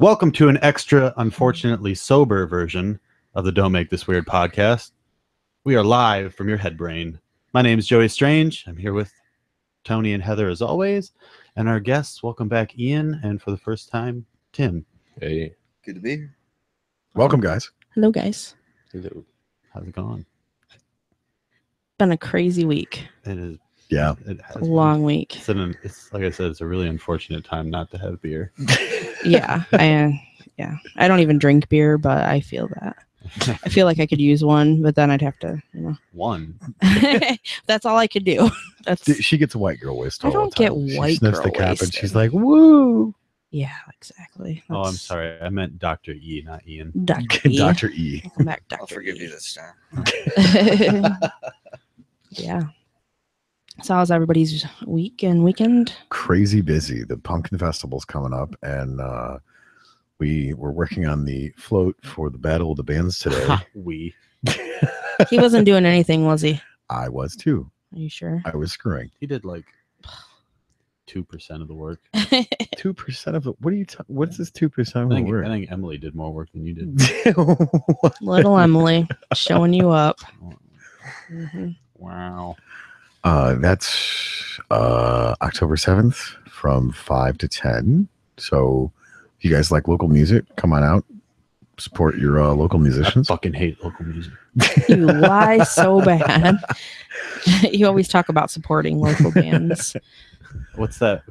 Welcome to an extra, unfortunately sober version of the Don't Make This Weird podcast. We are live from your head brain. My name is Joey Strange. I'm here with Tony and Heather as always. And our guests, welcome back Ian, and for the first time, Tim. Hey. Good to be here. Welcome, guys. Hello, guys. Hello. How's it going? Been a crazy week. It is. Yeah. It has A long week. It's like I said, it's a really unfortunate time not to have beer. Yeah. I don't even drink beer, but I feel that. I feel like I could use one, but then I'd have to, One. That's all I could do. She gets a white girl waist. I don't get white She sniffs girl the cap wasted. and she's like, "Woo!" Yeah, exactly. Oh, I'm sorry. I meant Dr. E, not Ian. Dr. E. Dr. E. Welcome back, Dr. I'll forgive E. you this time. Yeah. So how's everybody's week and weekend? Crazy busy. The Pumpkin Festival's coming up, and we were working on the float for the Battle of the Bands today. We. He wasn't doing anything, was he? I was too. Are you sure? I was screwing. He did like 2% of the work. 2% of it. What are you? What's this 2% of the I work? think Emily did more work than you did. Little Emily showing you up. Mm-hmm. Wow. That's October 7th from 5 to 10. So if you guys like local music, come on out. Support your local musicians. I fucking hate local music. You lie so bad. You always talk about supporting local bands. What's that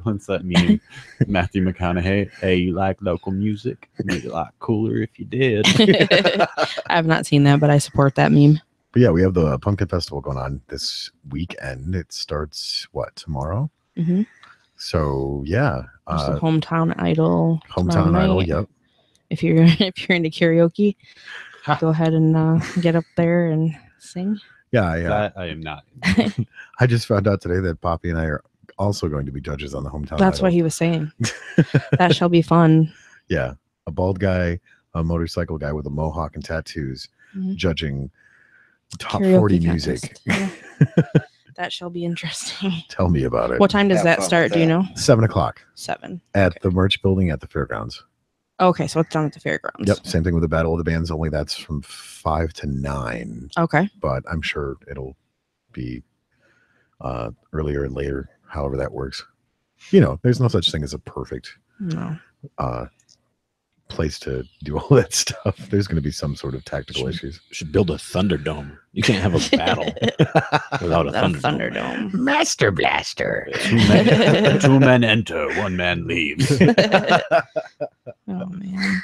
meme? Matthew McConaughey. Hey, you like local music? It'd be a lot cooler if you did. I have not seen that, but I support that meme. But yeah, we have the Pumpkin Festival going on this weekend. It starts, tomorrow? Mm-hmm. So, yeah. There's the Hometown Idol. Hometown Idol, yep. If you're into karaoke, go ahead and get up there and sing. Yeah. I am not. I just found out today that Poppy and I are also going to be judges on the Hometown That's Idol. what he was saying. That shall be fun. Yeah. A bald guy, a motorcycle guy with a mohawk and tattoos, judging top Karaoke 40 contest. music. Yeah. That shall be interesting. Tell me about it. What time does Have that fun start? with Do you that. know? 7 o'clock 7. at the merch building at the fairgrounds. Okay, so it's down at the fairgrounds. Yep. Same thing with the Battle of the Bands, only that's from 5 to 9. Okay. But I'm sure it'll be earlier and later, however that works. There's no such thing as a perfect No. place to do all that stuff. There's going to be some sort of tactical issues. Should build a Thunderdome. You can't have a battle without a Thunderdome. Master Blaster. Two men enter, one man leaves. Oh man.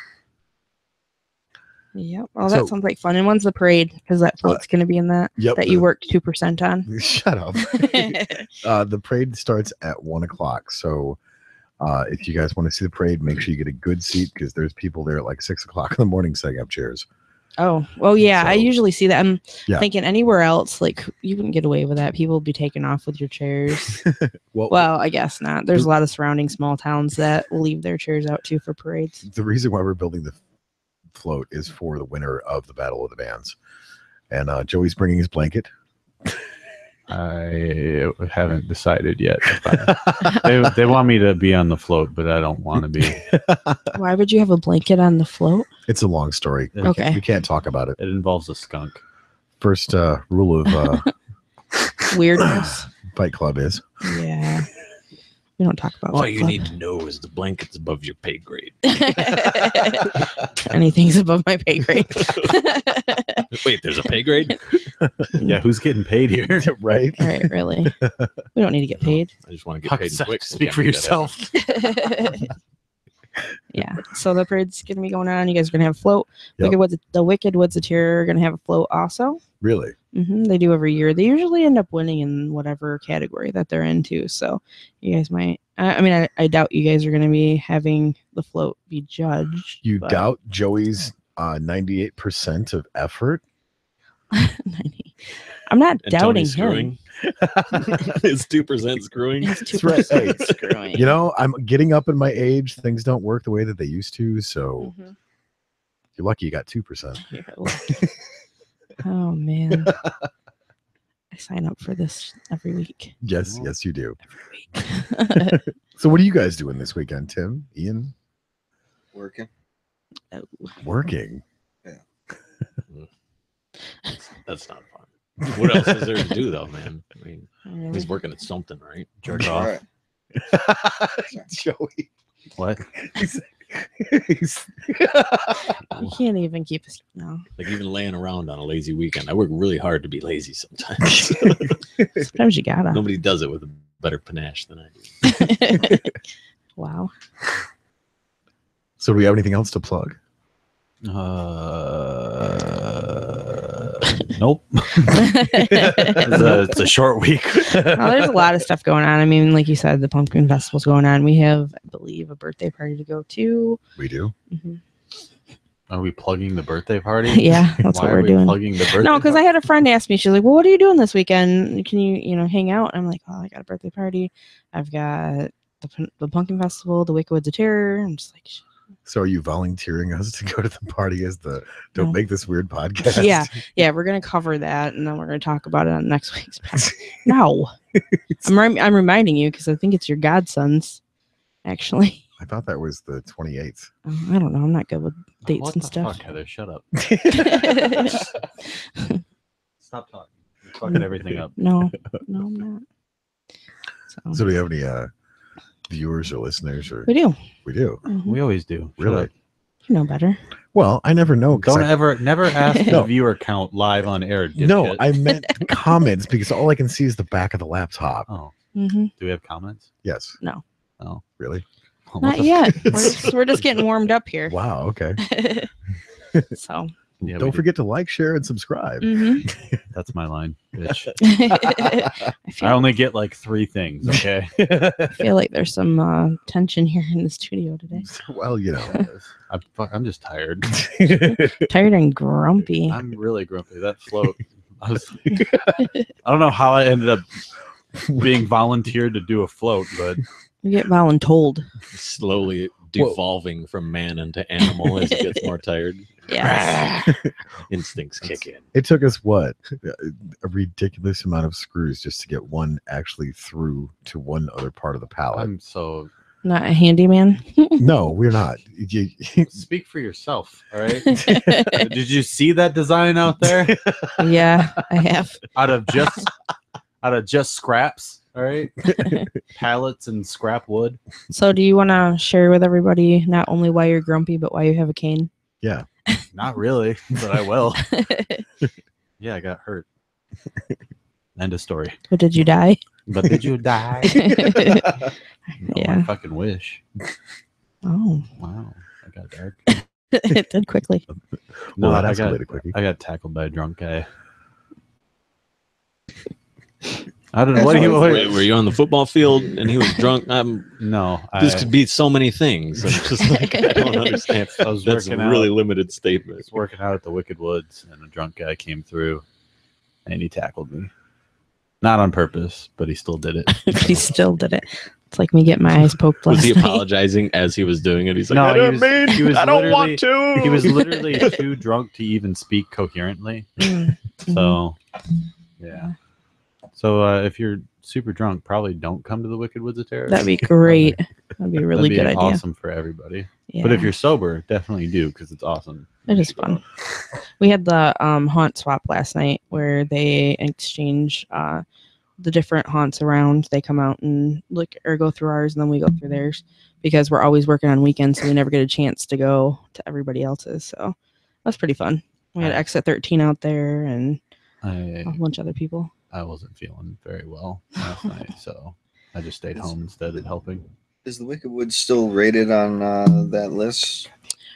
Yep. Oh, So- that sounds like fun. And when's the parade? Because that float's going to be in that. Yep. That you worked 2% on. Shut up. The parade starts at 1 o'clock. So if you guys want to see the parade, make sure you get a good seat because there's people there at like 6 o'clock in the morning setting up chairs. Oh, well, yeah. I So- usually see that. I'm Yeah. thinking anywhere else, like you wouldn't get away with that. People would be taking off with your chairs. Well, I guess not. There's a lot of surrounding small towns that will leave their chairs out too for parades. the reason why we're building the float is for the winner of the Battle of the Bands. And Joey's bringing his blanket. I haven't decided yet. They want me to be on the float, but I don't want to be. Why would you have a blanket on the float? It's a long story. Okay. We can't talk about it. It involves a skunk. First rule of Weirdness. Fight Club is Yeah. We don't talk about All Fight you Club. need to know is the blanket's above your pay grade. Anything's above my pay grade. Wait, there's a pay grade? Yeah, who's getting paid here? right. Right, really. We don't need to get paid. I just want to get paid quick. Speak for yourself. Yeah. So the parade's gonna be going on. You guys are gonna have a float. Yep. The Wicked Woods of Terror are gonna have a float also. Really? They do every year. They usually end up winning in whatever category that they're into. So you guys might. I doubt you guys are gonna be having the float be judged. You but- doubt Joey's 98% of effort? 90. I'm not And doubting Tony's him. screwing. Is 2% screwing? It's That's right. 2% screwing. I'm getting up in my age. Things don't work the way that they used to. So Mhm. you're lucky you got 2%. You're lucky. Oh man. I sign up for this every week. Yes, yes, you do. Every week. So what are you guys doing this weekend, Tim? Ian? Working. Oh. Working. That's not fun. What else is there to do, though, man? I mean, Really? he's working at something, right? Jerk off. Right. Joey. What? He's You can't even keep us. No. Like even laying around on a lazy weekend. I work really hard to be lazy sometimes. Sometimes you gotta. Nobody does it with a better panache than I do. Wow. So do we have anything else to plug? Nope. It's a short week. Well, there's a lot of stuff going on. I mean, like you said, the pumpkin festival's going on. We have, I believe, a birthday party to go to. We do. Mm-hmm. Are we plugging the birthday party? Yeah, that's Why what are we're we doing. plugging the birthday No, because I party? had a friend ask me. She's like, "Well, what are you doing this weekend? Can you, hang out?" I'm like, "Oh, I got a birthday party. I've got the pumpkin festival, the Wicked Woods of Terror." I'm just like, So are you volunteering us to go to the party as the Don't No. Make This Weird podcast? yeah, we're gonna cover that, and then we're gonna talk about it on next week's podcast. No, I'm reminding you because I think it's your godson's. Actually, I thought that was the 28th. I don't know. I'm not good with dates What and the stuff. fuck, Heather? Shut up. Stop talking. You're fucking everything up. No, I'm not. So do we have any viewers or listeners? Or We do. We do. Mhm. We always do. Shut Really? up. You know better. Well, I never know. 'Cause Never ask No. the viewer count live on air. No, dipshit. I meant comments because all I can see is the back of the laptop. Oh, Mm-hmm. do we have comments? Yes. No. Oh, Really? what Not the yet. We're just getting warmed up here. Wow. Okay. So. Yeah, Don't forget to like, share, and subscribe. Mhm. That's my line, bitch. I I only get like 3 things. Okay. feel like there's some tension here in the studio today. Well, you know. I'm just tired. Tired and grumpy. I'm really grumpy. That float. I don't know how I ended up being volunteered to do a float, but You get voluntold. Slowly devolving from man into animal as he gets more tired. Yeah. Instincts kick in. It took us what? A ridiculous amount of screws just to get one actually through to one other part of the pallet. I'm so. Not a handyman. No, we're not. Speak for yourself. All right. Did you see that design out there? Yeah, I have. Out of just scraps. All right. Pallets and scrap wood. So do you want to share with everybody not only why you're grumpy, but why you have a cane? Yeah. Not really, but I will. Yeah, I got hurt. End of story. But did you die? But did you die? No, Yeah. I fucking wish. Oh, Wow, I got dark. it did quickly. No, Well, that I got escalated quickly. I got tackled by a drunk guy. I don't know. What do you? Wait, were you on the football field and he was drunk? No, This could be so many things. I'm just like, I don't understand. I was That's a working really out. limited I statement. was working out at the Wicked Woods, and a drunk guy came through, and he tackled me. Not on purpose, but he still did it. He still did it. It's like me getting my eyes poked Was last he night. apologizing as he was doing it? He's like, No, I he didn't was- mean, he was I don't literally- want to. He was literally too drunk to even speak coherently. Mm. So, yeah. So if you're super drunk, probably don't come to the Wicked Woods of Terror. That'd be great. That'd be a really That'd good be idea. awesome for everybody. Yeah. But if you're sober, definitely do because it's awesome. It is fun. We had the haunt swap last night where they exchange the different haunts around. They come out and look or go through ours, and then we go through theirs because we're always working on weekends, so we never get a chance to go to everybody else's. So that's pretty fun. We had Nice. Exit 13 out there and I a whole bunch of other people. I wasn't feeling very well last night, so I just stayed home instead of helping. Is the Wicked Woods still rated on that list?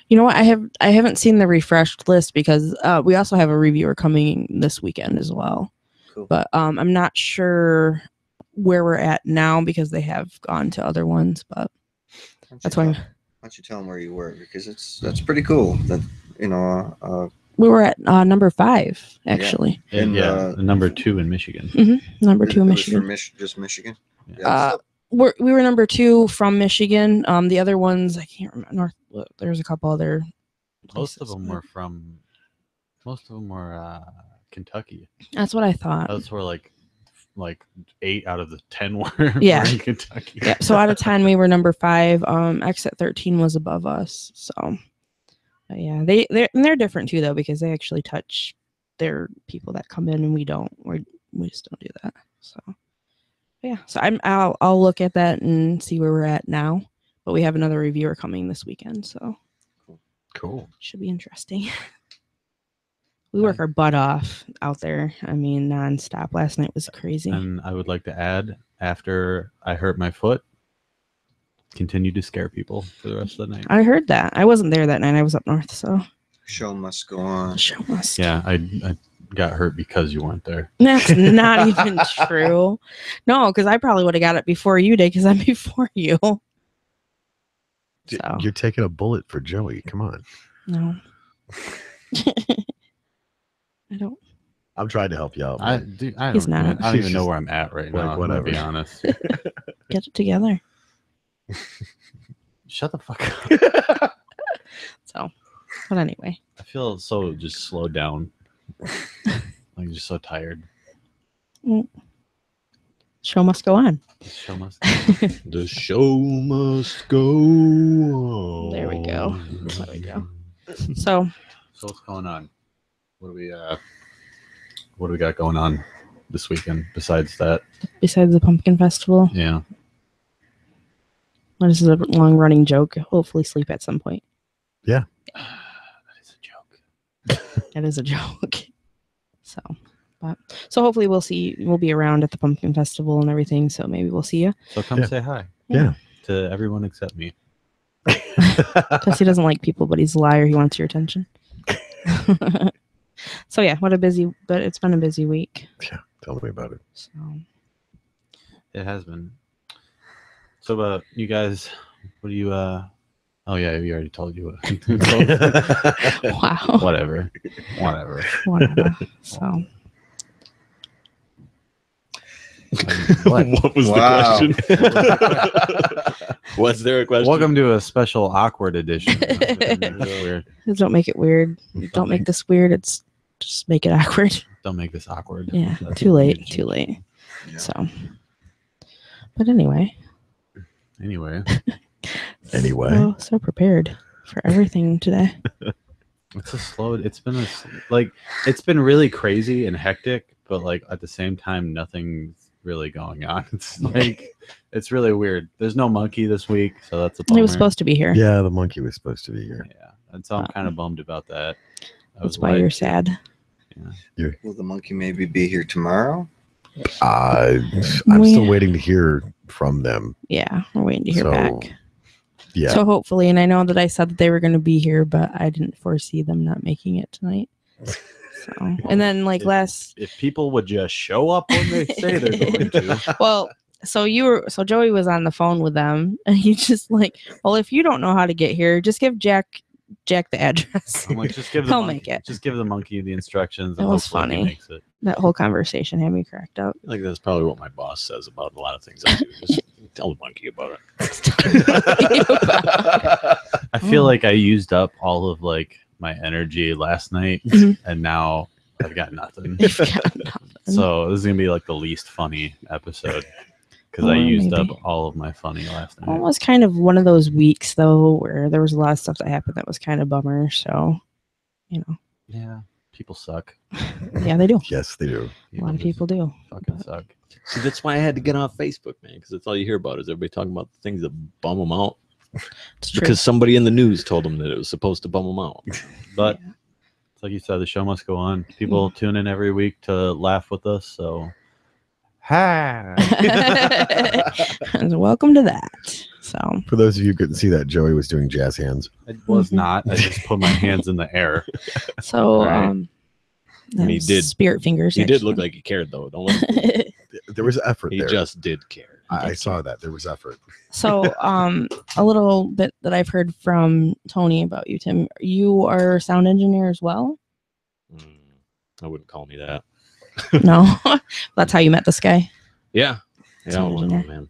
You know what? I haven't seen the refreshed list because we also have a reviewer coming this weekend as well. Cool. But I'm not sure where we're at now because they have gone to other ones. But that's why Why don't you tell them where you were, because that's pretty cool. That we were at number 5 actually. And, yeah, the number 2 in Michigan. Number 2 in it was for Michigan. just Michigan. Yeah. Yeah, We were number 2 from Michigan. The other ones I can't remember. There's a couple other. Most of places, them but were Kentucky. That's what I thought. Those were like like 8 out of the 10 were Yeah. in Kentucky. Yeah. So out of 10, we were number 5. Exit 13 was above us. So, but yeah, they're different too though, because they actually touch their people that come in and we don't. We just don't do that. So yeah. So I'll look at that and see where we're at now. But we have another reviewer coming this weekend, so Cool. should be interesting. We work our butt off out there. I mean, nonstop. Last night was crazy. And I would like to add, after I hurt my foot, continue to scare people for the rest of the night. I heard that. I wasn't there that night. I was up north, so Show must go on. the show must. Yeah, I got hurt because you weren't there. That's not even true. No, because I probably would have got it before you did, because I'm before you. So. You're taking a bullet for Joey. Come on. No. I don't. I'm trying to help you out. I man. don't, He's not. I don't She's even know just where I'm at right like, now. whatever. To be honest. Get it together. Shut the fuck up. So, but anyway. I feel so just slowed down. Like just so tired. Show must go on. The show must. The show must go on. There we go. There we go. So what's going on? What do we got going on this weekend besides that? besides the pumpkin festival, Yeah. this is a long running joke. Hopefully sleep at some point. That is a joke. That is a joke. So hopefully we'll be around at the pumpkin festival and everything. So maybe we'll see you. So come Yeah. say hi. Yeah. To everyone except me. Because he doesn't like people, but he's a liar. He wants your attention. So yeah, but it's been a busy week. Yeah. Tell me about it. So It has been. So about you guys, what do you oh yeah, we already told you what. wow. Whatever. Whatever. So What was Wow. the question? Was there a question? Welcome to a special awkward edition. Weird. don't make it weird. Don't make this weird. It's just make it awkward. Don't make this awkward. Yeah. That's Too late. huge. Too late. Yeah. So, but anyway. Anyway, So prepared for everything today. it's been really crazy and hectic, but like at the same time, nothing's really going on. It's like it's really weird. There's no monkey this week, so that's a bummer. He was supposed to be here. Yeah, the monkey was supposed to be here. Yeah, and so I'm kind of bummed about that. That's why you're sad. Will the monkey maybe be here tomorrow? I'm We- still waiting to hear from them. Yeah, we're waiting to hear So, back. Yeah. So hopefully, and I know that I said that they were going to be here, but I didn't foresee them not making it tonight. So, and then like If people would just show up when they say they're going to. well, so Joey was on the phone with them, and he just like, well, if you don't know how to get here, just give Jack the address. I'm like, just give He'll the make monkey, it. Just give the monkey the instructions. It And was hopefully he funny. makes it. That whole conversation had me cracked up. Like that's probably what my boss says about a lot of things I do. Just tell the monkey about it. I feel Oh. like I used up all of like my energy last night, Mhm. and now I've got nothing. You've got nothing. So this is gonna be like the least funny episode because Or I used maybe. up all of my funny last Well, it night. was kind of one of those weeks though where there was a lot of stuff that happened that was kind of bummer. So, Yeah, people suck. yeah, they do. Yes, they do. A lot of people do. fucking suck. See, that's why I had to get off Facebook, man, because that's all you hear about is everybody talking about the things that bum them out. It's true. Because somebody in the news told them that it was supposed to bum them out. But it's like you said, the show must go on. People tune in every week to laugh with us. So, hi. And welcome to that. So For those of you who couldn't see that, Joey was doing jazz hands. I was Mhm. not. I just put my hands in the air. Right. And he that's did- spirit fingers. He did look like he cared, though. Don't let him- There was effort He there. just did care. I saw that. There was effort. So, a little bit that I've heard from Tony about you, Tim. You are a sound engineer as well. I wouldn't call me that. No, that's how you met this guy. Yeah. Yeah, Sound well, engineer. man.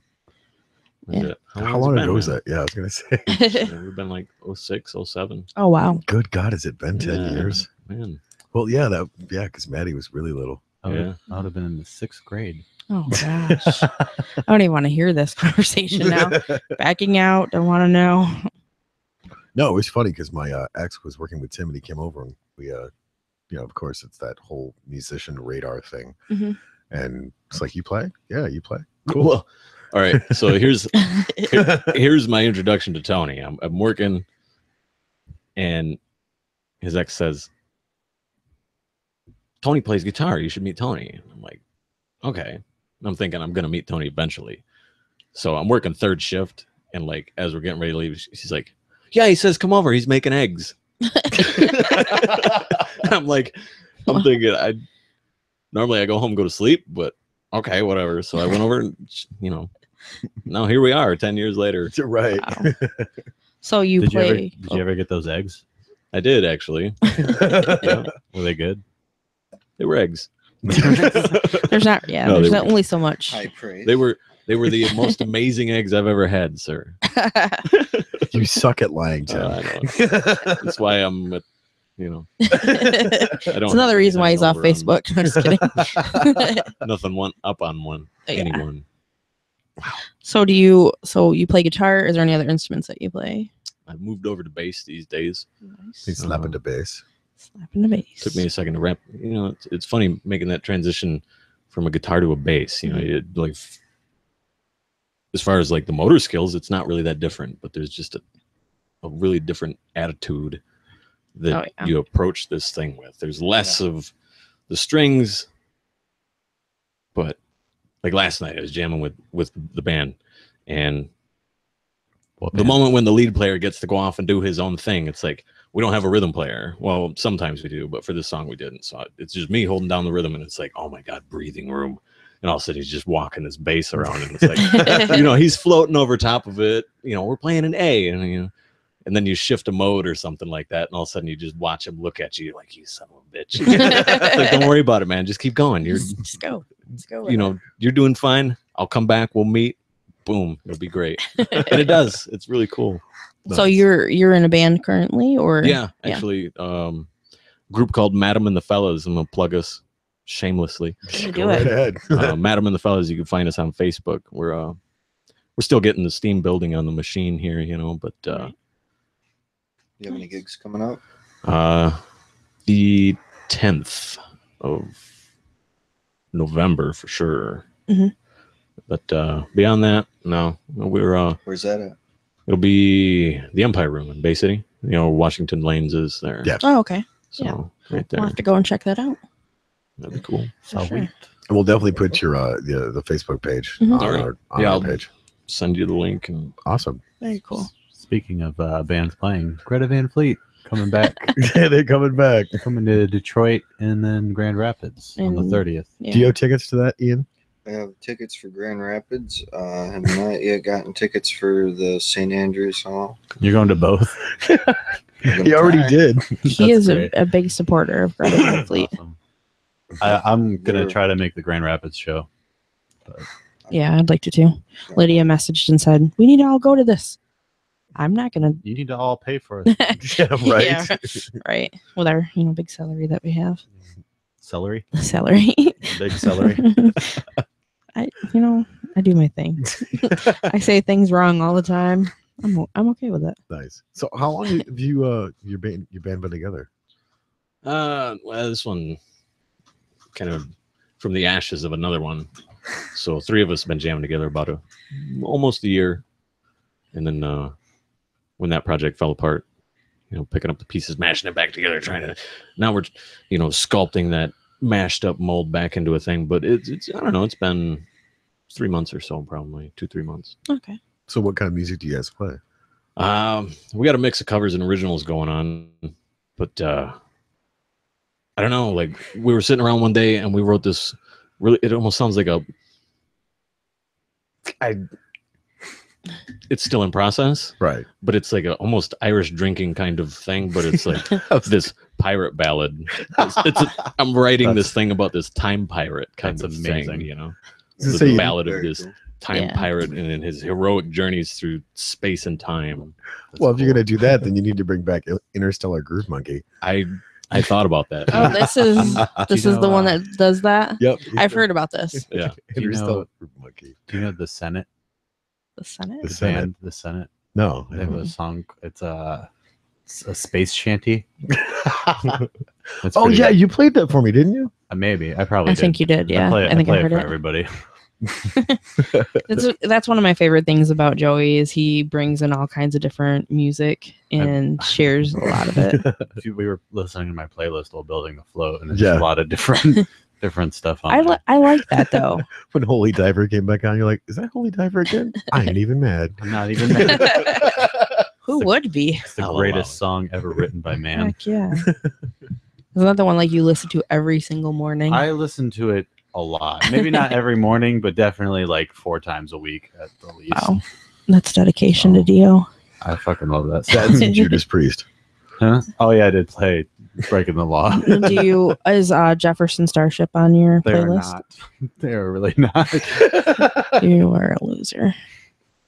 Yeah. How long ago was that? Yeah, I was going to say. We've been like 06, 07. Oh wow. Good God, has it been 10 Yeah, years? Man. Well, yeah, because Maddie was really little. I would, Yeah. I would have been in the 6th grade. Oh gosh, I don't even want to hear this conversation now. Backing out, don't want to know. No, it was funny because my ex was working with Tim and he came over and we, of course, it's that whole musician radar thing. Mhm. And it's like, you play? Yeah, you play. Cool. Well, all right. So here's my introduction to Tony. I'm working, and his ex says, "Tony plays guitar. You should meet Tony." And I'm like, "Okay." And I'm thinking I'm gonna meet Tony eventually. So I'm working third shift, and like as we're getting ready to leave, she's like, "Yeah," he says, "Come over. He's making eggs." I'm thinking normally I go home and go to sleep, but okay, whatever. So I went over and now here we are 10 years later. Right. Wow. So you Did play? you ever get those eggs? I did actually. Yeah. Were they good? They were eggs. There's not. Yeah, No, there's they not only so much. High praise. They were the most amazing eggs I've ever had, sir. You suck at lying, Tim. I know. That's why I'm with, I don't. It's another reason why he's off Facebook. I'm just kidding. Nothing went up on one. Yeah. Anyone. So you play guitar? Is there any other instruments that you play? I moved over to bass these days. He's slapping the bass. Slapping the bass. Took me a second to wrap. It's funny making that transition from a guitar to a bass. Like as far as like the motor skills, it's not really that different, but there's just a really different attitude that you approach this thing with. There's less of the strings, but like last night I was jamming with the band, and the moment when the lead player gets to go off and do his own thing, it's like we don't have a rhythm player. Well, sometimes we do, but for this song we didn't. So it's just me holding down the rhythm, and it's like, oh my God, breathing room. And all of a sudden he's just walking his bass around, and it's like, he's floating over top of it. We're playing an A, and then you shift a mode or something like that, and all of a sudden you just watch him look at you like, you son of a bitch. It's like, don't worry about it, man. Just keep going. Just go. Let's go. You're doing fine. I'll come back. We'll meet. Boom. It'll be great. And it does. It's really cool. So you're in a band currently, or? Yeah, actually, group called Madam and the Fellas. I'm gonna plug us shamelessly. Do it. Ahead. Madam and the Fellas. You can find us on Facebook. We're still getting the steam building on the machine here, but You have any gigs coming up? the 10th of November for sure. Mm-hmm. But beyond that, no. We're Where's that at? it'll be the Empire Room in Bay City. Washington Lanes is there. Yeah. Oh, okay. So Yeah. right there. We'll have to go and check that out. That'd be cool. For sure. And we'll definitely put your the Facebook page Mhm. on Alright. our Yeah, I'll page. send you the link. And Awesome. Very cool. Speaking of bands playing, Greta Van Fleet coming back. Yeah, they're coming back. They're coming to Detroit and then Grand Rapids on the And- 30th. Yeah. Do you have tickets to that, Ian? I have tickets for Grand Rapids. Have not yet gotten tickets for the St. Andrews Hall. You're going to both. He already did. He is great. a big supporter of Greta Van Fleet. Awesome. I'm gonna They're- try to make the Grand Rapids show. Yeah, I'd like to too. Lydia messaged and said, "We need to all go to this." I'm not gonna. You need to all pay for it. Yeah, right. Yeah, right. With our big salary that we have. Celery, Salary. big celery. I do my thing. I say things wrong all the time. I'm okay with it. Nice. So, how long have you your band been together? well, this one kind of from the ashes of another one. So 3 of us have been jamming together about almost a year, and then when that project fell apart, picking up the pieces, mashing it back together, now we're sculpting that mashed up mold back into a thing. But it's I don't know, it's been 3 months or so, probably 2-3 months. Okay. So, what kind of music do you guys play? We got a mix of covers and originals going on, but I don't know. Like, we were sitting around one day and we wrote this. Really, it almost sounds like it's still in process, Right. but it's like a almost Irish drinking kind of thing. But it's like this pirate ballad. I'm writing this thing about this time pirate kind That's of amazing. thing. So The you- ballad of Very this cool. time Yeah. pirate and his heroic journeys through space and time. Well, if you're gonna do that, then you need to bring back Interstellar Groove Monkey. I I thought about that. Oh, this is the one that does that. Yep. I've heard about this. Yeah. Do you Henry know- Stone monkey. Do you know the Senate? The Senate. The The Senate. band, the Senate. No. They have a song. It's a space shanty. It's Oh pretty yeah, good. you played that for me, didn't you? Maybe I probably. I think you did. Yeah, I think play I heard it for it. everybody. That's one of my favorite things about Joey is he brings in all kinds of different music and shares a lot of it. We were listening to my playlist while building the float, and it's Yeah. a lot of different stuff on I there. I like that though. When Holy Diver came back on, you're like, is that Holy Diver again? I ain't even mad. I'm not even mad. Who would be? It's the I'll greatest allow song ever written by man. Heck yeah. Isn't that the one like you listen to every single morning? I listen to it a lot. Maybe not every morning, but definitely like 4 times a week at the least. Wow, that's dedication Oh. to Dio. I fucking love that song. That's Judas Priest. Huh? Oh yeah, I did play Breaking the Law. Is Jefferson Starship on your They are playlist? not. They are really not. You are a loser.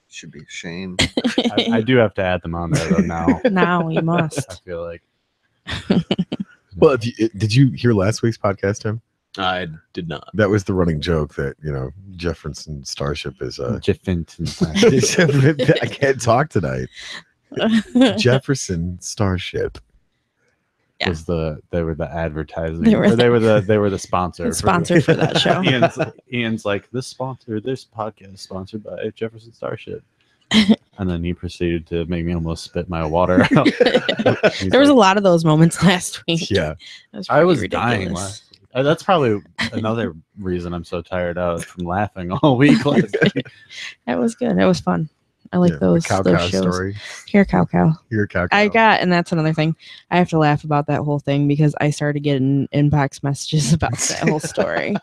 Should be ashamed. I do have to add them on there though now. Now you I must. feel like Well, did you hear last week's podcast, Tim? I did not. That was the running joke that Jefferson Starship is. Jeffinton. I can't talk tonight. Jefferson Starship. Yeah. They were the advertising. They were They were the sponsor. Sponsor for that show. Ian's like this podcast is sponsored by Jefferson Starship. And then he proceeded to make me almost spit my water out. There was a lot of those moments last week. Yeah. I was pretty dying ridiculous. last week. That's probably another reason I'm so tired out from laughing all week. That was good. It was fun. I like those cow shows. story. Here, cow. Here, cow. And that's another thing. I have to laugh about that whole thing because I started getting inbox messages about that whole story.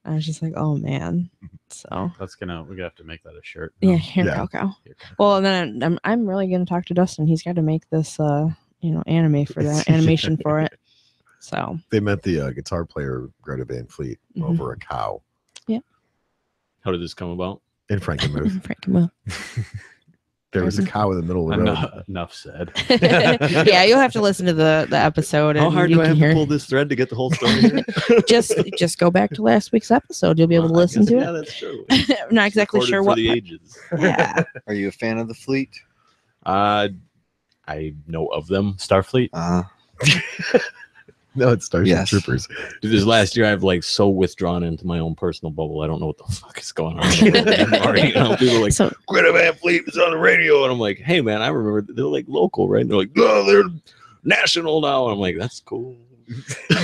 I was just like, oh man. So we're gonna have to make that a shirt. yeah, here, Yeah. cow. Here, cow. Well, and then I'm really gonna talk to Dustin. He's got to make this anime for that animation for it. So They met the guitar player Greta Van Fleet Mhm. over a cow How did this come about? in Frankenmuth. Frankenmuth. There was a cow in the middle of the road. Enough said. Yeah, you'll have to listen to the episode. How and hard you do I can have to hear. pull this thread to get the whole story here? Just go back to last week's episode. You'll be able to listen to Yeah, it. that's true. I'm not exactly Recorded sure for what. the part- ages. Yeah. Are you a fan of the fleet? I know of them. Starfleet. No, it's Starship Yes. Troopers. Dude, this last year, I've like so withdrawn into my own personal bubble. I don't know what the fuck is going on. in the world anymore. People are like, So Greta Van Fleet is on the radio, and I'm like, hey man, I remember they're like local, right? And they're like, oh, they're national now. And I'm like, that's cool.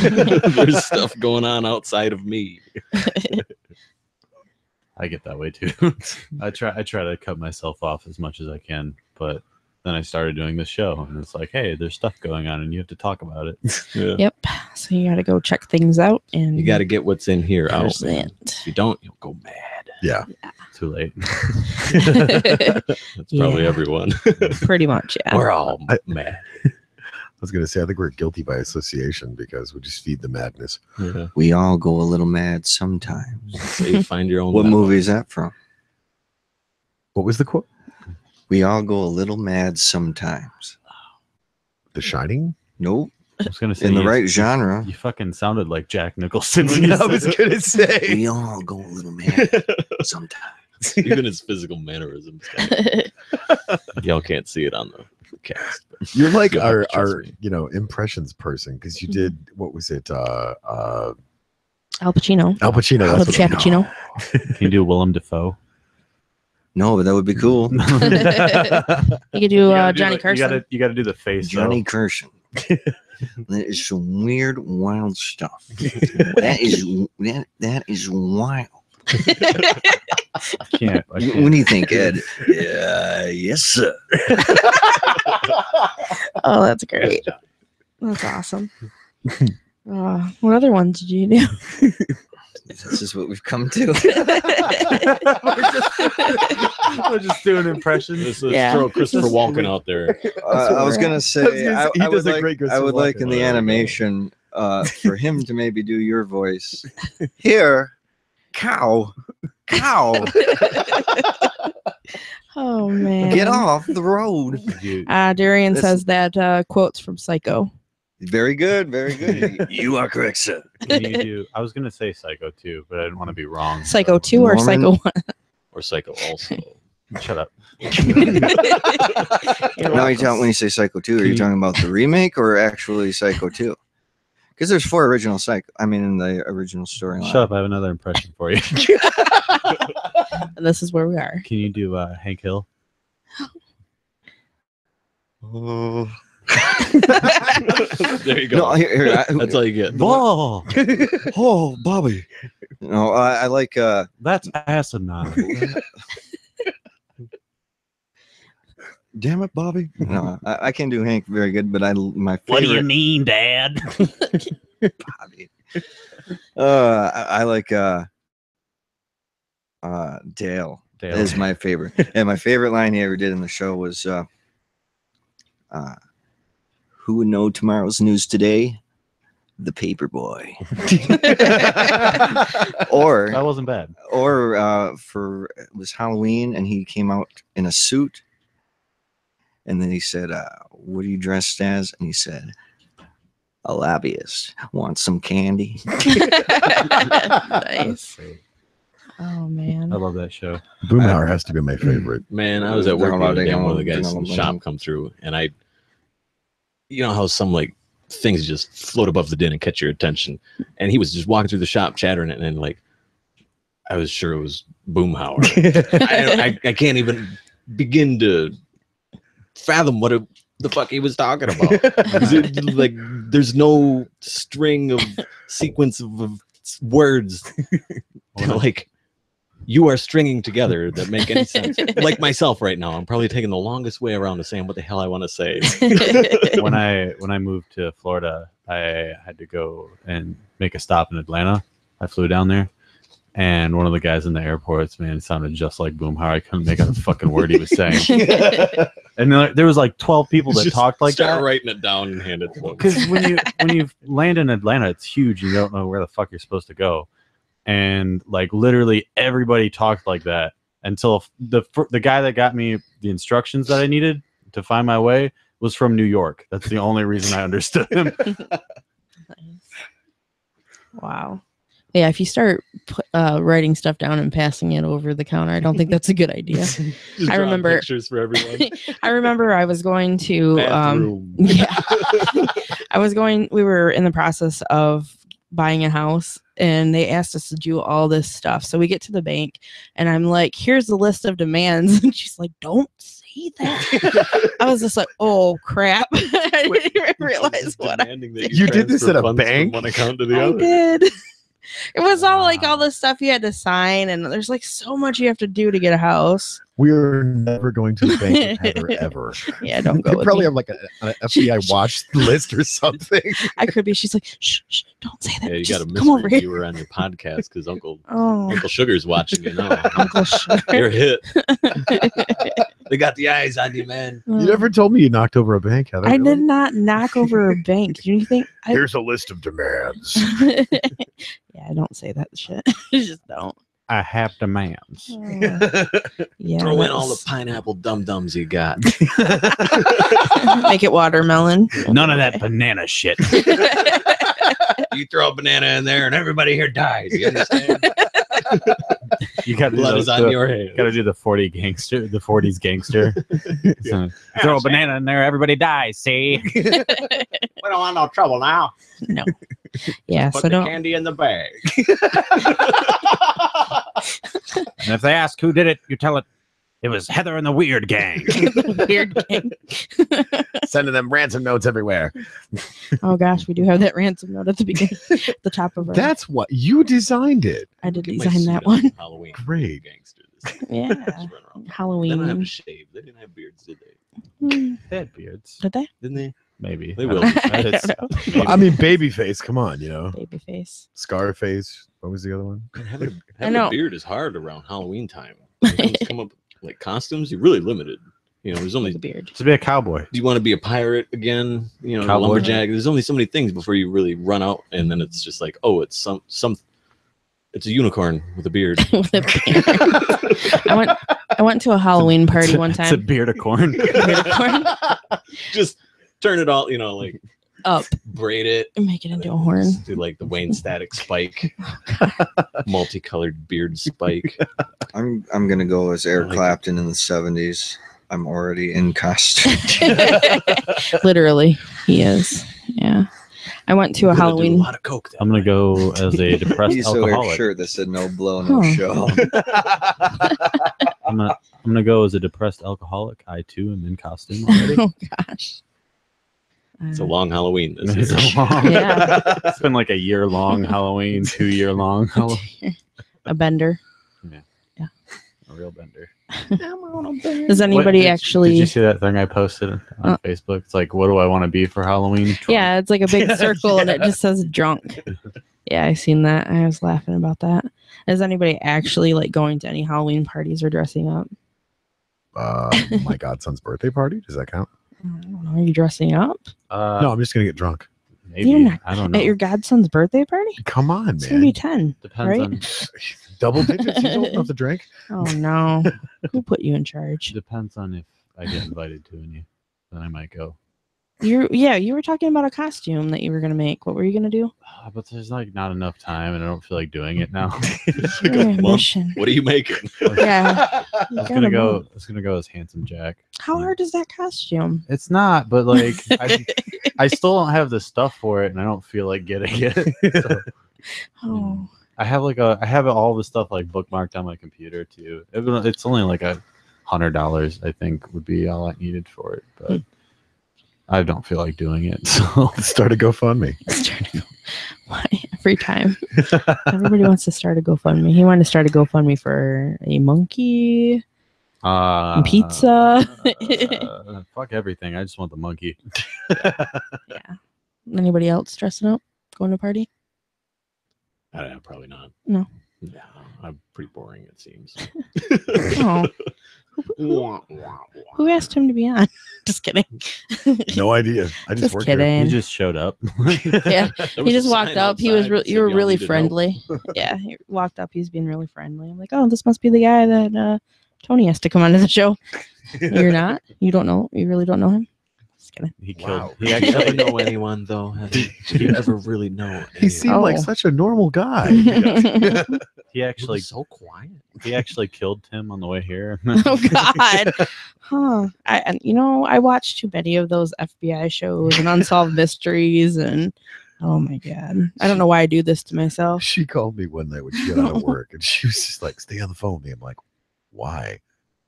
There's stuff going on outside of me. I get that way too. I try to cut myself off as much as I can, but then I started doing this show, and it's like, hey, there's stuff going on, and you have to talk about it. Yeah. yep. So you got to go check things out, and You got to get what's in here out. there's Man. it. If you don't, you'll go mad. Yeah. Too late. That's probably Yeah. everyone. Pretty much, yeah. We're all mad. I was going to say, I think we're guilty by association because we just feed the madness. Yeah. We all go a little mad sometimes. So you find your own. What level. movie is that from? What was the quote? We all go a little mad sometimes. The Shining? Nope. I was gonna say In the you- right genre. You fucking sounded like Jack Nicholson when you said it. going to say. We all go a little mad sometimes. Even his physical mannerisms. Y'all can't see it on the cast. but You're like you'll have to trust our me. impressions person because you Mhm. did, what was it? Al Pacino. Al Pacino. Al That's what it was. Pacino. Can you do Willem Dafoe? No, but that would be cool. You could do You gotta do Johnny the- Carson. You gotta do the face. Johnny though. Carson. That is some weird, wild stuff. That is wild. I can't. What do you think, Ed? Yeah, yes, sir. Oh, that's great. That's awesome. What other ones did you do? This is what we've come to. We're just doing impressions. This is Yeah. throw Christopher Walken out there. I was gonna say, he I would does a like, great I would Christopher like in Walken. the animation for him to maybe do your voice. Here, cow, Oh man. get off the road. You- Darian This- says that quotes from Psycho. Very good, very good. You are correct, sir. Can you do? I was gonna say Psycho 2, but I didn't want to be wrong. Psycho 2 or Norman? Psycho 1? Or Psycho also. Shut up. Now when you say Psycho 2, are you talking about the remake or actually Psycho 2? Because there's 4 original Psycho. I mean, in the original storyline. Shut up. I have another impression for you. And this is where we are. Can you do Hank Hill? Oh. There you go. No, here, That's all you get. Ball. oh, Bobby. No, I like. That's asinine. Damn it, Bobby. No, I can do Hank very good, but my favorite. What do you mean, Dad? Bobby. I like Dale. Dale. Is my favorite, and my favorite line he ever did in the show was, "Who would know tomorrow's news today? The paper boy." Or That wasn't bad. or it was Halloween, and he came out in a suit, and then he said, "What are you dressed as?" And he said, "A lobbyist. Want some candy?" Nice. Oh man. I love that show. Boomhauer has to be my favorite. Man, I was at work the other day, and one of the guys Ding-a-ling, from the ding-a-ling. shop come through, and you know how some like things just float above the din and catch your attention, and he was just walking through the shop chattering it, and like I was sure it was Boomhauer. I can't even begin to fathom what the fuck he was talking about. Like there's no string of sequence of words like you are stringing together that make any sense. Like myself right now, I'm probably taking the longest way around to saying what the hell I want to say. When I moved to Florida, I had to go and make a stop in Atlanta. I flew down there, and one of the guys in the airports, man, it sounded just like Boomhauer. I couldn't make out a fucking word he was saying. And there was like 12 people that Just talked like start that. writing it down and hand it to them. Because when you land in Atlanta, it's huge. You don't know where the fuck you're supposed to go, and like literally everybody talked like that until the guy that got me the instructions that I needed to find my way was from New York. That's the only reason I understood him. Wow. Yeah, if you start writing stuff down and passing it over the counter, I don't think that's a good idea. Just I drawing remember- pictures for everyone. I remember I was going to Bathroom. yeah. We were in the process of buying a house, and they asked us to do all this stuff. So we get to the bank, and I'm like, here's the list of demands. And she's like, don't say that. I was just like, oh crap. I didn't even realize what Demanding that You did this transfer at a funds from bank? one account to the I other. did. It was all like all this stuff you had to sign, and there's like so much you have to do to get a house. We're never going to the bank with Heather ever. Yeah, don't go They with probably me. have like an FBI watch list or something. I could be. She's like, shh, shh, don't say that. Yeah, you Just got a come over mystery here. viewer on your podcast because Uncle Oh, Sugar's watching you now. Uncle Sugar. You're hit. They got the eyes on you, man. You never told me you knocked over a bank, Heather. I really? did not knock over a bank. Do you think? Here's a list of demands. Yeah, I don't say that shit. Just don't. I have demands. Yeah. Throw in all the that's- pineapple dum-dums you got. Make it watermelon. None of that banana shit. You throw a banana in there and everybody here dies. You understand? You got to Blood is on your hands. Got to do the 40s gangster. So, throw a banana in there, everybody dies. See, we don't want no trouble now. No. Yeah. Put So the don't. candy in the bag. And if they ask who did it, you tell it was Heather and the Weird Gang. Weird gang. Sending them ransom notes everywhere. Oh gosh, we do have that ransom note at the beginning, at the top of our. That's what you designed it. I did Get my design suit that on one. Halloween. Great. Gangster. Just Yeah. run around. They don't have Halloween. to shave. They didn't have beards, did they? They had beards. Did they? Didn't they? Maybe. They will. I don't know. Maybe. I mean, Babyface. Come on, you know, Baby face. Scarface. What was the other one? Having know. a beard is hard around Halloween time. When things come up like costumes, you're really limited. You know, there's only. Like a beard. To be a cowboy. Do you want to be a pirate again? You know, Cowboy. lumberjack. There's only so many things before you really run out, and then it's just like, oh, it's some. It's a unicorn with a beard. With a beard. I went to a Halloween party one It's a time. beard of corn. Beard of corn. Just turn it all. You know, like up braid it, and make it into a horn. do like the Wayne Static spike, multicolored beard spike. I'm gonna go as Eric I like Clapton in the 70s. I'm already in costume. Literally, he is. Yeah. I went to a Gonna do Halloween. a lot of coke. I'm gonna go as a depressed He's so Eric alcoholic. shirt that said no blow, no Huh. show. I'm gonna go as a depressed alcoholic. I too am in costume already. Oh gosh. It's a long Halloween. This It's is. a long- Yeah. It's been like a year-long Halloween, 2-year-long Halloween. A bender. A real bender. Does anybody Did actually? you see that thing I posted on Facebook? It's like, what do I want to be for Halloween? Drunk. Yeah, it's like a big circle and it just says drunk. Yeah, I seen that. I was laughing about that. Is anybody actually like going to any Halloween parties or dressing up? My godson's birthday party. Does that count? I don't know. Are you dressing up No, I'm just gonna get drunk. maybe. You're not- I don't know. at your godson's birthday party? Come on, It's gonna be man. 10. Depends right? on Double digits. He's old enough to drink. Oh no. Who put you in charge? depends on if I get invited to any. Then I might go. You were talking about a costume that you were gonna make. What were you gonna do? But there's like not enough time, and I don't feel like doing it now. Your ambition. What are you making? Yeah. I was gonna go as Handsome Jack. How hard is that costume? It's not, but like I still don't have the stuff for it, and I don't feel like getting it. So, Oh. I have all the stuff like bookmarked on my computer too. It's only like $100, I think, would be all I needed for it, but I don't feel like doing it. So Start a GoFundMe. Why? Every time. Everybody wants to start a GoFundMe. He wanted to start a GoFundMe for a monkey, and pizza. Fuck everything. I just want the monkey. Yeah. Anybody else dressing up? Going to a party? Probably not. No. Yeah, I'm pretty boring. It seems. Oh. Who asked him to be on? Just kidding. No idea. I just Just work kidding. He just showed up. Yeah. There He was just a walked sign up. He was outside that you were said, "Y'all really needed help." friendly. Yeah, he walked up. He's being really friendly. I'm like, oh, this must be the guy that Tony has to come onto the show. You're not. You don't know. You really don't know him. Just kidding. He killed. Wow. He You never actually know anyone though. Did you ever really know? He seemed Oh. like such a normal guy. he actually so quiet. he actually killed Tim on the way here. Oh God. Huh. I watched too many of those FBI shows and unsolved mysteries and oh my God. I don't know why I do this to myself. She called me one night when she got out of work, and she was just like, "Stay on the phone with me." I'm like, "Why?"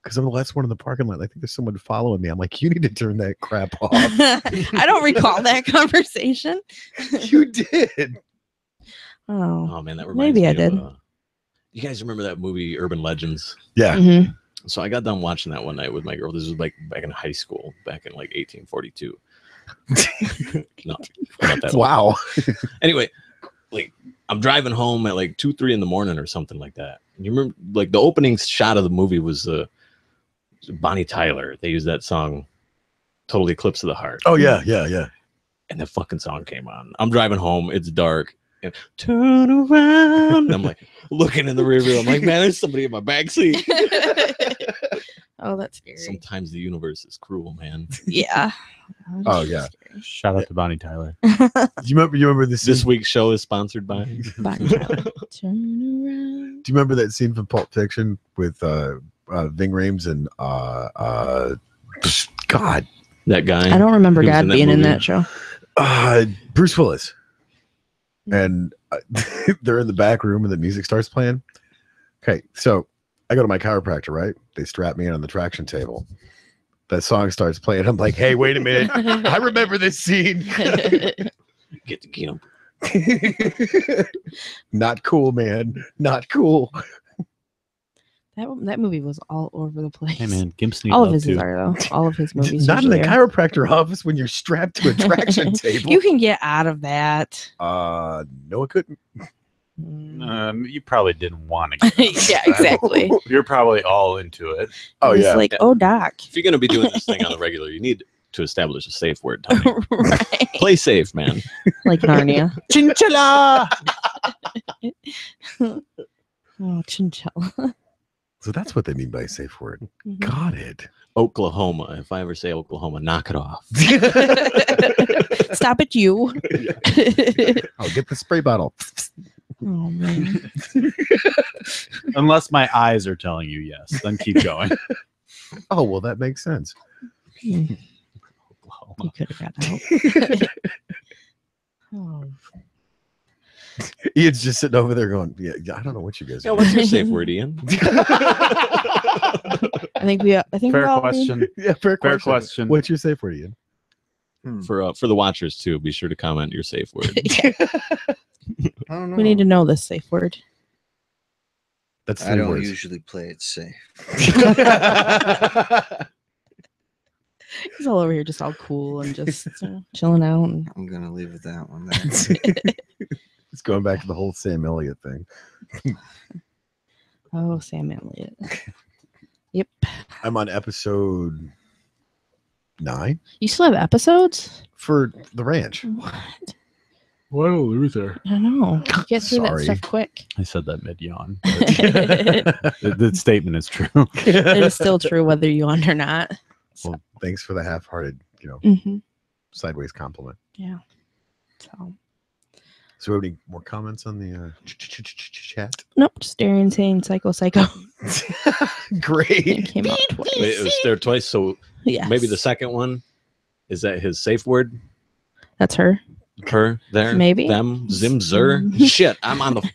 Because I'm the last one in the parking lot. I think there's someone following me. I'm like, "You need to turn that crap off." I don't recall that conversation. You did. Oh. Oh man, that reminds Maybe me I of, did. you guys remember that movie Urban Legends? Yeah. Mhm. So I got done watching that one night with my girl. This was like back in high school, back in like 1842. No, not that old. Wow. Anyway, like I'm driving home at like 2-3 in the morning or something like that. And you remember, like the opening shot of the movie was Bonnie Tyler. They used that song, "Total Eclipse of the Heart," Oh yeah, yeah, yeah. and the fucking song came on. I'm driving home. It's dark. And turn around. And I'm like looking in the rear view. I'm like, man, there's somebody in my backseat. Oh, that's scary. Sometimes the universe is cruel, man. Yeah. Oh, yeah. Shout out to Bonnie Tyler. You remember this? This week's show is sponsored by. Bonnie Tyler. Turn around. Do you remember that scene from Pulp Fiction with Ving Rhames and God, That guy. I don't remember He was God in that being in movie. that show. Bruce Willis, and they're in the back room and the music starts playing. Okay, so I go to my chiropractor, right? They strap me in on the traction table. That song starts playing. I'm like, hey, wait a minute. I remember this scene. Get the camp. Not cool, man. Not cool. That movie was all over the place. Hey man, Gimps need All of love his too. are though. All of his movies. Not in the usually are. chiropractor office when you're strapped to a traction table. You can get out of that. No, I couldn't. Mm. You probably didn't want to. Get Yeah, exactly. You're probably all into it. Oh It's yeah. like, oh, Doc. If you're gonna be doing this thing on the regular, you need to establish a safe word. Tommy. Right. Play safe, man. Like Narnia. Chinchilla. Oh, chinchilla. So that's what they mean by safe word. Got it. Oklahoma. If I ever say Oklahoma, knock it off. stop at you. I'll get the spray bottle. Oh man. Unless my eyes are telling you yes, then keep going. Oh, well, that makes sense. You could have got out. Oh. Ian's just sitting over there going, yeah, I don't know what you guys Yeah, are. what's your safe word, Ian? I think Fair we all question. Yeah, fair Fair question. question. What's your safe word, Ian? For the watchers too, be sure to comment your safe word. I don't know. We need to know this safe word. That's I 3 don't words. usually play it safe. He's all over here just all cool and just chilling out. And... I'm gonna leave with that one. It's going back to the whole Sam Elliott thing. Oh, Sam Elliott. Yep. I'm on episode 9 You still have episodes? for the ranch. What? What a loser. I know. You get through Sorry. that stuff quick. I said that mid-yawn. It The statement is true. is still true whether you want or not. So, Well, thanks for the half-hearted, sideways compliment. yeah. So So, any more comments on the chat? nope, just Darian saying psycho. It Great. came out twice. Wait, it was there twice, so Yes. maybe the second one is that his safe word? That's her. Her, there, Maybe. them, zim, zer. Shit, I'm on the.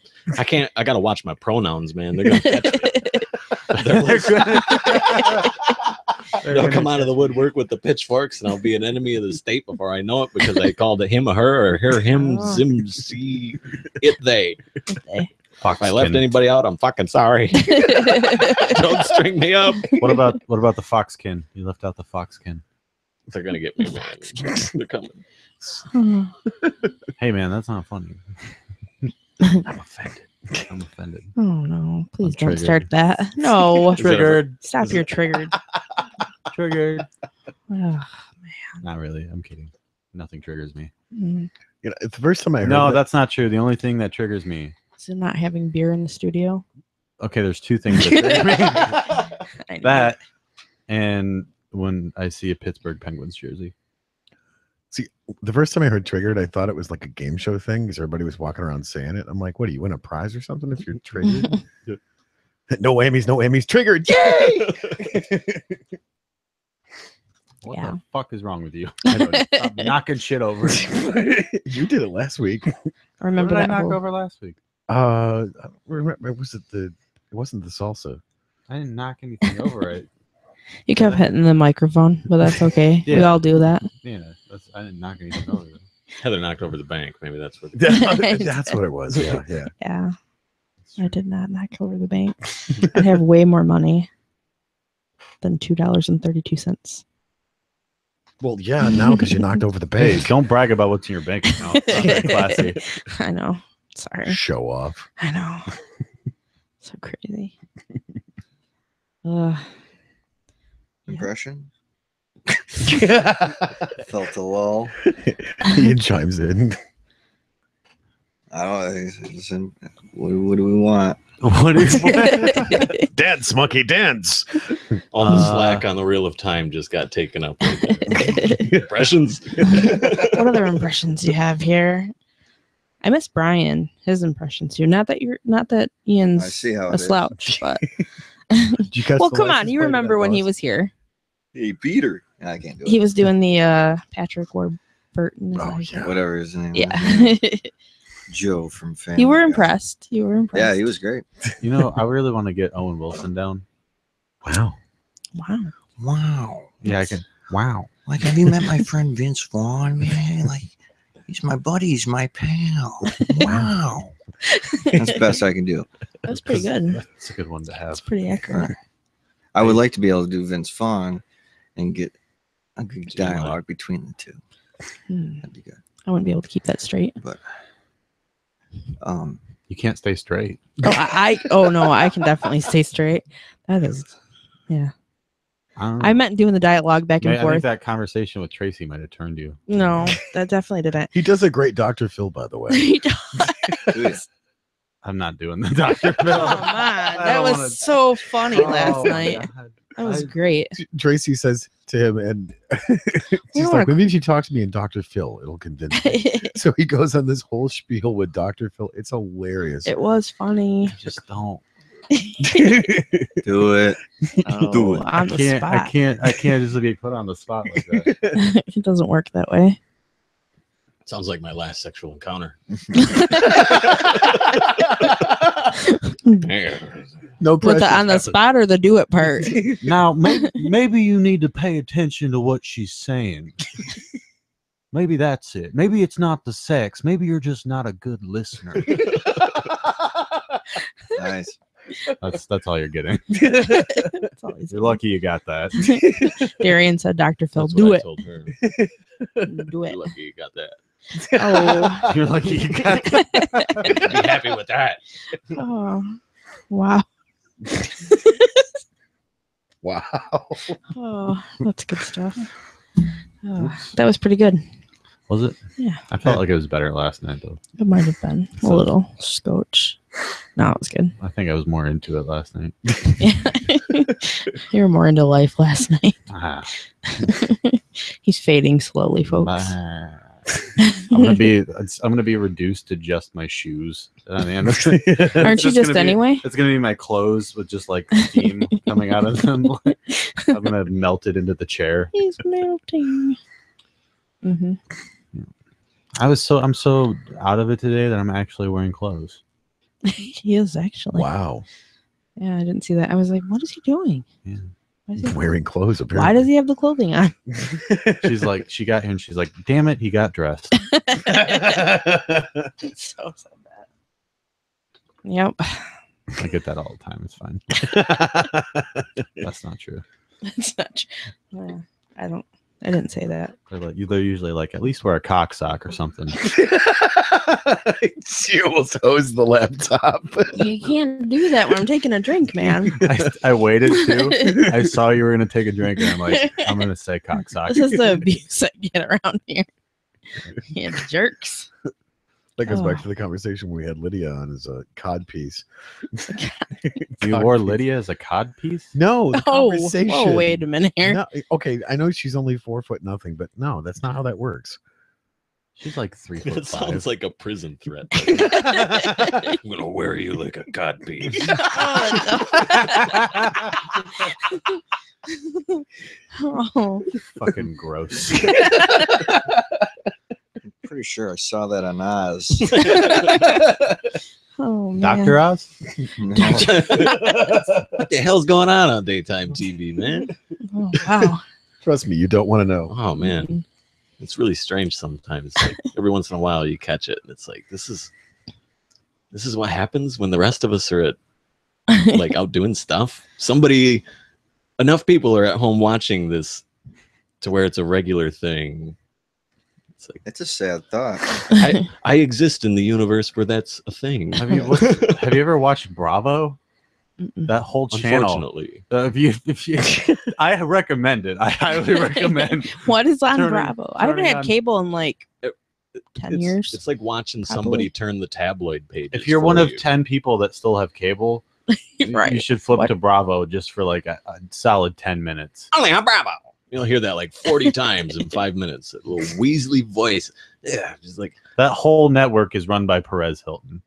I gotta watch my pronouns, man. They're gonna catch me. They'll come out of the woodwork with the pitchforks, and I'll be an enemy of the state before I know it because I called it him, a her, or her, him, Oh. zim, see, it, they. Okay. If I left anybody out, I'm fucking sorry. Don't string me up. What about the foxkin? You left out the foxkin. They're gonna get me, man. They're coming. Oh. Hey man, that's not funny. I'm offended. Oh no! Please I'm don't triggered. start that. No, Triggered. stop. You're triggered. Triggered. Ugh. Not really. I'm kidding. Nothing triggers me. Mm. It's the first time I heard No, that. that's not true. The only thing that triggers me. So not having beer in the studio. Okay, there's 2 things that trigger me. I know. That and when I see a Pittsburgh Penguins jersey. See, the first time I heard triggered, I thought it was like a game show thing because everybody was walking around saying it. I'm like, what, do you win a prize or something if you're triggered? No whammies, triggered. Yay! What Yeah. the fuck is wrong with you? I don't know. Stop knocking shit over. You did it last week. I remember What did that. I knock whole- over last week? Remember, it wasn't the salsa. I didn't knock anything over. You kept hitting the microphone, but that's okay. We Yeah. all do that. I didn't knock anything over. Heather knocked over the bank. Maybe that's what. That's what it was. Yeah. Yeah. I did not knock over the bank. I have way more money than $2.32. Well, yeah, now because you knocked over the Hey, bank. don't brag about what's in your bank account. It's not very classy. I know. Sorry. Show off. I know. So crazy. Ugh. Impression? Felt a lull. Ian chimes in. I don't know. Listen, what do we want? What is Dance, monkey, dance. All the slack on the reel of time just got taken up. Impressions. What other impressions do you have here? I miss Brian. His impressions too. Not that Ian's I see how a it is. slouch, but Did you catch well, the come on. license You plate of remember that when he bus? was here? Hey, Peter. I can't do it. He was doing the Patrick Warburton. Is that Oh, how you say it? yeah. Whatever his name Yeah. was. Joe from Family You were Guy. impressed. You were impressed. Yeah, he was great. You know, I really want to get Owen Wilson down. Wow. Wow. Wow. Yeah, I can. Wow. Like, have you met my friend Vince Vaughn, man? Like, he's my buddy. He's my pal. Wow. That's the best I can do. That was pretty good. That's a good one to have. That's pretty accurate. I would like to be able to do Vince Vaughn and get a good So you wanna- dialogue between the two. Hmm. That'd be good. I wouldn't be able to keep that straight. But You can't stay straight. Oh no, I can definitely stay straight. That is, yeah. I meant doing the dialogue back and I think forth. that conversation with Tracy might have turned you. No, that definitely didn't. He does a great Dr. Phil, by the way. He does. yeah. I'm not doing the Dr. Phil. Oh man, that was so funny last night. That was great. Tracy says to him, and she's like, maybe if you talk to me and Dr. Phil, it'll convince me. So he goes on this whole spiel with Dr. Phil. It's hilarious. It was funny. Just don't. Do it. Do it. I On the can't. spot. I can't just be put on the spot like that. It doesn't work that way. Sounds like my last sexual encounter. No With pressure. the on the spot or the do it part. Now, maybe you need to pay attention to what she's saying. Maybe that's it. Maybe it's not the sex. Maybe you're just not a good listener. Nice. That's all you're getting. That's all he's You're lucky you got that. Darian said, Dr. Phil, That's do what I it. told her. Do it. You're lucky you got that. Oh. You're lucky you got that. Be happy with that. Oh. Wow. Wow. Oh, that's good stuff. Oh, that was pretty good. Was it? Yeah. I felt like it was better last night, though. It might have been a So- little scotch. No, it was good. I think I was more into it last night. You were more into life last night. Ah, He's fading slowly, folks. bah. I'm gonna be reduced to just my shoes. At the end of it. Aren't you It's just gonna be- anyway? It's gonna be my clothes with just like steam coming out of them. I'm gonna melt it into the chair. He's melting. Mm-hmm. I'm so out of it today that I'm actually wearing clothes. He is actually. Wow. Yeah, I didn't see that. I was like, what is he doing? Yeah. Why, is he- Wearing clothes, apparently. why does he have the clothing on? She's like, she got here and she's like, damn it, he got dressed. It's so bad. Yep. I get that all the time. It's fine. That's not true. That's not true. Yeah, I didn't say that. They're usually like, at least wear a cock sock or something. She almost hosed the laptop. You can't do that when I'm taking a drink, man. I waited too. I saw you were gonna take a drink, and I'm like, I'm gonna say cock sock. This is the abuse I get around here. Yeah, jerks. That goes back Oh. to the conversation we had Lydia on as a cod piece. You Cod wore piece. Lydia as a cod piece? No, the conversation. Oh, wait a minute here. No, okay, I know she's only 4'0" but no, that's not how that works. She's like 3'5". That sounds like a prison threat. I'm gonna wear you like a codpiece. Oh, Fucking gross. I'm pretty sure I saw that on Oz. oh man. Dr. Oz? No. What the hell's going on daytime TV, man? Oh, wow. Trust me, you don't want to know. Oh man, it's really strange sometimes. Like, every once in a while, you catch it, and it's like this is what happens when the rest of us are at like out doing stuff. Enough people are at home watching this to where it's a regular thing. It's like It's a sad thought. I exist in the universe where that's a thing. Have you ever watched Bravo? Mm-mm. That whole channel. Unfortunately, If you, I recommend it. I highly recommend. What is on Turning- Bravo? I haven't turning had on- cable in like 10 years. It's like watching Probably. somebody turn the tabloid pages. If you're one for of you. 10 people that still have cable, Right. you should flip What? to Bravo just for like a solid 10 minutes. Only on Bravo. You'll hear that like 40 times in 5 minutes. That little Weasley voice. Yeah, just like That whole network is run by Perez Hilton.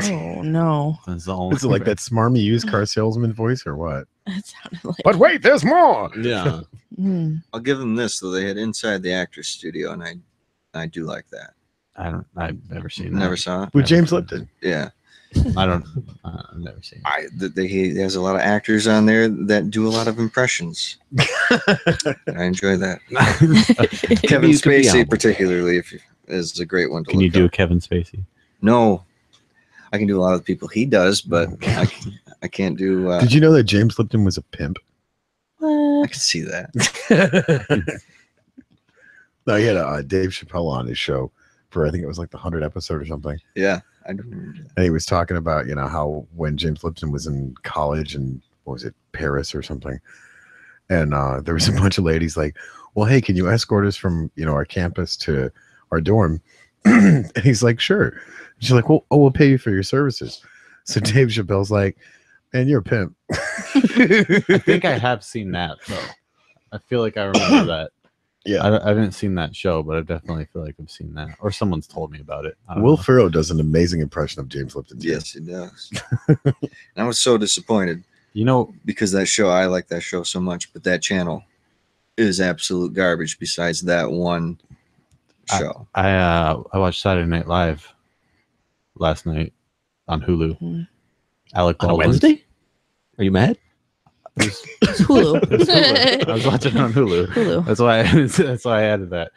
Oh no. That's the only. Is it like that smarmy used car salesman voice or what? That sounded like But wait, there's more. yeah. Mm. I'll give them this though. They had Inside the Actors Studio, and I do like that. I've never seen that. Never saw it. With James Lipton. Yeah, I've never seen it. he has a lot of actors on there that do a lot of impressions. I enjoy that. Kevin You could be Spacey, on. particularly, is a great one to Can you look do up. Kevin Spacey? No, I can do a lot of the people he does, but I can't do. Did you know that James Lipton was a pimp? I What? can see that. No, he had Dave Chappelle on his show for I think it was like the 100th episode or something. Yeah, I do remember that. And he was talking about, how when James Lipton was in college and what was it, Paris or something. And there was a bunch of ladies like, well, hey, can you escort us from, our campus to our dorm? And he's like, sure. And she's like, well, we'll pay you for your services. So Dave Chappelle's like, man, you're a pimp. I think I have seen that though. I feel like I remember that. Yeah. I haven't seen that show, but I definitely feel like I've seen that, or someone's told me about it. I don't Will know. Ferrell does an amazing impression of James Lipton. Too. Yes, it does. And I was so disappointed You know, because I like that show so much, but that channel is absolute garbage besides that one show. I watched Saturday Night Live last night on Hulu. Mhm. Alec On a Baldwin's- Wednesday? Are you mad? It was- It's Hulu. it was Hulu. I was watching it on Hulu. Hulu. That's why I added that.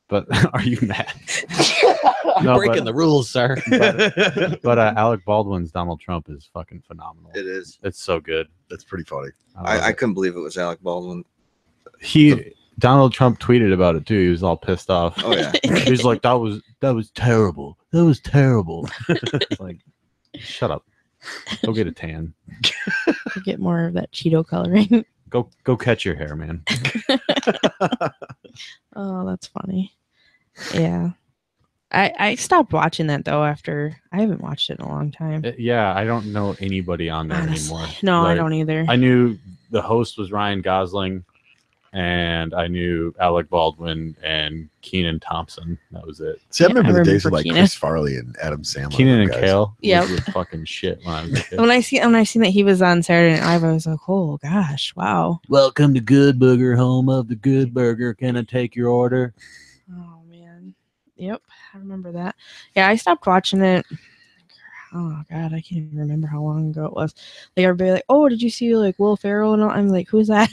But are you mad? I'm No, breaking but- the rules, sir. But Alec Baldwin's Donald Trump is fucking phenomenal. It is. It's so good. That's pretty funny. love I it. couldn't believe it was Alec Baldwin. Donald Trump tweeted about it too. He was all pissed off. Oh yeah. He's like, that was terrible. That was terrible. It's like, shut up. Go get a tan. Get more of that Cheeto coloring. Go catch your hair, man. Oh, that's funny. Yeah. I stopped watching that though after I haven't watched it in a long time. Yeah, I don't know anybody on there Honestly. anymore. No, I Like, don't either. I knew the host was Ryan Gosling, and I knew Alec Baldwin and Kenan Thompson. That was it. See, I Yeah, remember I the days of remember like Kenan. Chris Farley and Adam Sandler. Kenan and guys. Kale. Yep. was fucking shit when I was a kid. when I seen that he was on Saturday Night Live, I was like, oh gosh, wow. Welcome to Good Burger, home of the Good Burger. Can I take your order? Oh man. Yep, I remember that. Yeah, I stopped watching it. Oh god, I can't even remember how long ago it was. Like everybody like, oh, did you see like Will Ferrell and all? I'm like, who's that?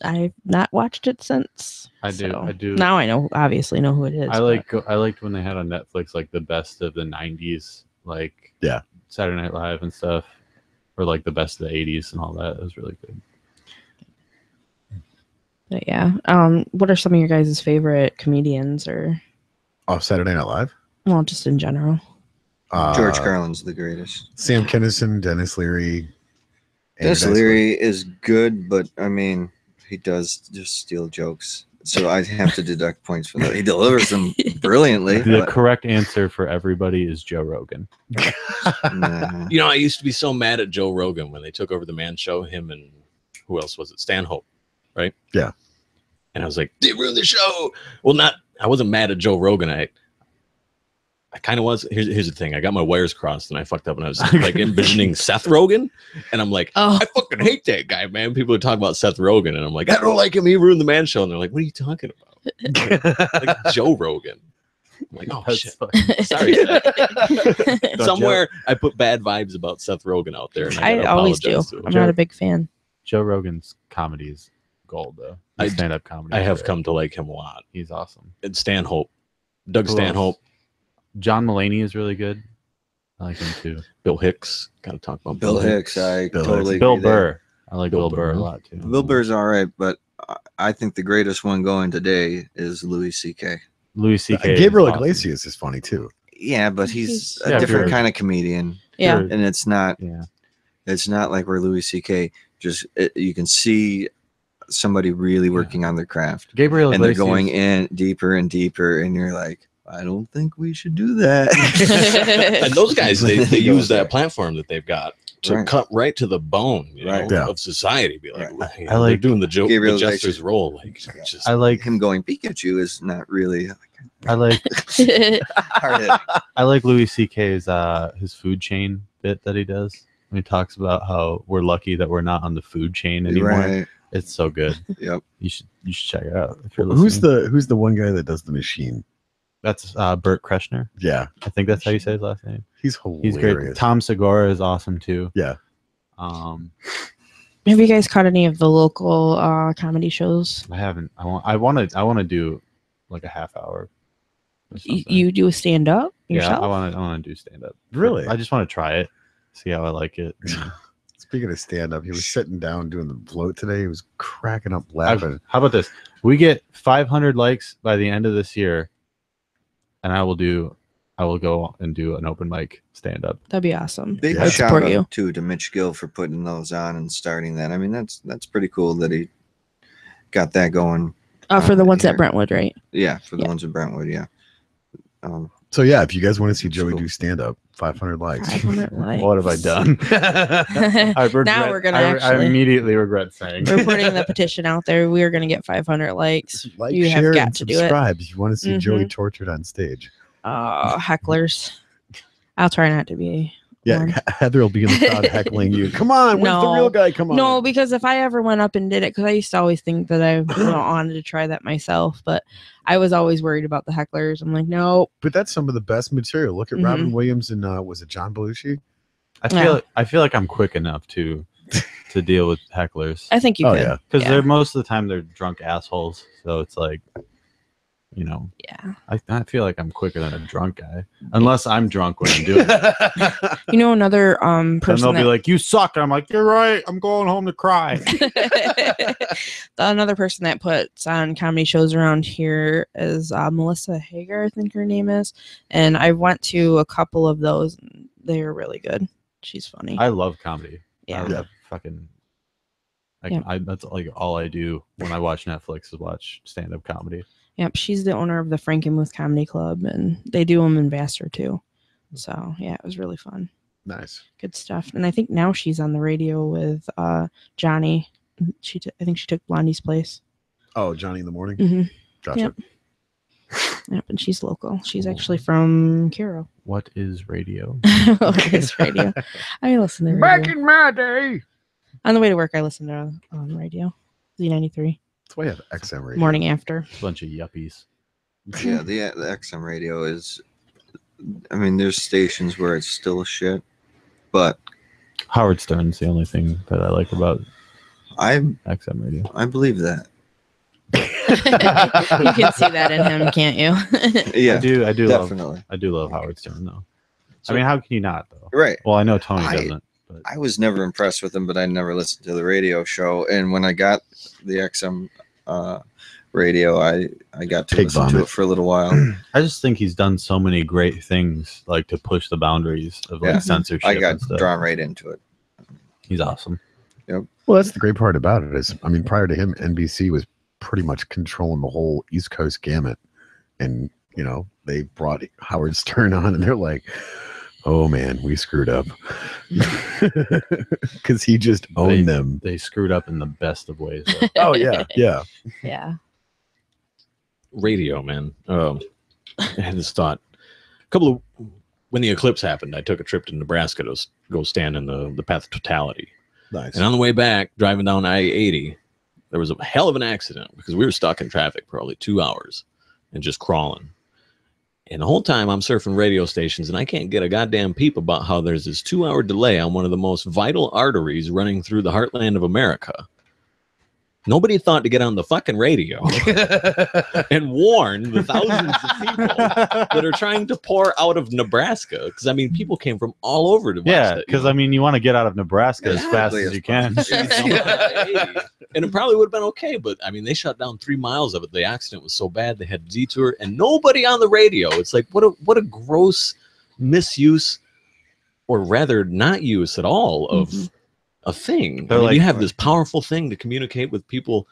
I've not watched it since. I do. Now I obviously know who it is. I liked when they had on Netflix like the best of the 90s, like Yeah. Saturday Night Live and stuff, or like the best of the 80s and all that. It was really good. But yeah. What are some of your guys' favorite comedians or Off Saturday Night Live. well, just in general? George Carlin's the greatest. Sam Kinison, Dennis Leary. Andy Dennis Dice Leary is good, but I mean, he does just steal jokes. So I have to deduct points for that. He delivers them brilliantly. The but, correct answer for everybody is Joe Rogan. nah. You know, I used to be so mad at Joe Rogan when they took over the Man Show. Him and who else was it? Stanhope, right? Yeah. And I was like, they ruined the show. Well, I wasn't mad at Joe Rogan. I kind of was. Here's the thing. I got my wires crossed and I fucked up and I was like envisioning Seth Rogen. And I'm like, Oh, I fucking hate that guy, man. People are talking about Seth Rogen. And I'm like, I don't like him. He ruined the Man Show. And they're like, what are you talking about? Like Joe Rogan. I'm like, oh, That's shit. fucking- Sorry. No, Somewhere I put bad vibes about Seth Rogen out there. And I gotta always do. apologize to him. I'm not a big fan. Joe Rogan's comedy is gold, though. I- Stand-up comedy. I is have great. come to like him a lot. He's awesome. And Stanhope. Doug Who else? Stanhope. John Mulaney is really good. I like him too. Bill Hicks. Gotta talk about Bill Hicks, I Bill totally Bill agree there. Burr. I like Bill Bill Burr a Burr. lot too. Bill Burr's all right, but I think the greatest one going today is Louis C.K. Louis C.K. Gabriel is awesome. Iglesias is funny too. Yeah, but he's a Yeah, different sure. kind of comedian, Yeah. Sure. and it's not Yeah. like where Louis C.K. you can see somebody really working on their craft, Gabriel and they're Iglesias. going in deeper and deeper, and you're like, I don't think we should do that. And those guys, they use that platform that they've got to Right. cut right to the bone, you Right. know, Yeah. of society. Be like, Right. you I know, like they're doing the joke, Gabriel the jester's Iglesias. role. Like, just, I like Him going Pikachu is not really hard. I like Louis C.K.'s his food chain bit that he does. When he talks about how we're lucky that we're not on the food chain anymore. Right. It's so good. Yep. You should check it out. If you're Who's listening. the one guy that does the machine? That's Bert Kreschner. Yeah, I think that's how you say his last name. he's He's hilarious. great. Tom Segura is awesome too. Yeah. Have you guys caught any of the local comedy shows? I haven't. I want to do like a half hour. or something. You do a stand up Yeah, yourself? I want to do stand up. Really? I just want to try it, see how I like it. Speaking of stand up, he was sitting down doing the float today. He was cracking up laughing. How about this? We get 500 likes by the end of this year, and I will go and do an open mic stand up. That'd be awesome. Big Yeah. I'd shout support out you. to Mitch Gill for putting those on and starting that. I mean, that's pretty cool that he got that going. For the ones here. at Brentwood, right? Yeah, for the Yeah. ones in Brentwood. Yeah. So yeah, if you guys want to see That's Joey cool. do stand up, 500 likes. 500 likes. What have I done? I regret, Now we're gonna I actually- immediately regret saying. We're putting the petition out there. We are going to get 500 likes. Like, You have share, got and to do it. subscribe if you want to see Mhm. Joey tortured on stage. Hecklers. I'll try not to be. Yeah, one. Heather will be in the crowd heckling you. Come on, when's the No. real guy? Come on. No, because if I ever went up and did it, because I used to always think that I wanted to try that myself, but I was always worried about the hecklers. I'm like, no. But that's some of the best material. Look at Mhm. Robin Williams and was it John Belushi? I feel like I'm quick enough to deal with hecklers I think you Oh, could. yeah. because they're most of the time they're drunk assholes. So it's like, Yeah. I feel like I'm quicker than a drunk guy, unless I'm drunk when I'm doing it. You know, another And person they'll be that, like, "You suck." And I'm like, "You're right. I'm going home to cry." another person that puts on comedy shows around here is Melissa Hager, I think her name is. And I went to a couple of those. And they were really good. She's funny. I love comedy. Yeah. I fucking. Yeah. That's like all I do when I watch Netflix is watch stand-up comedy. Yep, she's the owner of the Frankenmuth Comedy Club, and they do them in Vassar too. So yeah, it was really fun, Nice. good stuff. And I think now she's on the radio with Johnny. I think she took Blondie's place. Oh, Johnny in the morning. Mm-hmm. Gotcha. Yep. Yep, and she's local. She's actually from Cairo. What is radio? It's radio. I listen to radio. in my day. On the way to work, I listen to radio. Z93 That's why I have XM radio. morning after. A bunch of yuppies. Yeah, the XM radio is. I mean, there's stations where it's still a shit, but Howard Stern's the only thing that I like about I XM radio. I believe that. You can see that in him, can't you? Yeah, I do definitely. love Howard Stern though. So- I mean, how can you not though? Right. Well, I know Tony I- doesn't. But I was never impressed with him, but I never listened to the radio show. And when I got the XM radio, I got to Pig listen to vomit. it for a little while. I just think he's done so many great things, like to push the boundaries of like Yeah. censorship. I got and stuff. drawn right into it. He's awesome. Well, that's the great part about it is, I mean, prior to him, NBC was pretty much controlling the whole East Coast gamut. And, they brought Howard Stern on and they're like, oh man, we screwed up. Because he just owned them. They screwed up in the best of ways. though. Oh, yeah. Yeah. Yeah. Radio, man. I had this thought. When the eclipse happened, I took a trip to Nebraska to go stand in the path of totality. Nice. And on the way back, driving down I-80, there was a hell of an accident because we were stuck in traffic for probably 2 hours and just crawling. And the whole time I'm surfing radio stations and I can't get a goddamn peep about how there's this 2-hour delay on one of the most vital arteries running through the heartland of America. Nobody thought to get on the fucking radio and warn the thousands of people that are trying to pour out of Nebraska. Because, I mean, people came from all over Nebraska. Yeah, because I mean, you want to get out of Nebraska as fast Exactly, as you can. And it probably would have been okay, but I mean, they shut down 3 miles of it. The accident was so bad they had to detour, and nobody on the radio. It's like what a gross misuse, or rather, not use at all of a thing. They're I mean, like- you have this powerful thing to communicate with people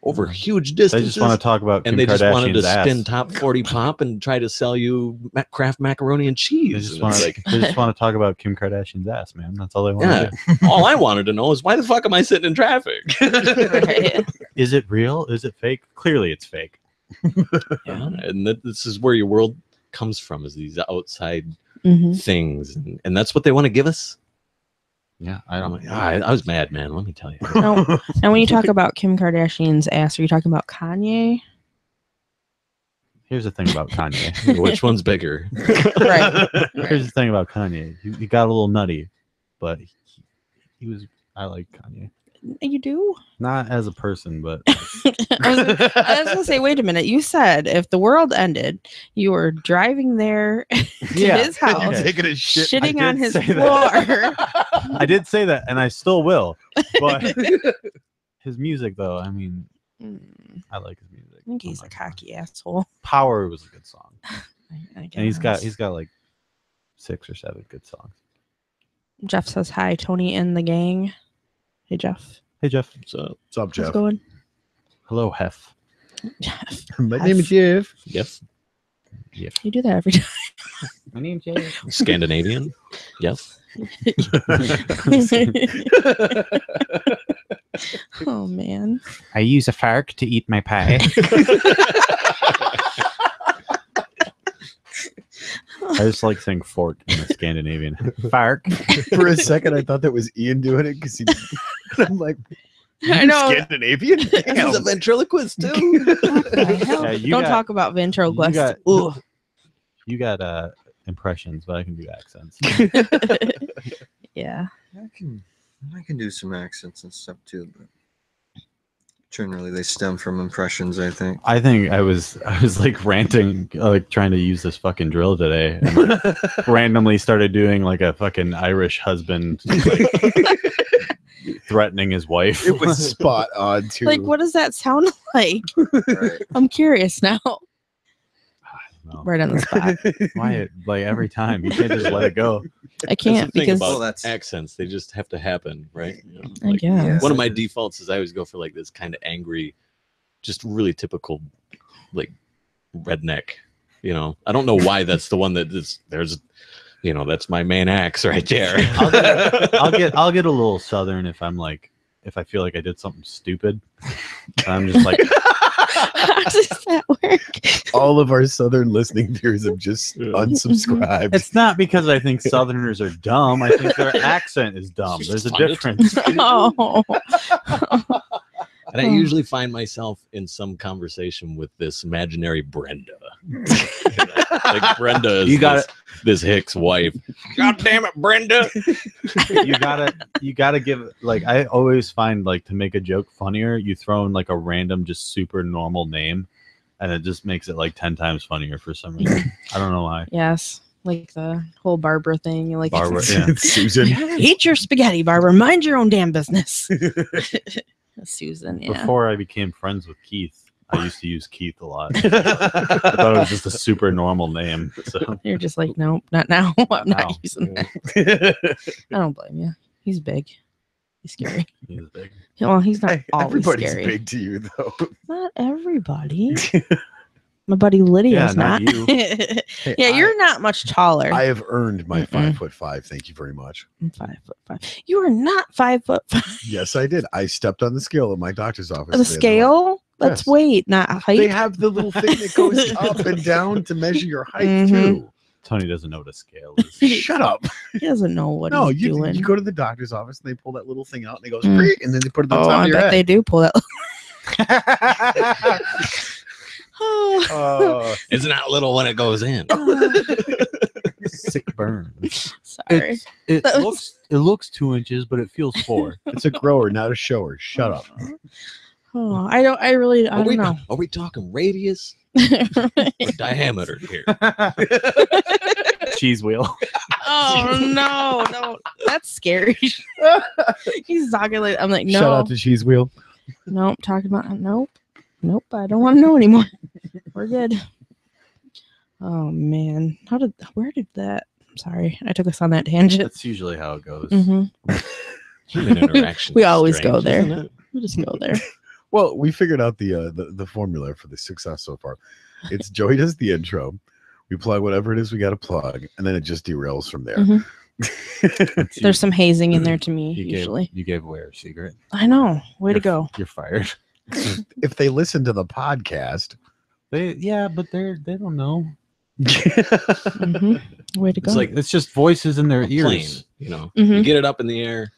over huge distances. They just want to talk about and Kim they just wanted to Kardashian's ass. spin top 40 pop and try to sell you Kraft macaroni and cheese. They just And want it's to like, they just want to talk about Kim Kardashian's ass, man. That's all they want yeah. to do. All I wanted to know is why the fuck am I sitting in traffic? Right. Is it real? Is it fake? Clearly, it's fake. Yeah, and this is where your world comes from, is these outside Mhm. things, and that's what they want to give us. Yeah, I don't. I was mad, man. Let me tell you. Now, when you talk about Kim Kardashian's ass, are you talking about Kanye? Here's the thing about Kanye. Which one's bigger? Right. Here's the thing about Kanye. He got a little nutty, but he was. I like Kanye. You do? Not as a person, but I was gonna say, wait a minute. You said if the world ended, you were driving there to his house, okay. Taking a shit. shitting I on did his say floor. I did say that, and I still will. But his music, though, I mean, I like his music. I think he's a cocky asshole. Power was a good song, I and he's got guess. like 6 or 7 good songs. Jeff says hi, Tony and the gang. Hey Jeff, Hey Jeff. So, What's up, how's Jeff? it going? Hello, Hef. Jeff, My name is Jeff. yes. you do that every time. My name's Jay. Scandinavian? Yes. Oh man. I use a fork to eat my pie. I just like saying fork in the Scandinavian. Fork. For a second, I thought that was Ian doing it because I'm like, I know. Scandinavian? Damn. He's a ventriloquist too. What the hell? Yeah, you Don't got- talk about ventriloquist. got- Ugh. You got impressions, but I can do accents. Yeah. I can do some accents and stuff too, but generally they stem from impressions, I think. I think I was like ranting, like trying to use this fucking drill today, and like, randomly started doing like a fucking Irish husband, like, threatening his wife. It was spot on, too. Like, what does that sound like? Right. I'm curious now. No. Right on the spot. Why? Like every time, you can't just let it go. I can't That's the thing because about Well, that's- accents. They just have to happen, right? You know, I like, guess. Yeah. one of my defaults is I always go for like this kind of angry, just really typical, like redneck. You know, I don't know why that's the one that is. There's, you know, that's my main axe right there. I'll get a little southern if I feel like I did something stupid. I'm just like, How does that work? All of our Southern listening viewers have just unsubscribed. it's not because I think Southerners are dumb. I think their accent is dumb. There's a Find it. difference. Oh. And I usually find myself in some conversation with this imaginary Brenda. Like Brenda is You got this Hicks wife. God damn it, Brenda. you gotta give, like, I always find, like, to make a joke funnier, you throw in like a random just super normal name and it just makes it like 10 times funnier for some reason. I don't know why. Yes. Like the whole Barbara thing. Like, Barbara, yeah. Susan. eat your spaghetti, Barbara. Mind your own damn business. Susan, yeah. Before I became friends with Keith, I used to use Keith a lot. I thought it was just a super normal name. So You're just like, nope, not now. I'm now. not using that. I don't blame you. He's big. He's scary. he was big. Well, he's not Hey, always everybody's scary. big to you, though. Not everybody. My buddy Lydia's Yeah, not you. Hey, Yeah, you're not much taller. I have earned my Mm-mm. 5'5". Thank you very much. I'm 5'5". You are not 5'5". Yes, I did. I stepped on the scale at my doctor's office. The They had scale? That's Yes. weight, not height. They have the little thing that goes up and down to measure your height Mhm. too. Tony doesn't know what a scale is. Shut up. He doesn't know what No, he's you doing. go to the doctor's office and they pull that little thing out and it goes, Mm. "Freak," and then they put it on Oh, top I of your bet head. they do pull that. Oh, It's not little when it goes in. sick burn. Sorry. It That was- looks 2 inches, but it feels 4. It's a grower, not a shower. Shut up. Oh, I don't know. Are we talking radius or diameter here? Cheese wheel. Oh no, that's scary. He's talking like I'm like, no, Shout out to Cheese Wheel. nope, talking about nope, I don't want to know anymore. We're good. Oh man, where did that? I'm sorry, I took us on that tangent. That's usually how it goes. hmm Human interaction. We is always strange, go there. isn't it? We'll just go there. Well, we figured out the formula for the success so far. It's Joey does the intro. We plug whatever it is we got to plug, and then it just derails from there. Mhm. There's some hazing in there to me usually. You gave away our secret. I know. Way to go. You're fired. If they listen to the podcast, But they don't know. hmm Way to go. It's like It's just voices in their a plane, ears. you know. Mhm. You get it up in the air,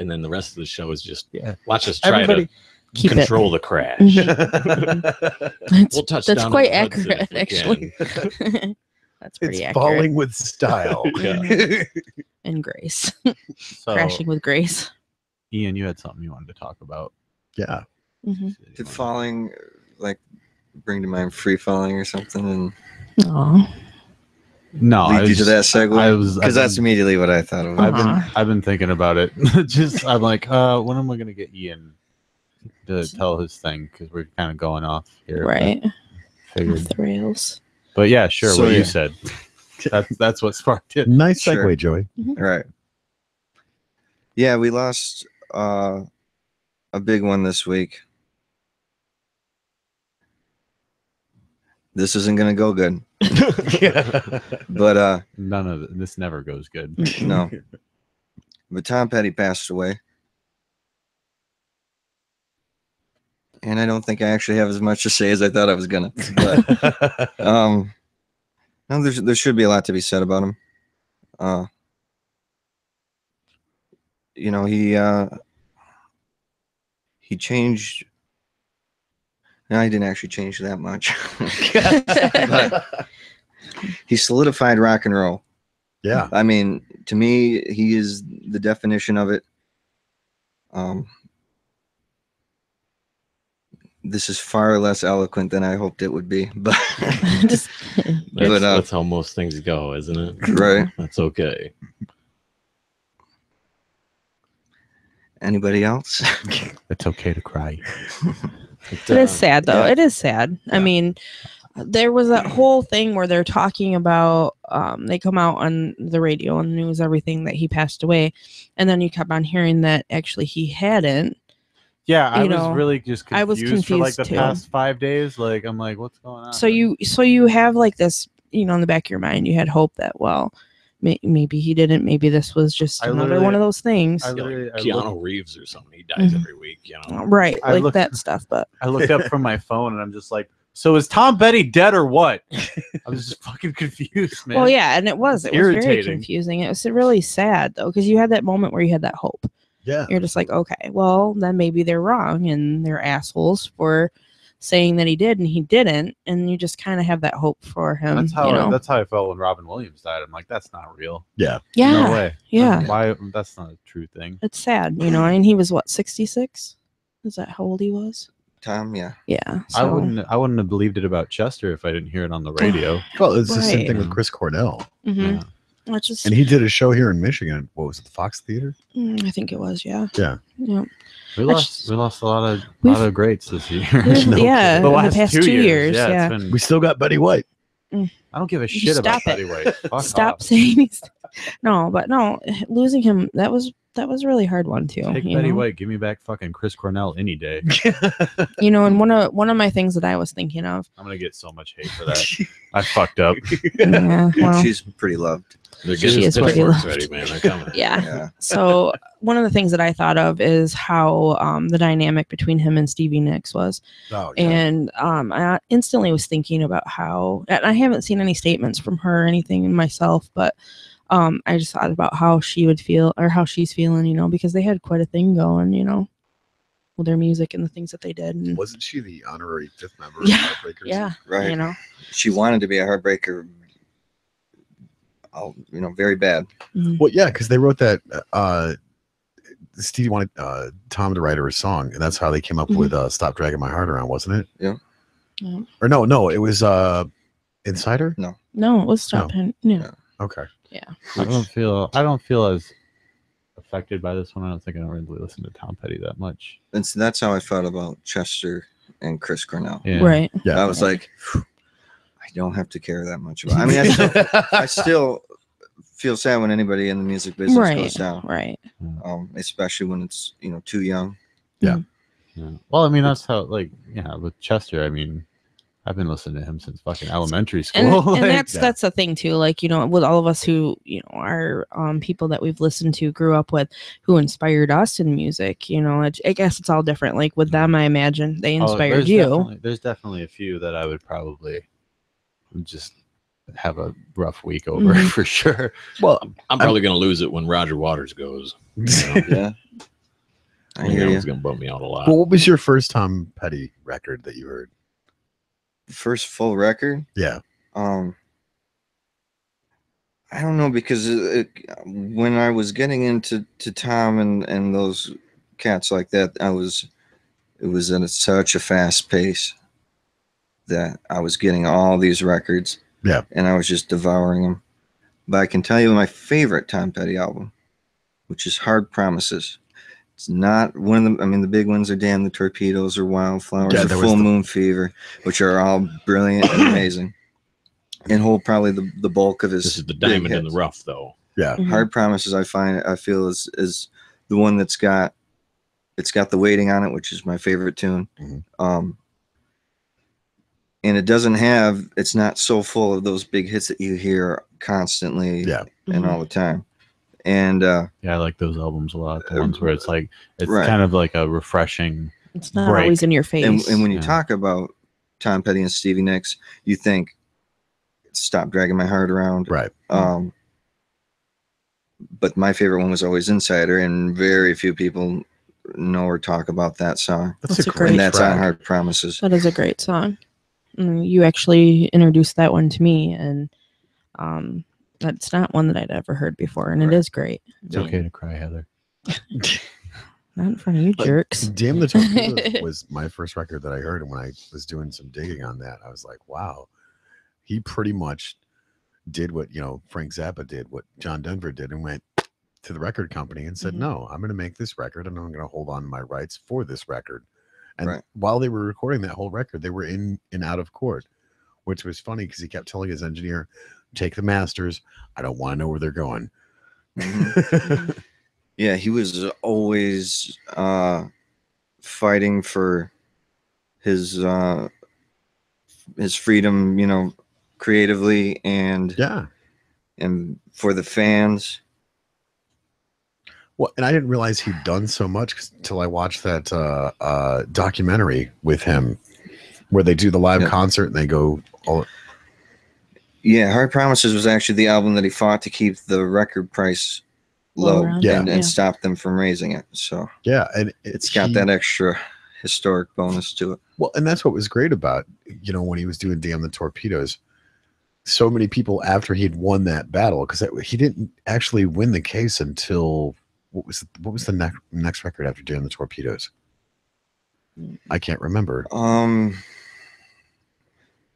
and then the rest of the show is just Yeah. watch us try Everybody- to Keep control the crash. That's, We'll touch that's down quite in the Hudson accurate, if we actually. That's pretty it's accurate. falling with style. Yeah. And grace. So, Crashing with grace. Ian, you had something you wanted to talk about. Yeah. hmm Did falling like bring to mind free falling or something and Aw. No, lead you to that segue? Because that's I've immediately what I thought of. I've been thinking about it. I'm like, when am I gonna get Ian to tell his thing? Because we're kind of going off here. Right. Figured. Off the rails. But yeah, sure. So, what yeah. you said. That's what sparked it. Nice segue, Sure. Joey. Right. Yeah, we lost a big one this week. this isn't gonna go good. Yeah. But None of this never goes good. no. But Tom Petty passed away. And I don't think I actually have as much to say as I thought I was gonna. But no, there should be a lot to be said about him. You know, he changed. No, he didn't actually change that much. But he solidified rock and roll. Yeah. I mean, to me, he is the definition of it. This is far less eloquent than I hoped it would be, but That's how most things go, isn't it? right. That's okay. Anybody else? It's okay to cry. It is sad though. Yeah. It is sad. Yeah. I mean, there was that whole thing where they're talking about they come out on the radio and the news, everything, that he passed away, and then you kept on hearing that actually he hadn't. Yeah, I You was know, really just confused, I was for like confused the too. past 5 days. Like, I'm like, what's going on? So you have like this, in the back of your mind, you had hope that, well, maybe he didn't. Maybe this was just I another literally- one of those things. I Yeah, like literally- I Keanu looked- Reeves or something. He dies Mhm. every week, Right, I like looked- that stuff. But I looked up from my phone and I'm just like, so is Tom Petty dead or what? I was just fucking confused, man. well, yeah, and it was very irritating. confusing. It was really sad though, because you had that moment where you had that hope. Yeah. You're just like, okay, well, then maybe they're wrong and they're assholes for saying that he did and he didn't, and you just kind of have that hope for him. That's how I felt when Robin Williams died. I'm like, that's not real. yeah, No way. yeah. Why? That's not a true thing. It's sad, I mean, he was what, 66? Is that how old he was? Tom, yeah. Yeah. I wouldn't have believed it about Chester if I didn't hear it on the radio. Well, it's the same Right. thing with Chris Cornell. Mm-hmm. Yeah. It's just, And he did a show here in Michigan. What was it, the Fox Theater? I think it was, yeah. Yeah. Yeah. We lost a lot We've- of greats this year. No yeah, kidding. The in the last past 2 2 years. years. Yeah, Yeah. it's been- We still got Betty White. I don't give a You shit about stop it. Betty White. Fuck Stop off. saying he's no, losing him, that was a really hard one too. Take Betty White. Give me back fucking Chris Cornell any day. And one of my things that I was thinking of. I'm gonna get so much hate for that. I fucked up. Yeah, well, She's pretty loved. They're She getting is his pretty pitchforks loved. ready, man. They're coming. yeah. Yeah. So one of the things that I thought of is how the dynamic between him and Stevie Nicks was. Oh, yeah. And I instantly was thinking about how, and I haven't seen any statements from her or anything myself, but I just thought about how she would feel or how she's feeling, because they had quite a thing going, with their music and the things that they did. And, Wasn't she the honorary fifth member Yeah. of Heartbreakers? yeah, Right. She wanted to be a heartbreaker. Very bad. mhm. Well, yeah, because they wrote that. Stevie wanted Tom to write her a song, and that's how they came up Mhm. with "Stop Dragging My Heart Around," wasn't it? Yeah. Yeah. Or no, it was Insider. No, let's stop him. Yeah. Okay. I don't feel as affected by this one. I don't really listen to Tom Petty that much. And so that's how I felt about Chester and Chris Cornell. Yeah. Right. Yeah. I was like, I don't have to care that much about. I mean, I still feel sad when anybody in the music business Right. goes down. Right. Especially when it's too young. Yeah. Well, I mean, that's how with Chester. I mean, I've been listening to him since fucking elementary school. And Like, that's the thing too, with all of us who are people that we've listened to, grew up with, who inspired us in music. I guess it's all different. Like with them, I imagine they inspired there's you. There's definitely a few that I would probably just have a rough week over Mhm. for sure. Well, I'm probably going to lose it when Roger Waters goes. Yeah. I hear That you. was going to bum me out a lot. well, what was your first Tom Petty record that you heard? First full record. Yeah. I don't know, because when I was getting into Tom and those cats like that, it was at such a fast pace that I was getting all these records. Yeah. And I was just devouring them. But I can tell you my favorite Tom Petty album, which is Hard Promises. It's not one of them. I mean, the big ones are Damn the Torpedoes or Wildflowers Yeah, or there was Full the- Moon Fever, which are all brilliant and amazing. And hold probably the bulk of his. This is the big diamond in the hits. rough, though. Yeah. Mhm. Hard Promises, I feel is the one that's got the Waiting on it, which is my favorite tune. Mhm. and it doesn't have. It's not so full of those big hits that you hear constantly, Yeah. and all the time. And Yeah, I like those albums a lot. The ones where it's like it's Right. kind of like a refreshing. It's not break. always in your face. and when you Yeah. talk about Tom Petty and Stevie Nicks, you think "Stop Dragging My Heart Around." Right. But my favorite one was always Insider, and very few people know or talk about that song. That's a great great And that's track. on Hard Promises. That is a great song. You actually introduced that one to me, and that's not one that I'd ever heard before, and Right. it is great. It's okay to cry, Heather. Not in front of you, But jerks. Damn the Torpedoes was my first record that I heard, and when I was doing some digging on that, I was like, wow, he pretty much did what Frank Zappa did, what John Denver did, and went to the record company and said, Mhm. no, I'm going to make this record, and I'm going to hold on to my rights for this record. And Right. while they were recording that whole record, they were in and out of court, which was funny because he kept telling his engineer, take the masters. I don't want to know where they're going. Yeah, he was always fighting for his freedom, creatively and Yeah. for the fans. Well, and I didn't realize he'd done so much until I watched that documentary with him where they do the live Yep. concert and they go all. Yeah, Hard Promises was actually the album that he fought to keep the record price low Around. Yeah. and Yeah. stop them from raising it. So Yeah, and it's got he- that extra historic bonus to it. Well, and that's what was great about when he was doing Damn the Torpedoes. So many people after he'd won that battle, because he didn't actually win the case until what was the next record after Damn the Torpedoes? I can't remember.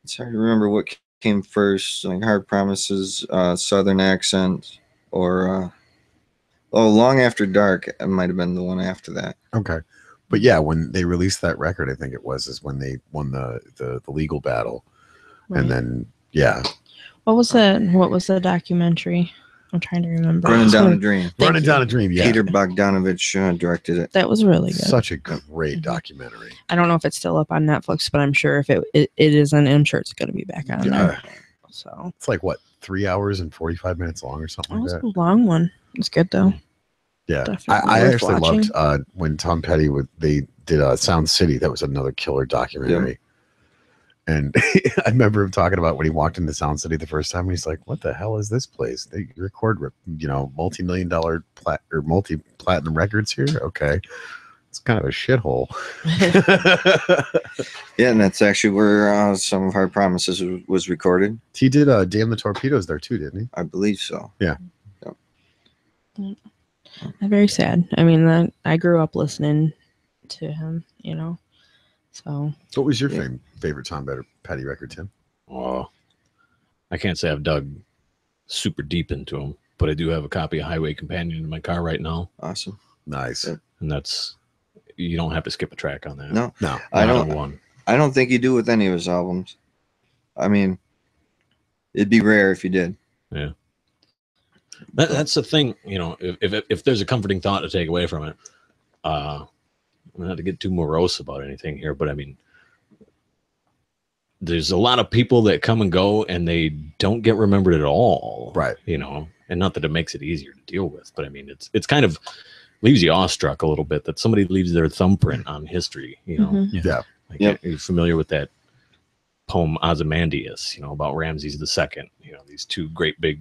It's hard to remember what came first, like Hard Promises, Southern Accent, or Long After Dark. It might have been the one after that. Okay, but yeah, when they released that record, I think is when they won the legal battle, Right. and then yeah, What was the documentary? I'm trying to remember. Running It's Down a really- Dream. Thank Running you. Down a Dream. Yeah, Peter Bogdanovich directed it. That was really good. such a great Mhm. documentary. I don't know if it's still up on Netflix, but I'm sure if it isn't, I'm sure it's going to be back on there. So It's like what 3 hours and 45 minutes long or something it like was that. a long one. It's good though. Yeah, Definitely I worth actually watching. loved when Tom Petty they did Sound City. That was another killer documentary. And I remember him talking about when he walked into Sound City the first time. And he's like, "What the hell is this place? They record, multi-million-dollar multi-platinum records here. Okay, it's kind of a shithole." Yeah, and that's actually where some of Hard Promises was recorded. He did Damn the Torpedoes there too, didn't he? I believe so. Very sad. I mean, I grew up listening to him. So What was your Yeah. favorite Tom Petty record, Tim? Oh, I can't say I've dug super deep into them, but I do have a copy of Highway Companion in my car right now, Awesome. Nice. Yeah. and you don't have to skip a track on that. No, No, I Not don't. on one. I don't think you do with any of his albums. I mean, it'd be rare if you did. That's the thing, if there's a comforting thought to take away from it, not to get too morose about anything here, but I mean, there's a lot of people that come and go and they don't get remembered at all. Right. And not that it makes it easier to deal with, but I mean, it's kind of leaves you awestruck a little bit that somebody leaves their thumbprint on history, mhm. Yeah. Like, Yep. you're familiar with that poem Ozymandias, about Ramses II, these two great big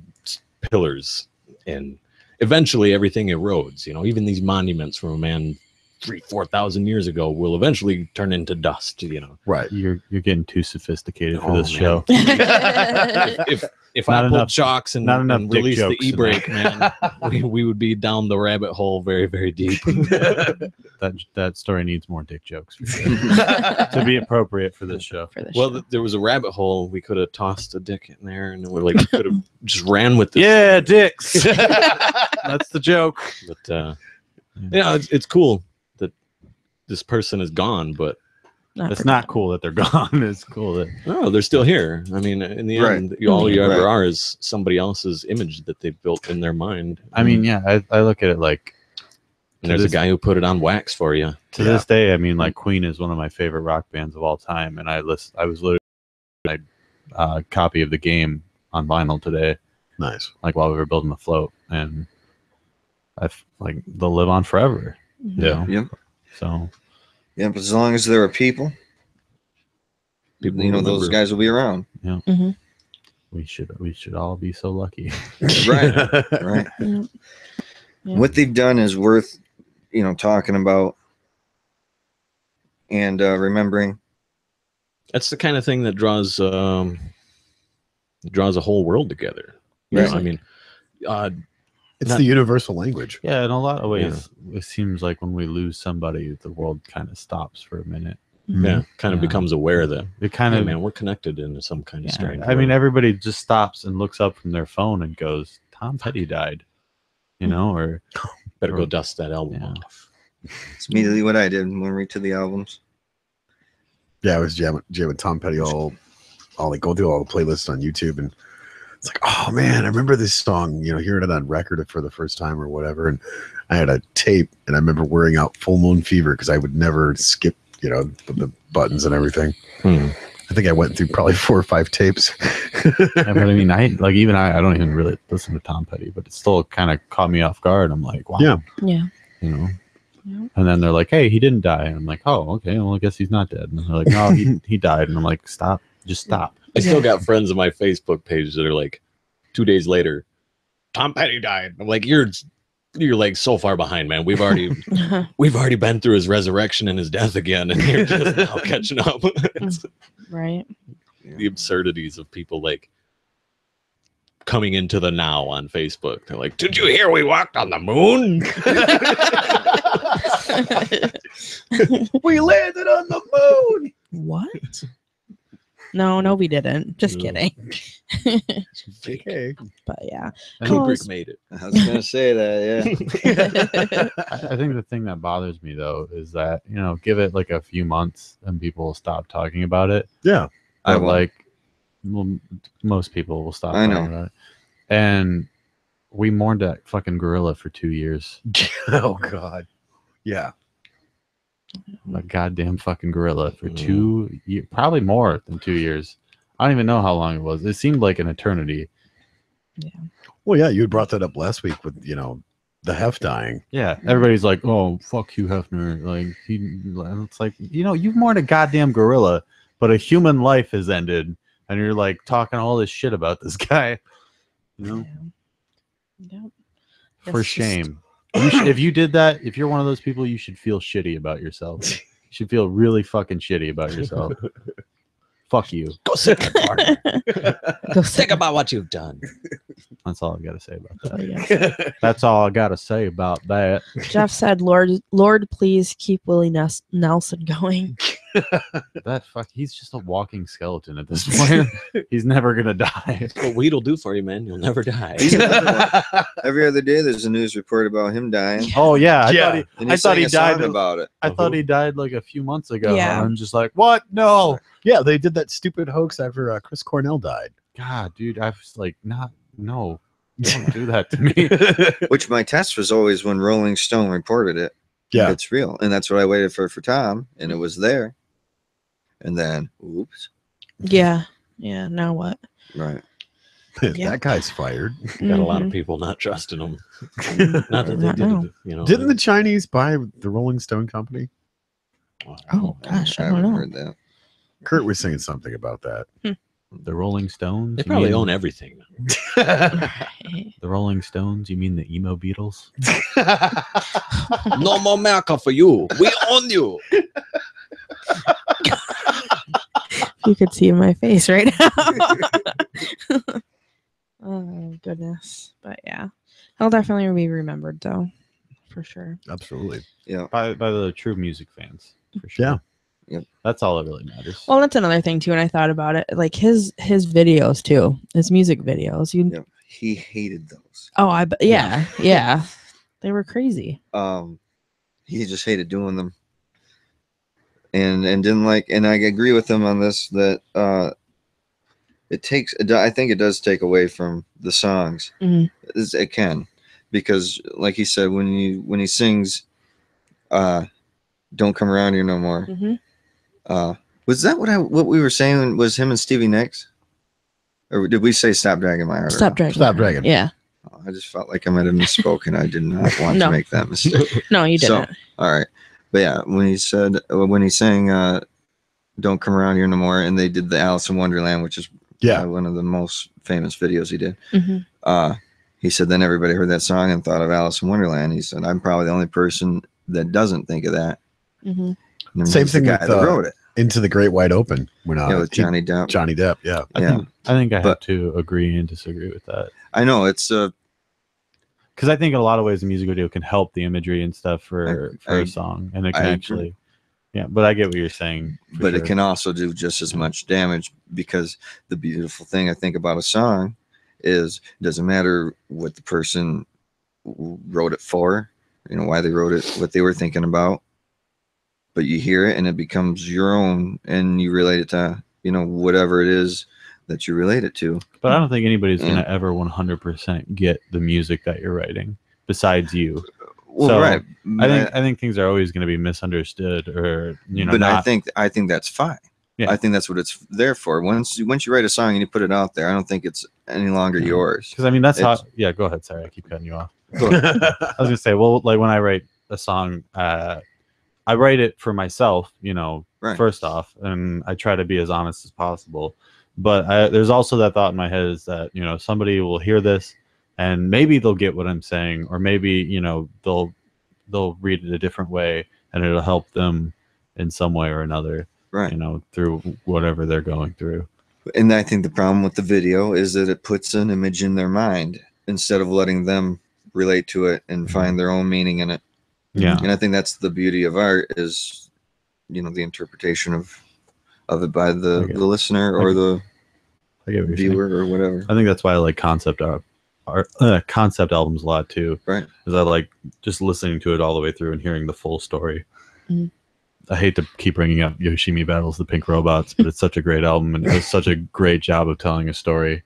pillars, and eventually everything erodes, even these monuments from a man 3,000-4,000 years ago will eventually turn into dust, Right. You're getting too sophisticated for Oh, this man. show. if Not I pulled enough- shocks and, not enough and dick released the jokes in e-brake, man, we would be down the rabbit hole very, very deep. That story needs more dick jokes to be appropriate for this show. For the Well, show. there was a rabbit hole. We could have tossed a dick in there, and we could have just ran with this. Yeah, dicks. That's the joke. But it's cool that this person is gone, but It's for- not cool that they're gone. It's cool that no, they're still here. I mean, in the Right. end, all you ever Right. are is somebody else's image that they built in their mind. I mean, yeah, I look at it like And there's this- a guy who put it on wax for you. to this day. I mean, like Queen is one of my favorite rock bands of all time, and I was literally copy of the game on vinyl today, Nice. like while we were building the float, and like they'll live on forever. You know? Yep. So Yeah, but as long as there are people, People you know, remember. those guys will be around. Mm-hmm. we should all be so lucky. Right. Right. Yeah. Yeah. What they've done is worth, you know, talking about and remembering. That's the kind of thing that draws a whole world together. You Right. know, I mean, It's Not- the universal language. Yeah, in a lot of ways, it seems like when we lose somebody, the world kind of stops for a minute. yeah, kind of Yeah. becomes aware that, It kind hey, of, man, we're connected in some kind of yeah, strange I mean, way. everybody just stops and looks up from their phone and goes, "Tom Petty died," you know, or Better go dust that album Yeah. off. It's immediately what I did when we read to the albums. Yeah, I was jamming Tom Petty all like go through all the playlists on YouTube, and it's like, oh man, I remember this song, you know, hearing it on record for the first time or whatever. And I had a tape, and I remember wearing out Full Moon Fever because I would never skip, you know, the buttons and everything. I think I went through probably 4 or 5 tapes. I mean, I don't even really listen to Tom Petty, but it still kind of caught me off guard. I'm like, wow, Yeah. Yeah. you know. Yeah. And then they're like, "Hey, he didn't die." And I'm like, "Oh, okay. Well, I guess he's not dead." And they're like, "No, he died." And I'm like, "Stop, just stop." I still got friends on my Facebook page that are like, 2 days later, Tom Petty died. I'm like, you're like so far behind, man. We've already been through his resurrection and his death again, and you're just now catching up. It's Right. the absurdities of people like coming into the now on Facebook. They're like, "Did you hear we walked on the moon?" We landed on the moon. What? No, we didn't. Just No. kidding. Okay. But yeah. And Kubrick made it. I was gonna say that. Yeah. I think the thing that bothers me though is that, you know, give it like a few months and people will stop talking about it. Yeah. I But will. like, well, most people will stop I talking know. about it. And we mourned that fucking gorilla for 2 years. Oh God. Yeah. A goddamn fucking gorilla for 2 years, probably more than 2 years. I don't even know how long it was. It seemed like an eternity. Well, yeah, you had brought that up last week with, you know, the Hef dying. Yeah, everybody's like, "Oh, fuck Hugh Hefner." Like it's like, you know, you've mourned a goddamn gorilla, but a human life has ended, and you're like talking all this shit about this guy. You know, Yep. for It's just- shame. If you did that, if you're one of those people, you should feel shitty about yourself. You should feel really fucking shitty about yourself. Fuck you. Go sit in the corner. Go Think sick about what you've done. That's all I gotta say about that. Yeah. That's all I gotta say about that. Jeff said, Lord, please keep Willie Nelson going. That fuck, he's just a walking skeleton at this point. He's never gonna die. What weed will do for you, man. You'll never die. He's another one. Every other day, there's a news report about him dying. Oh yeah, Yeah. And I thought he sang a song died about it. I thought he died like a few months ago. Yeah. And I'm just like, what? No. Yeah, they did that stupid hoax after Chris Cornell died. God, dude, I was like, no, don't do that to me. Which my test was always when Rolling Stone reported it. Yeah. It's real. And that's what I waited for Tom, and it was there. And then, oops. Yeah. Yeah. Now what? Right. Yeah. That guy's fired. Got a lot of people not trusting him. Not that they Not did now. it, you know. Didn't the Chinese buy the Rolling Stone company? Oh gosh, I haven't don't know. heard that. Kurt was saying something about that. The Rolling Stones? They You probably mean own everything. Right. the Rolling Stones? You mean the emo Beatles? No more America for you. We own you. You could see my face right now. Oh goodness. But yeah. He'll definitely be remembered though. For sure. Absolutely. Yeah. By the true music fans, for sure. Yeah. Yep. That's all that really matters. Well, that's another thing too, and I thought about it. Like his videos too. His music videos. Yeah. He hated those. Oh, yeah. They were crazy. He just hated doing them. And didn't like, and I agree with him on this, that I think it does take away from the songs. Mhm. It can, because like he said, when he sings, "Don't Come Around Here No More," Mhm. Was that what we were saying was him and Stevie Nicks? Or did we say Stop Dragging My Heart? Stop dragging. Stop dragging. Yeah. Oh, I just felt like I might have misspoken. I did not want No. to make that mistake. No, you So, didn't. all right. But yeah, when he sang Don't Come Around Here No More, and they did the Alice in Wonderland, which is one of the most famous videos he did. He said then everybody heard that song and thought of Alice in Wonderland. He said, I'm probably the only person that doesn't think of that. Same thing the guy with that wrote it. Into the Great Wide Open. When With Johnny Depp. Johnny Depp, yeah. I think I have to agree and disagree with that. I know it's because I think in a lot of ways the music video can help the imagery and stuff for a song, and it can actually, but I get what you're saying. But it can also do just as much damage, because the beautiful thing I think about a song is it doesn't matter what the person wrote it for, why they wrote it, what they were thinking about, but you hear it and it becomes your own, and you relate it to whatever it is that you relate it to. But I don't think anybody's going to ever 100% get the music that you're writing besides you. Well, so right. I think things are always going to be misunderstood, or But I think that's fine. Yeah. I think that's what it's there for. Once you write a song and you put it out there, I don't think it's any longer yours. Because I mean that's how. Yeah, go ahead. Sorry, I keep cutting you off. I was gonna say, well, like when I write a song, I write it for myself, first off, and I try to be as honest as possible. But there's also that thought in my head is that somebody will hear this and maybe they'll get what I'm saying, or maybe they'll read it a different way and it'll help them in some way or another, right? Through whatever they're going through. And I think the problem with the video is that it puts an image in their mind instead of letting them relate to it and find their own meaning in it. Yeah, and I think that's the beauty of art is the interpretation of it by the listener or the viewer or whatever. I think that's why I like concept albums a lot too. Right. Because I like just listening to it all the way through and hearing the full story. I hate to keep bringing up Yoshimi Battles the Pink Robots, but it's such a great album and it does such a great job of telling a story.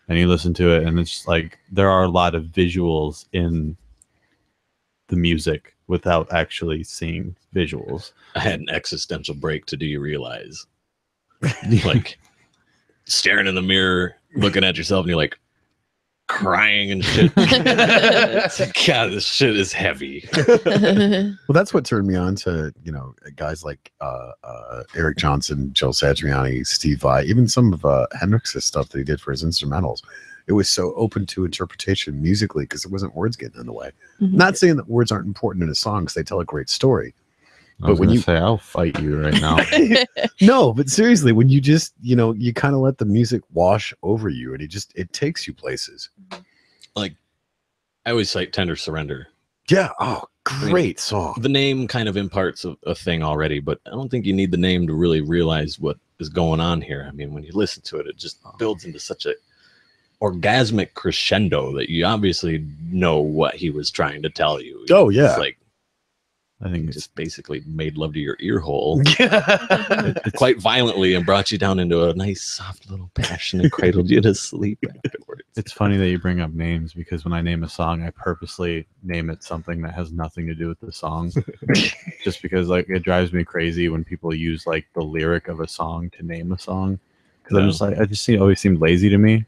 And you listen to it and it's just like there are a lot of visuals in the music without actually seeing visuals. I had an existential break to Do You Realize? Like staring in the mirror, looking at yourself, and you're like crying and shit. God, this shit is heavy. Well, that's what turned me on to guys like Eric Johnson, Joe Satriani, Steve Vai, even some of Hendrix's stuff that he did for his instrumentals. It was so open to interpretation musically because there wasn't words getting in the way. Not saying that words aren't important in a song because they tell a great story. But when you say, I'll fight you right now. No, but seriously, when you just, you kind of let the music wash over you and it takes you places. Like, I always cite Tender Surrender. Yeah. Oh, great song. The name kind of imparts a thing already, but I don't think you need the name to really realize what is going on here. I mean, when you listen to it, it just builds into such a orgasmic crescendo that you obviously know what he was trying to tell you. Oh, yeah. It's like, I think just basically made love to your ear hole quite violently and brought you down into a nice, soft little passion and cradled you to sleep afterwards. It's funny that you bring up names because when I name a song, I purposely name it something that has nothing to do with the song. Just because it drives me crazy when people use the lyric of a song to name a song. Because I'm just it always seemed lazy to me.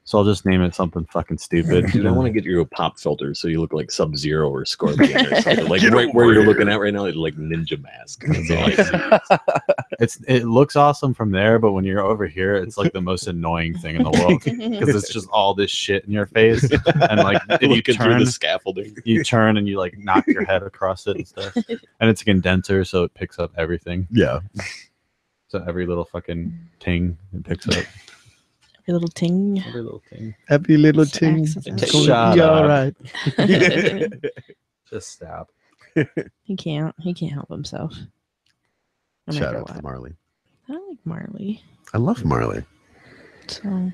So I'll just name it something fucking stupid. Dude, I want to get you a pop filter so you look like Sub-Zero or Scorpion or something. Like right where you're looking at right now, it's like Ninja Mask. That's all I see. It looks awesome from there, but when you're over here, it's like the most annoying thing in the world because it's just all this shit in your face, and if you turn the scaffolding, you turn and you knock your head across it and stuff. And it's a condenser, so it picks up everything. Yeah. So every little fucking ting it picks up. Every little ting. Every little ting. Every little ting. Shut up. All right. Just stop. He can't help himself. No Shout matter out to what. Marley. I like Marley. I love Marley. So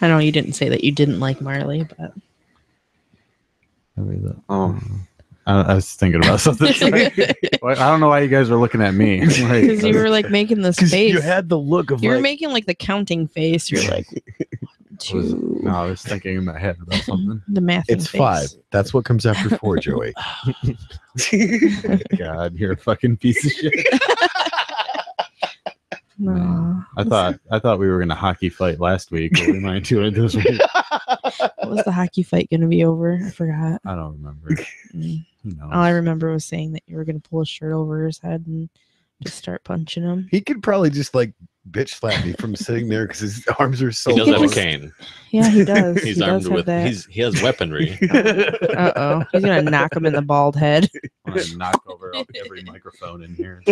I know you didn't say that you didn't like Marley, but I was thinking about something. I don't know why you guys were looking at me. because you were making this face. You had the look of you were making the counting face. You're like, 2. No, I was thinking in my head about something. The math. It's 5. That's what comes after 4, Joey. God, you're a fucking piece of shit. No. Man, I thought we were gonna hockey fight last week, but we might do it this week. What was the hockey fight going to be over? I forgot. I don't remember. Mm. Who knows? All I remember was saying that you were going to pull his shirt over his head and just start punching him. He could probably just like bitch slap me from sitting there because his arms are so He does have a long. cane. Yeah, he does. He's he armed does have with. that. He has weaponry. Uh-oh. He's going to knock him in the bald head. I'm gonna knock over every microphone in here.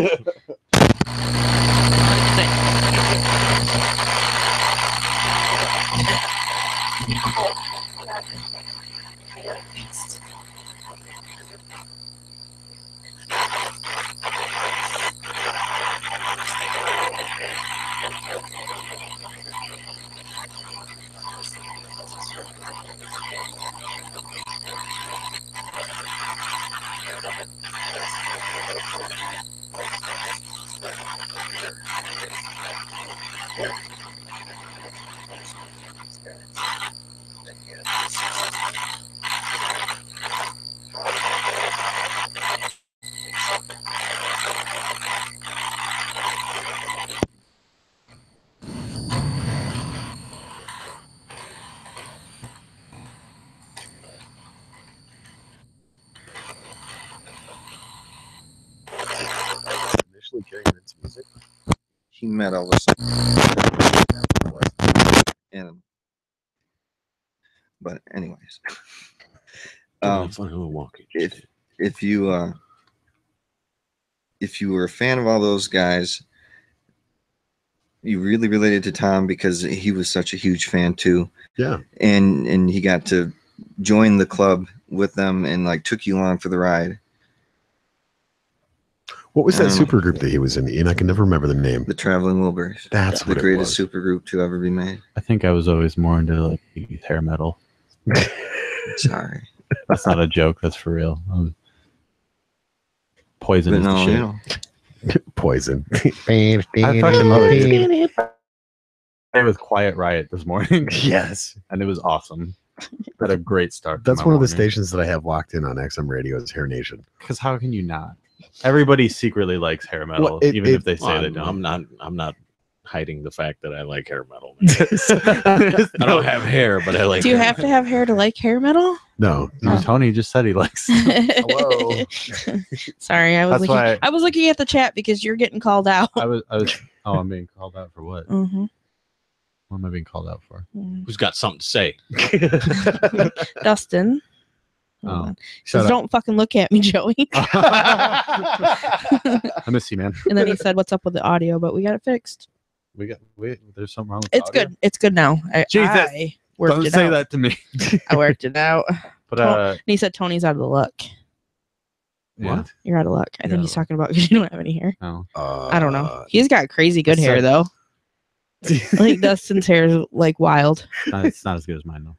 Initially carrying Vince music. He met Elvis. And, but anyways, Fun Milwaukee. if you were a fan of all those guys, you really related to Tom because he was such a huge fan too. Yeah. And he got to join the club with them and like took you along for the ride. What was that super group that he was in? Ian, I can never remember the name. The Traveling Wilburys. That's The what it greatest was. super group to ever be made. I think I was always more into like hair metal. Sorry. That's not a joke. That's for real. Poison But is no, the shit. you know, Poison. I fucking love it. I was Quiet Riot this morning, Yes. and it was awesome. Had a great start. That's one of the stations that I have locked in on XM Radio is Hair Nation. Because how can you not? Everybody secretly likes hair metal, Well, even if they say they I'm don't. I'm not hiding the fact that I like hair metal. I don't have hair, but I like. Do you hair have to metal. have hair to like hair metal? No. Tony just said he likes. Hello. Sorry, I was That's looking. why I was looking at the chat because you're getting called out. I was. Oh, I'm being called out for what? Mm-hmm. What am I being called out for? Who's got something to say? Dustin. Oh. Hold on. Shut Says, up. don't fucking look at me, Joey. I miss you, man. And then he said, "What's up with the audio?" But we got it fixed. There's something wrong with It's audio? good. It's good now. Jesus. I worked Don't it say out. that to me. I worked it out. But And he said Tony's out of the luck. yeah. What? You're out of luck. I You're think out he's of talking about because you don't have any hair. No. I don't know. He's got crazy good I hair said- though. I think Dustin's hair is like wild. It's not as good as mine though.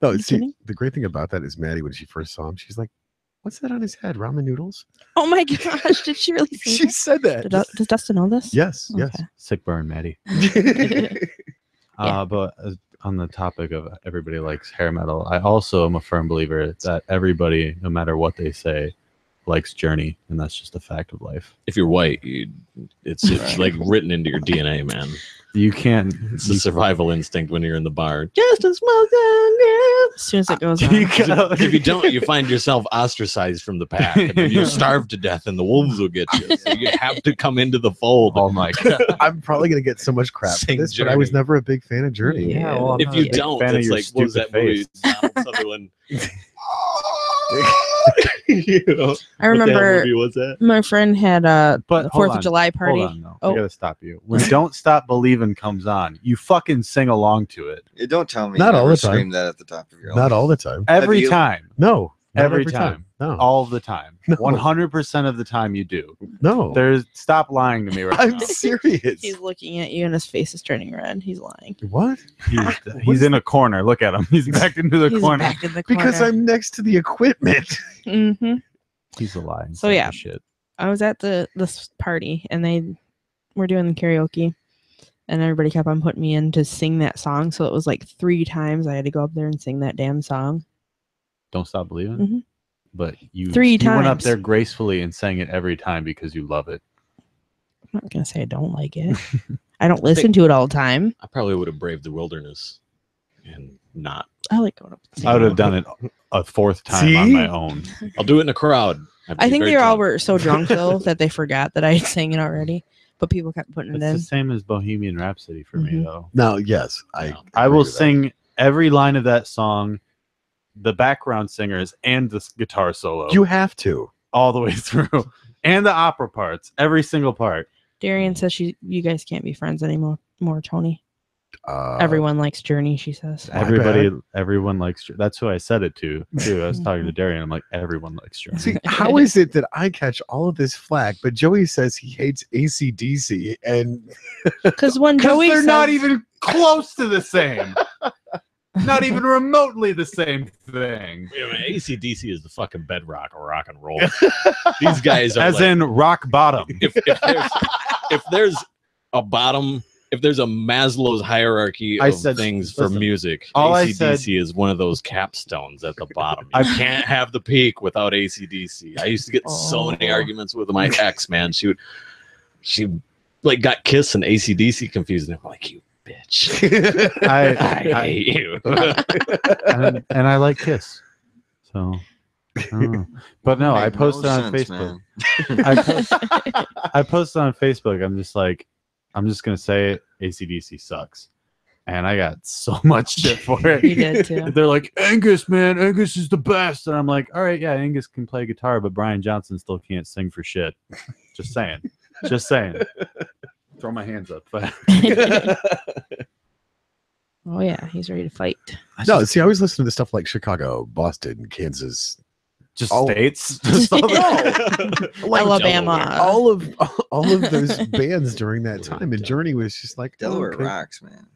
No, You see, kidding? the great thing about that is Maddie, when she first saw him, she's like, "What's that on his head? Ramen noodles?" Oh my gosh! Did she really say She that? said that. Does Dustin know this? Yes, Okay. Sick burn, Maddie. Yeah. But on the topic of everybody likes hair metal, I also am a firm believer that everybody, no matter what they say, likes Journey, and that's just a fact of life. If you're white, it's like written into your DNA, man. You can't. It's the survival instinct when you're in the bar. Just a smoking. As soon as it goes on. If you don't, you find yourself ostracized from the pack, and then you'll starve to death, and the wolves will get you. So you have to come into the fold. Oh my god! I'm probably gonna get so much crap for Sing this, but I was Journey. never a big fan of Journey. Yeah. well, I'm If not you a big don't, fan of it's your like, what was that stupid movie? face. Donald Sutherland. You know, I remember what the hell movie was that? my friend had a But the hold 4th of on, July party. Hold on, though. Oh. I gotta stop you. When "Don't Stop Believing" comes on, you fucking sing along to it Don't tell me Not you all never the time. scream that at the top of your Not lungs. all the time. every you? time. No. not Every time. No. All the time. No. 100% of the time you do. No. Stop lying to me right I'm now. serious. He's looking at you and his face is turning red. He's lying. What? He's in a corner. Look at him. He's backed into the He's corner. back in the corner. Because I'm next to the equipment. Mm-hmm. He's a lying. So, sack of yeah. Shit. I was at this party and they were doing karaoke, and everybody kept on putting me in to sing that song. So it was like 3 times I had to go up there and sing that damn song. Don't Stop Believing. Mhm. But you 3 you went up times. there gracefully and sang it every time because you love it. I'm not gonna say I don't like it. I don't listen to it all the time. I probably would have braved the wilderness and not. I like going up. And I would have singing. done it a 4th time on See? my own. I'll do it in a crowd. I think they all were so drunk though that they forgot that I had sang it already. But people kept putting It's it in. the same as Bohemian Rhapsody for me, Mhm. though. No, yes, I agree will with that. sing every line of that song, the background singers, and the guitar solo You have to. all the way through, and the opera parts, every single part. Darian says you guys can't be friends anymore, Tony. Uh, Everyone likes Journey, she says. My Everyone likes. That's who I said it to too. I was talking to Darian. I'm like, everyone likes Journey. See, how is it that I catch all of this flack, but Joey says he hates AC/DC, and Because when Because Joey they're says, not even close to the same. Not even remotely the same thing. AC/DC is the fucking bedrock of rock and roll. These guys are As like, in rock bottom. if there's a bottom, if there's a Maslow's hierarchy I of said- things for listen, music, all I AC/DC is one of those capstones at the bottom. You can't have the peak without AC/DC. I used to get so many Oh. arguments with my ex, man. She like got Kiss and AC/DC confused, and I'm like, you bitch. I hate you. and I like Kiss. So, I don't know. But no, I Made posted no on sense, Facebook. man. I posted on Facebook. I'm just like, I'm just gonna say it. AC/DC sucks, and I got so much shit for it. You did too. They're like, Angus, man, Angus is the best, and I'm like, all right, yeah, Angus can play guitar, but Brian Johnson still can't sing for shit. Just saying. Just saying. Throw my hands up. Oh yeah, he's ready to fight. no, see, I always listen to stuff like Chicago, Boston, Kansas, Just Oh. states. Just all like Alabama. all of those bands during that time, and Journey was just like Delaware okay. rocks, man.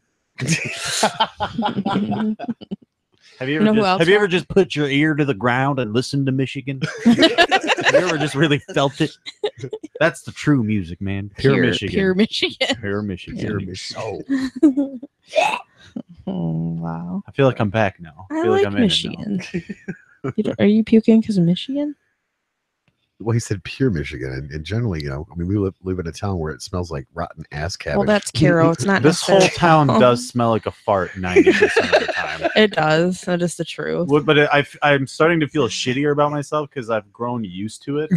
Have you You ever, know who just, else have you ever rock? just put your ear to the ground and listened to Michigan? Have you ever just really felt it? That's the true music, man. Pure Michigan. Pure Michigan. Pure Michigan. Pure Michigan. Oh wow. I feel like I'm back now. I feel like I'm in it now. Michigan. Are you puking because of Michigan? Well, he said pure Michigan, and generally, you know, I mean, we live in a town where it smells like rotten ass cabbage. Well, that's Carroll. It's not This whole necessarily- town does smell like a fart 90% of the time. It does. That is the truth. But I'm starting to feel shittier about myself because I've grown used to it.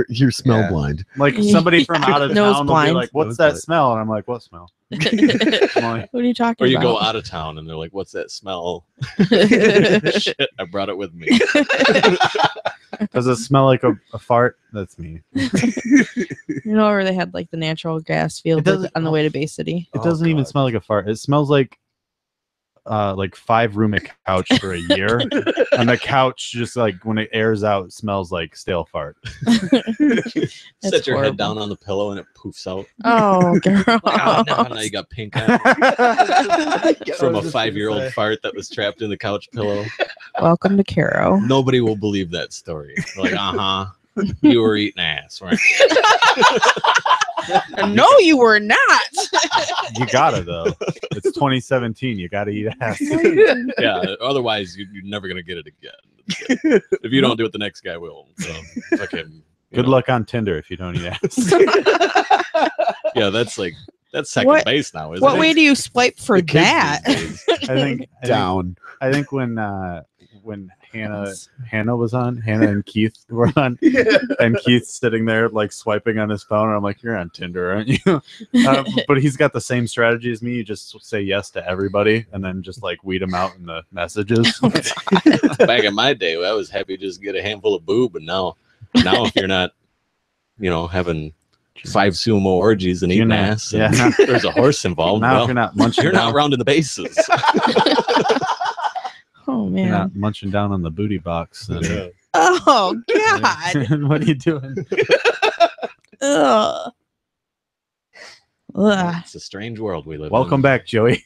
you're smell Yeah. blind. Like somebody from out of Nose town will be blind. like, "What's Nose that blind. smell?" And I'm like, "What smell?" What I'm like, are you talking Or you about? go out of town and they're like, what's that smell? Shit, I brought it with me. Does it smell like a fart? That's me. You know where they had like the natural gas field doesn't- on the way to Bay City? It Oh, doesn't even God. smell like a fart. It smells like 5-room couch for a year, and the couch just like when it airs out smells like stale fart. Set your horrible. head down on the pillow and it poofs out. Oh, girl. Oh, now you got pink eye from a 5-year-old fart that was trapped in the couch pillow. Welcome to Caro. Nobody will believe that story. They're like, you were eating ass, right? No, you were not. You gotta though. It's 2017. You gotta eat ass. Yeah, otherwise you're never gonna get it again. If you don't do it, the next guy will. So fucking Good luck on Tinder if you don't eat ass. Yeah, that's second What- base now, isn't What it? way do you swipe for The kids that? these days. I think Down. I think when Hannah was on, Hannah and Keith were on, and Keith's sitting there like swiping on his phone, and I'm like, "You're on Tinder, aren't you?" But he's got the same strategy as me. You just say yes to everybody, and then just like weed them out in the messages. Back in my day, I was happy to just get a handful of boob, but now if you're not, having 5 sumo orgies and You're eating not- ass, yeah, and now- there's a horse involved. Now, well, if you're not munching, you're not down, rounding the bases. Oh you're man. not munching down on the booty box. Then Oh God. what are you doing? Ugh. Ugh. It's a strange world we live Welcome in. back, Joey.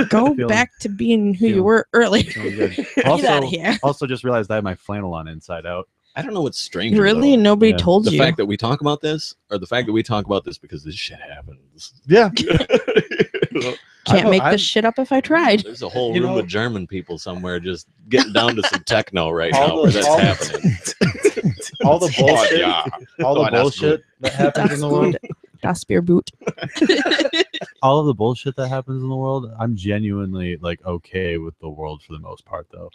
Go Feeling- back to being who you feeling- were earlier. Feeling good. Get out of here. Also, just realized I have my flannel on inside out. I don't know what's stranger. Really? Though. Nobody Yeah. told The you. fact that we talk about this, or the fact that we talk about this because this shit happens. Yeah. Can't make I'm- this shit up if I tried. There's a whole You room know- of German people somewhere just getting down to some techno right All now the- where that's all- happening. all the bullshit, all the Oh, that's bullshit that happens in the world, Das Beer Boot. all of the bullshit that happens in the world, I'm genuinely like okay with the world for the most part, though.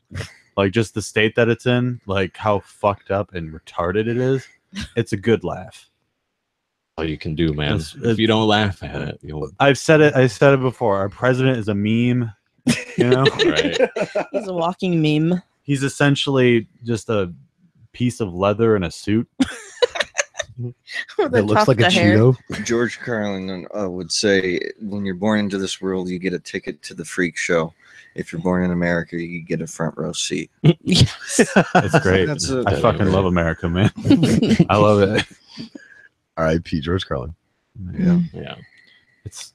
Like just the state that it's in, like how fucked up and retarded it is. It's a good laugh. All you can do, man. It's- If you don't laugh at it, you'll I've said it. I said it before. Our president is a meme. You know, right. He's a walking meme. he's essentially just a piece of leather in a suit. With a It looks like a tuft of hair. Cheeto. George Carlin would say, when you're born into this world, you get a ticket to the freak show. If you're born in America, you get a front row seat. Yes. That's great. That's a- I fucking love America, man. I love it. R.I.P. George Carlin. Yeah, Yeah. it's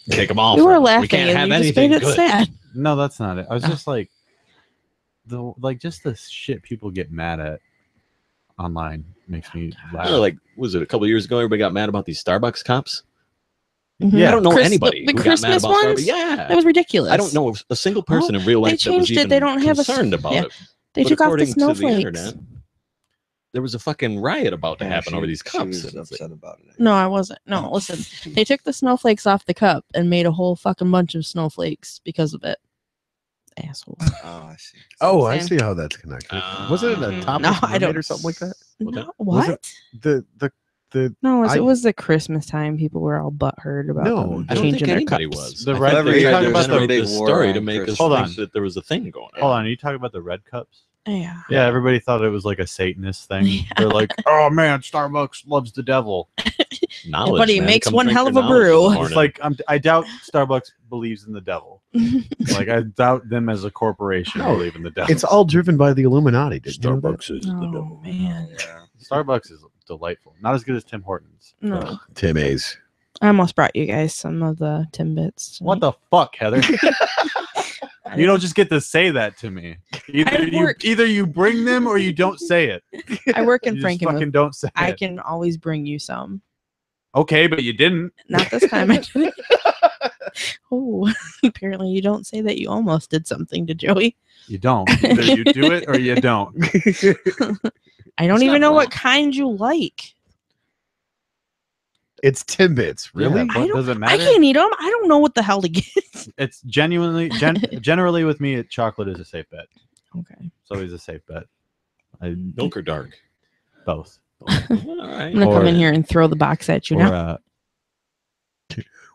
Take them all. You were We laughing can't and have you just anything made it good. sad. no, that's not it. I was Oh. just like just the shit people get mad at online makes me laugh. I know, like, was it a couple years ago? Everybody got mad about these Starbucks cups. Yeah. I don't know Chris- anybody the who got mad Christmas about ones? Starbucks. Yeah, That was ridiculous. I don't know a single person in real they life that was changed it. even They don't have a- concerned about yeah. it. They But took off the according to snowflakes. internet, there was a fucking riot about to happen over these She cups. was And it's like, upset about it. No, I wasn't. No, listen. They took the snowflakes off the cup and made a whole fucking bunch of snowflakes because of it. Assholes. Oh, I see. Oh, I Sam. see how that's connected. Wasn't it a top No, I don't- or something like that? What No, the- Was what? The No, I- it was the Christmas time. People were all butthurt about No, them I don't changing think their anybody cups. was. The I red- think are you they talking tried about to the generate big this war story on to make us Christmas? Hold think on. that there was a thing going on? Hold on, are you talking about the red cups? Yeah. Yeah, everybody thought it was like a Satanist thing. Yeah. They're like, oh man, Starbucks loves the devil. Knowledge, But he man. makes Come one drink hell your of a knowledge in the brew. morning. It's like I doubt Starbucks believes in the devil. Like I doubt them as a corporation No, believe in the devil. it's all driven by the Illuminati. Did you know that? Starbucks is the Oh devil. man. Yeah. Starbucks is delightful. Not as good as Tim Hortons. No. Tim A's. I almost brought you guys some of the Timbits. What the fuck, Heather? You don't just get to say that to me. Either you bring them or you don't say it. I work in You just Frankenmuth. fucking don't say I it. can always bring you some. Okay, but you didn't. Not this time. I didn't. Oh, apparently you don't say that you almost did something to Joey. You don't. Either you do it or you don't. I don't It's even not know wrong. what kind you like. It's Timbits. Really? Yeah, does it I matter? can't eat them. I don't know what the hell to get. It's generally with me, chocolate is a safe bet. Okay. It's always a safe bet. Milk or dark? Both. All right. I'm gonna come Or- in here and throw the box at you Or, now.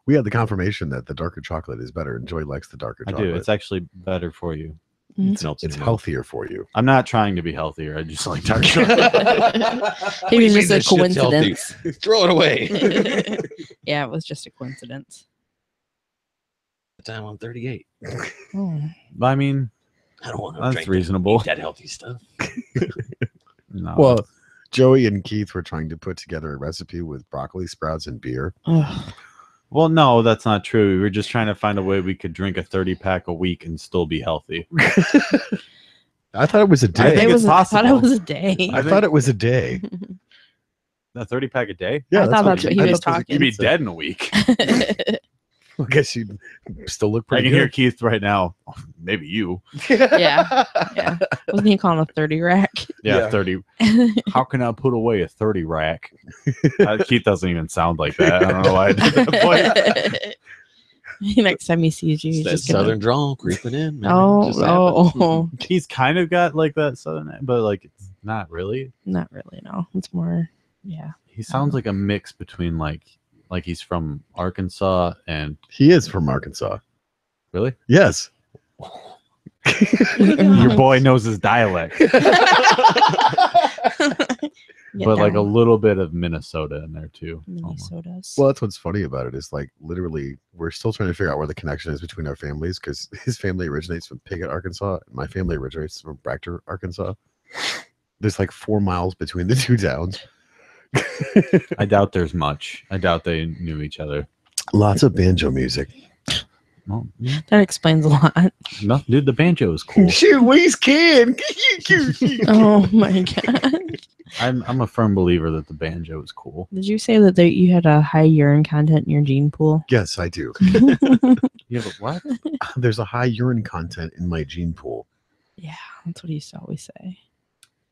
We had the confirmation that the darker chocolate is better, and Joy likes the darker I chocolate. do. It's actually better for you. It melts in It's your mouth. healthier for you. I'm not trying to be healthier. I just like dark chocolate. It was just a This shit's healthy. coincidence. Throw it away. Yeah, it was just a coincidence. Time on 38. Oh. I mean, I don't want to that's drink reasonable. that healthy stuff. No. Well, Joey and Keith were trying to put together a recipe with broccoli sprouts and beer. Ugh. well, no, that's not true. We were just trying to find a way we could drink a 30-pack a week and still be healthy. I thought it was a I day. think it's I thought it possible. was a day. I thought it was a day. A 30-pack a day? Yeah, I thought that's what he I was thought talking. You'd be Keith said. dead in a week. I guess you still look I pretty can hear good. Keith right now. Oh, maybe you. Yeah. Yeah. Wasn't he calling a 30 rack? Yeah, Yeah. 30. How can I put away a 30 rack? Keith doesn't even sound like that. I don't know why I did that voice. Next time he sees you, It's he's that just gonna... southern drawl creeping in, man. Oh, Just happens. oh, He's kind of got like that southern, but like it's not really. not really. No, it's more. Yeah. He sounds like a mix between like he's from Arkansas and He is from Arkansas. really Yes. your boy knows his dialect, but like a little bit of Minnesota in there too. almost. Minnesota's. Well, that's what's funny about it is like literally we're still trying to figure out where the connection is between our families because his family originates from Piggott, Arkansas, and my family originates from Bractor, Arkansas. There's like 4 miles between the two towns. I doubt there's much. I doubt they knew each other. Lots of banjo music. Well, yeah. That explains a lot. No, dude, the banjo is cool. Shoot, Wee's kid. Oh my god. I'm a firm believer that the banjo is cool. Did you say that you had a high urine content in your gene pool? Yes, I do. Yeah, but what? There's a high urine content in my gene pool. Yeah, that's what he used to always say.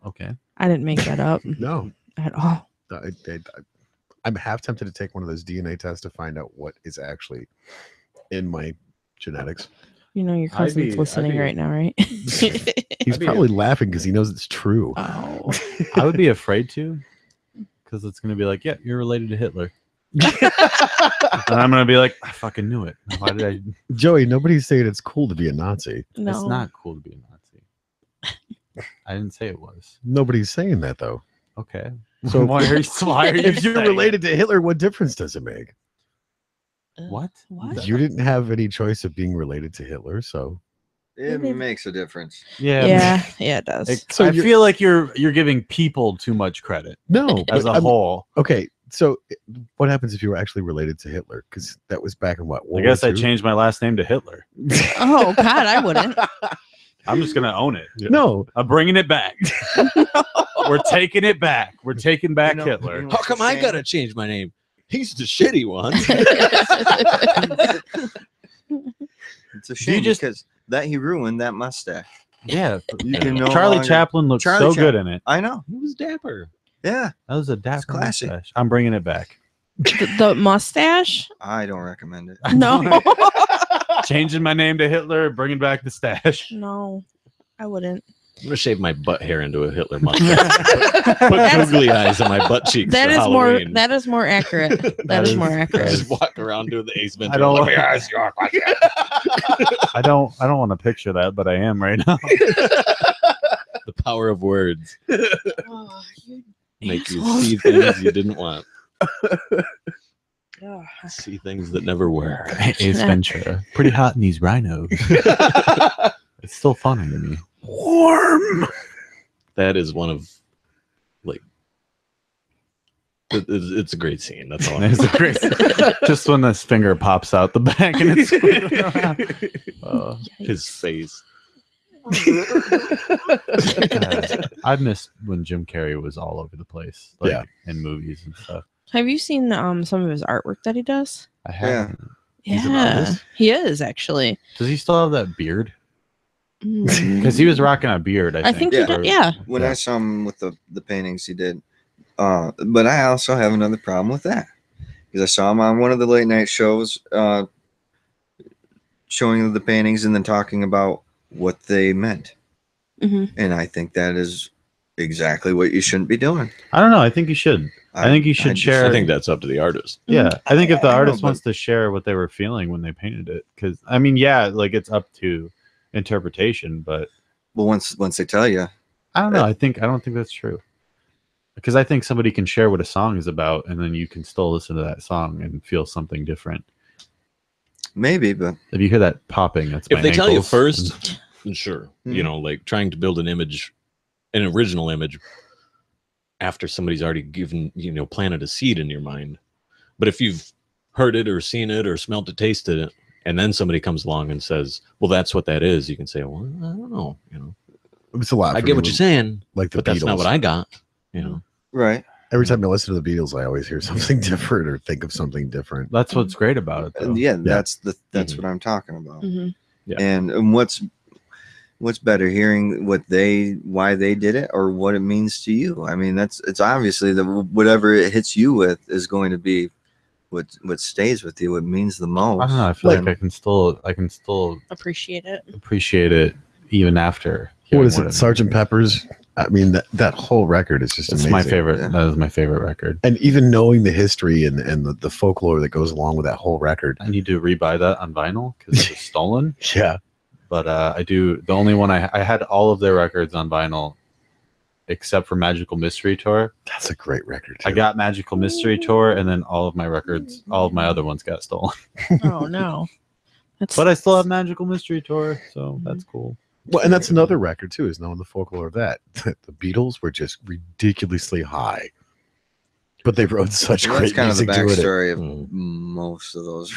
Okay. I didn't make that up No, at all. I'm half tempted to take one of those DNA tests to find out what is actually in my genetics. You know your cousin's listening right now, right? He's probably laughing because he knows it's true. Oh. I would be afraid to, because it's gonna be like, yeah, you're related to Hitler, and I'm gonna be like, I fucking knew it. Why did I? Joey, nobody's saying it's cool to be a Nazi. No. It's not cool to be a Nazi. I didn't say it was. Nobody's saying that though. Okay. So So why are you? if you're saying related to Hitler, what difference does it make? What? What? You didn't have any choice of being related to Hitler, so It makes a difference. Yeah, it does. So I you're- feel like you're giving people too much credit no. as but a I'm- whole. Okay, so what happens if you were actually related to Hitler? Because that was back in what? I World guess War I II? changed my last name to Hitler. Oh God, I wouldn't. I'm just gonna own it. No, I'm bringing it back. We're taking it back. We're taking back You know- Hitler. you know How what's come a I shame? gotta change my name? He's the shitty one. It's a shame just- because that he ruined that mustache. Yeah. You can no Charlie longer- Chaplin looks Charlie so good in it. I know. He was dapper. Yeah, That was a dapper classy. mustache. I'm bringing it back. The mustache? I don't recommend it. No. Changing my name to Hitler, bringing back the stash. No, I wouldn't. I'm gonna shave my butt hair into a Hitler mustache. Put googly eyes on my butt cheeks. That for is Halloween. that is more accurate. That is more accurate. Just walk around doing the Ace Ventura. I don't- Let me ask you a question. I don't want to picture that, but I am right now. The power of words Oh, you make you assholes. see things you didn't want. Ugh. See things that never were. Ace Ventura. Pretty hot in these rhinos. It's still funny to me. warm. That is one of like it's a great scene. That's all. It's a great, just when this finger pops out the back and it's squeezing around. His face. I missed when Jim Carrey was all over the place, like, Yeah. in movies and stuff. Have you seen some of his artwork that he does? I haven't. He's an Yeah, artist? he is actually. Does he still have that beard? Because Because he was rocking a beard. I I think. think he Yeah. did. Yeah. When Yeah. I saw him with the paintings, he did. But I also have another problem with that because I saw him on one of the late night shows, showing the paintings and then talking about what they meant. hmm And I think that is exactly what you shouldn't be doing. I don't know. I think you should. I think you should just- share- I think that's up to the artist. Yeah, I think if the I know, artist but- wants to share what they were feeling when they painted it, because I mean, yeah, like it's up to interpretation, but Well, once they tell you, I don't know. I don't think that's true. Because I think somebody can share what a song is about, and then you can still listen to that song and feel something different. maybe, but If you hear that popping, that's If my they tell you ankles. first, then sure. Mhm. You know, like trying to build an image, an original image, after somebody's already given, planted a seed in your mind. But if you've heard it or seen it or smelled it, tasted it, and then somebody comes along and says, "Well, that's what that is," you can say, "Well, I don't know." It's a lot. I for get me what with, you're saying, Like the but that's not Beatles. what I got. You know, right. Every time I listen to the Beatles, I always hear something different or think of something different. That's what's great about it, though. And yeah, that's Mhm. what I'm talking about. hmm Yeah. And what's better, hearing why they did it or what it means to you? I mean, it's obviously that whatever it hits you with is going to be what stays with you. What means the most. I don't know. I feel like Like- I can still Appreciate it. appreciate it even after. What hearing is it? Sergeant Pepper's? I mean, that whole record is just It's amazing. my favorite. Yeah. That is my favorite record. And even knowing the history and the folklore that goes along with that whole record. I need to rebuy that on vinyl because it was stolen. Yeah. But I do. The only one I had all of their records on vinyl, except for Magical Mystery Tour. That's a great record. I too. got Magical Mystery Tour, and then all of my records, all of my other ones got stolen. Oh no. That's But I still have Magical Mystery Tour, so that's cool. Well, and that's another record too, is knowing the folklore of that. The Beatles were just ridiculously high. but they wrote such Well, great that's kind of the music doing it. backstory of Mm. most of those.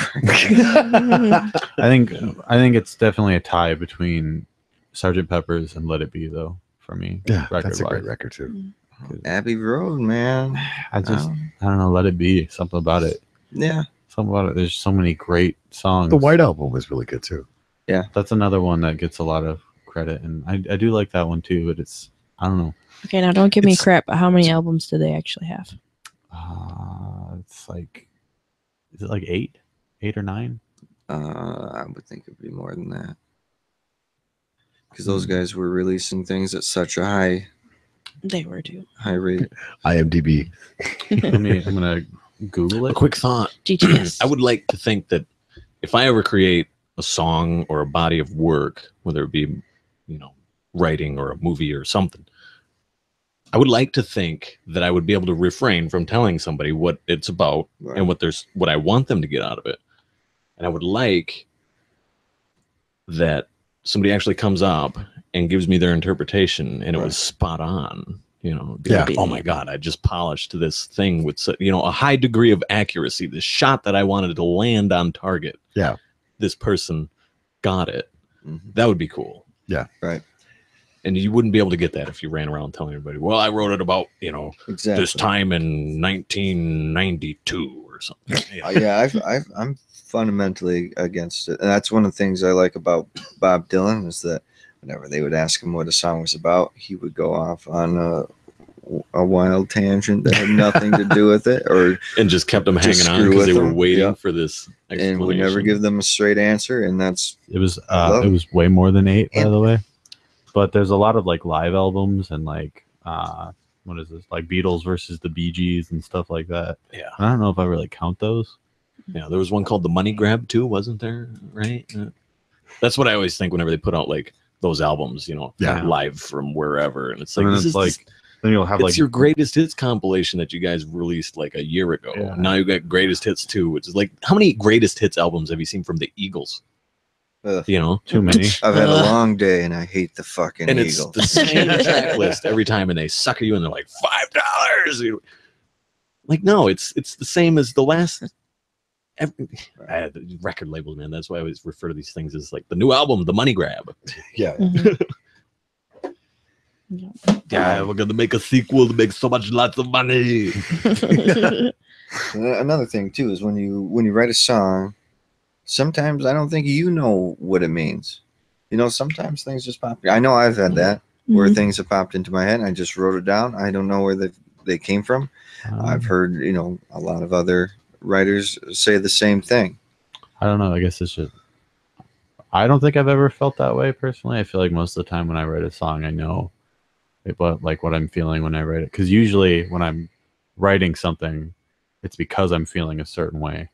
I think it's definitely a tie between Sgt. Pepper's and Let It Be, though, for me. Yeah, that's a great record-wise. record too. Abbey Road, man. I don't know, Let It Be, something about it. Yeah. Something about it. There's so many great songs. The White Album was really good too. That's another one that gets a lot of credit, and I do like that one too, but it's, I don't know. Okay, now don't give me It's- crap. But how many albums do they actually have? It's like, is it like 8 or 9? I would think it'd be more than that. Because those guys were releasing things at such a They were too. high rate. IMDb. I'm gonna Google A it. quick thought. GTS. I would like to think that if I ever create a song or a body of work, whether it be, writing or a movie or something, I would like to think that I would be able to refrain from telling somebody what it's about Right. and what I want them to get out of it. And I would like that somebody actually comes up and gives me their interpretation and it was spot on. Be Yeah. like, oh my God, I just polished this thing with a high degree of accuracy. The shot that I wanted to land on target. Yeah. This person got it. Mhm. That would be cool. Yeah. Right. And you wouldn't be able to get that if you ran around telling everybody, well, I wrote it about, Exactly. this time in 1992 or something. I'm fundamentally against it, and that's one of the things I like about Bob Dylan is that whenever they would ask him what a song was about, he would go off on a wild tangent that had nothing to do with it, or And just kept them Just hanging on screw because they with were them. waiting Yeah. for this and would never give them a straight answer, and that's It was love it was way more than 8, by And- the way. But there's a lot of like live albums and like what is this, like Beatles versus the Bee Gees and stuff like that. Yeah. I don't know if I really count those. Yeah, there was one called The Money Grab too, wasn't there? Right? That's what I always think whenever they put out like those albums, Yeah. live from wherever. And it's like, And then this it's is like then you'll have it's like your greatest hits compilation that you guys released like a year ago. Yeah. Now you got greatest hits 2, which is like, how many greatest hits albums have you seen from the Eagles? too many. I've had a Ugh. long day and I hate the fucking And it's Eagles. the same track list every time, and they sucker you, and they're like $5. Like, no, it's the same as the last. The record labels, man. That's why I always refer to these things as like the new album, The Money Grab. Yeah. Mhm. Yeah. Yeah, we're gonna make a sequel to make lots of money. Another thing too is when you write a song, sometimes I don't think you know what it means. Sometimes things just pop. I know I've had that where Mhm. things have popped into my head and I just wrote it down. I don't know where they came from. I've heard a lot of other writers say the same thing. I don't know. I guess it's just, I don't think I've ever felt that way personally. I feel like most of the time when I write a song, I know what I'm feeling when I write it. Because usually when I'm writing something, it's because I'm feeling a certain way,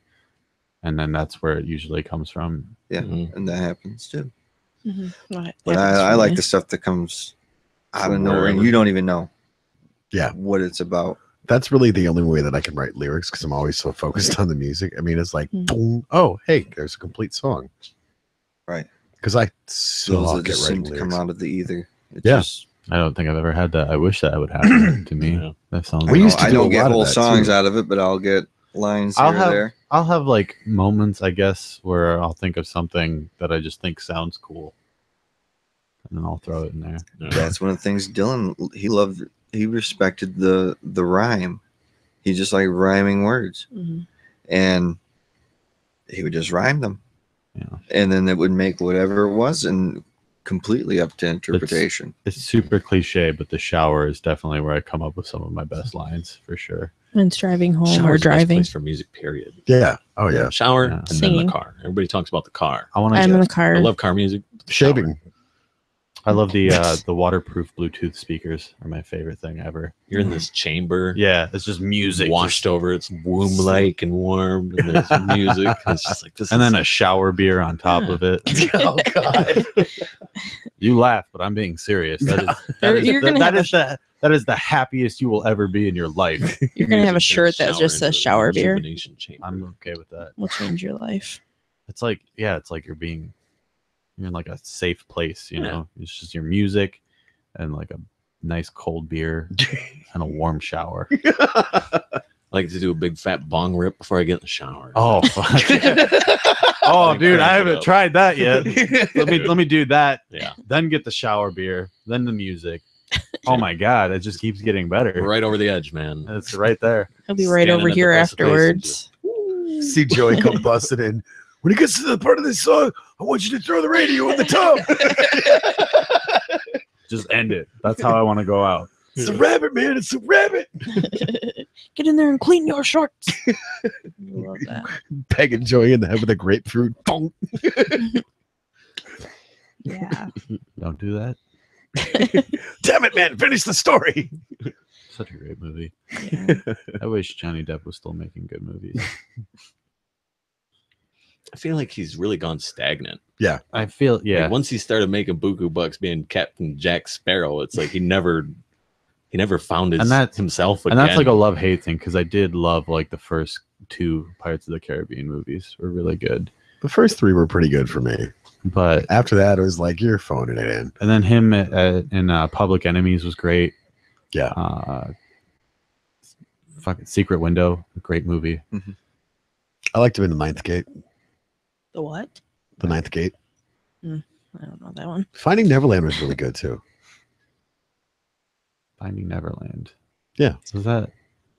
and then that's where it usually comes from. Yeah, Mhm. and that happens too. Mhm. Well, it But happens I for like me. the stuff that comes out of From nowhere and wherever. you don't even know. Yeah. What it's about. That's really the only way that I can write lyrics because I'm always so focused on the music. I mean, it's like, Mm. boom, oh, hey, there's a complete song. Right. Because I so Those often that get just seem writing to come lyrics. out of the ether. It Yeah. just, I don't think I've ever had that. I wish that would happen to me. Yeah. That sounds. We used to I do a don't get lot of whole that, songs too. out of it, but I'll get lines I'll here or there. have like moments, I guess, where I'll think of something that I just think sounds cool, and then I'll throw it in there. That's one of the things Dylan he respected the rhyme. He just liked rhyming words. Mhm. And he would just rhyme them. Yeah. And then it would make whatever it was and completely up to interpretation. It's super cliche, but the shower is definitely where I come up with some of my best lines for sure. When it's driving home or Shower's the best driving. place for music, period. Yeah. Oh, yeah. Shower Yeah. and then Singing. the car. Everybody talks about the car. I want I'm to. in the car. I love car music. Shaving. I love the waterproof Bluetooth speakers are my favorite thing ever. You're in this chamber. Yeah, it's just music, washed over. It's womb-like and warm, and there's music. And it's just like this. and is then a shower beer on top of it. Oh, God. You laugh, but I'm being serious. That is the happiest you will ever be in your life. You're gonna have a music shirt turns that just shower says into a shower beer. rejuvenation chamber. I'm okay with that. Will change your life. It's like you're in like a safe place, you Yeah. know. It's just your music and like a nice cold beer and a warm shower. I like to do a big fat bong rip before I get in the shower. Oh, fuck. Oh, dude, I haven't tried that yet. Let me do that. Yeah. Then get the shower beer. Then the music. Oh my God, it just keeps getting better. Right over the edge, man. It's right there. He'll be right Standing over at the here precipice and afterwards. See Joey come busting in. When he gets to the part of this song, I want you to throw the radio in the tub. Just end it. That's how I want to go out. It's a rabbit, man. It's a rabbit. Get in there and clean your shorts. I love that. Pegging Joey in the head with a grapefruit. Boom. Yeah. Don't do that. Damn it, man. Finish the story. Such a great movie. Yeah. I wish Johnny Depp was still making good movies. I feel like he's really gone stagnant. I feel, yeah. Like once he started making buku bucks being Captain Jack Sparrow, it's like he never found his And that's- himself And again. that's like a love-hate thing, because I did love like the first 2 Pirates of the Caribbean movies were really good. The first 3 were pretty good for me. But After that, it was like, you're phoning it in. and then him in Public Enemies was great. Yeah. Fucking Secret Window, great movie. I liked him in The Ninth Gate. The what? The Ninth Gate. I don't know that one. Finding Neverland was really good too. Finding Neverland. Yeah. Was that?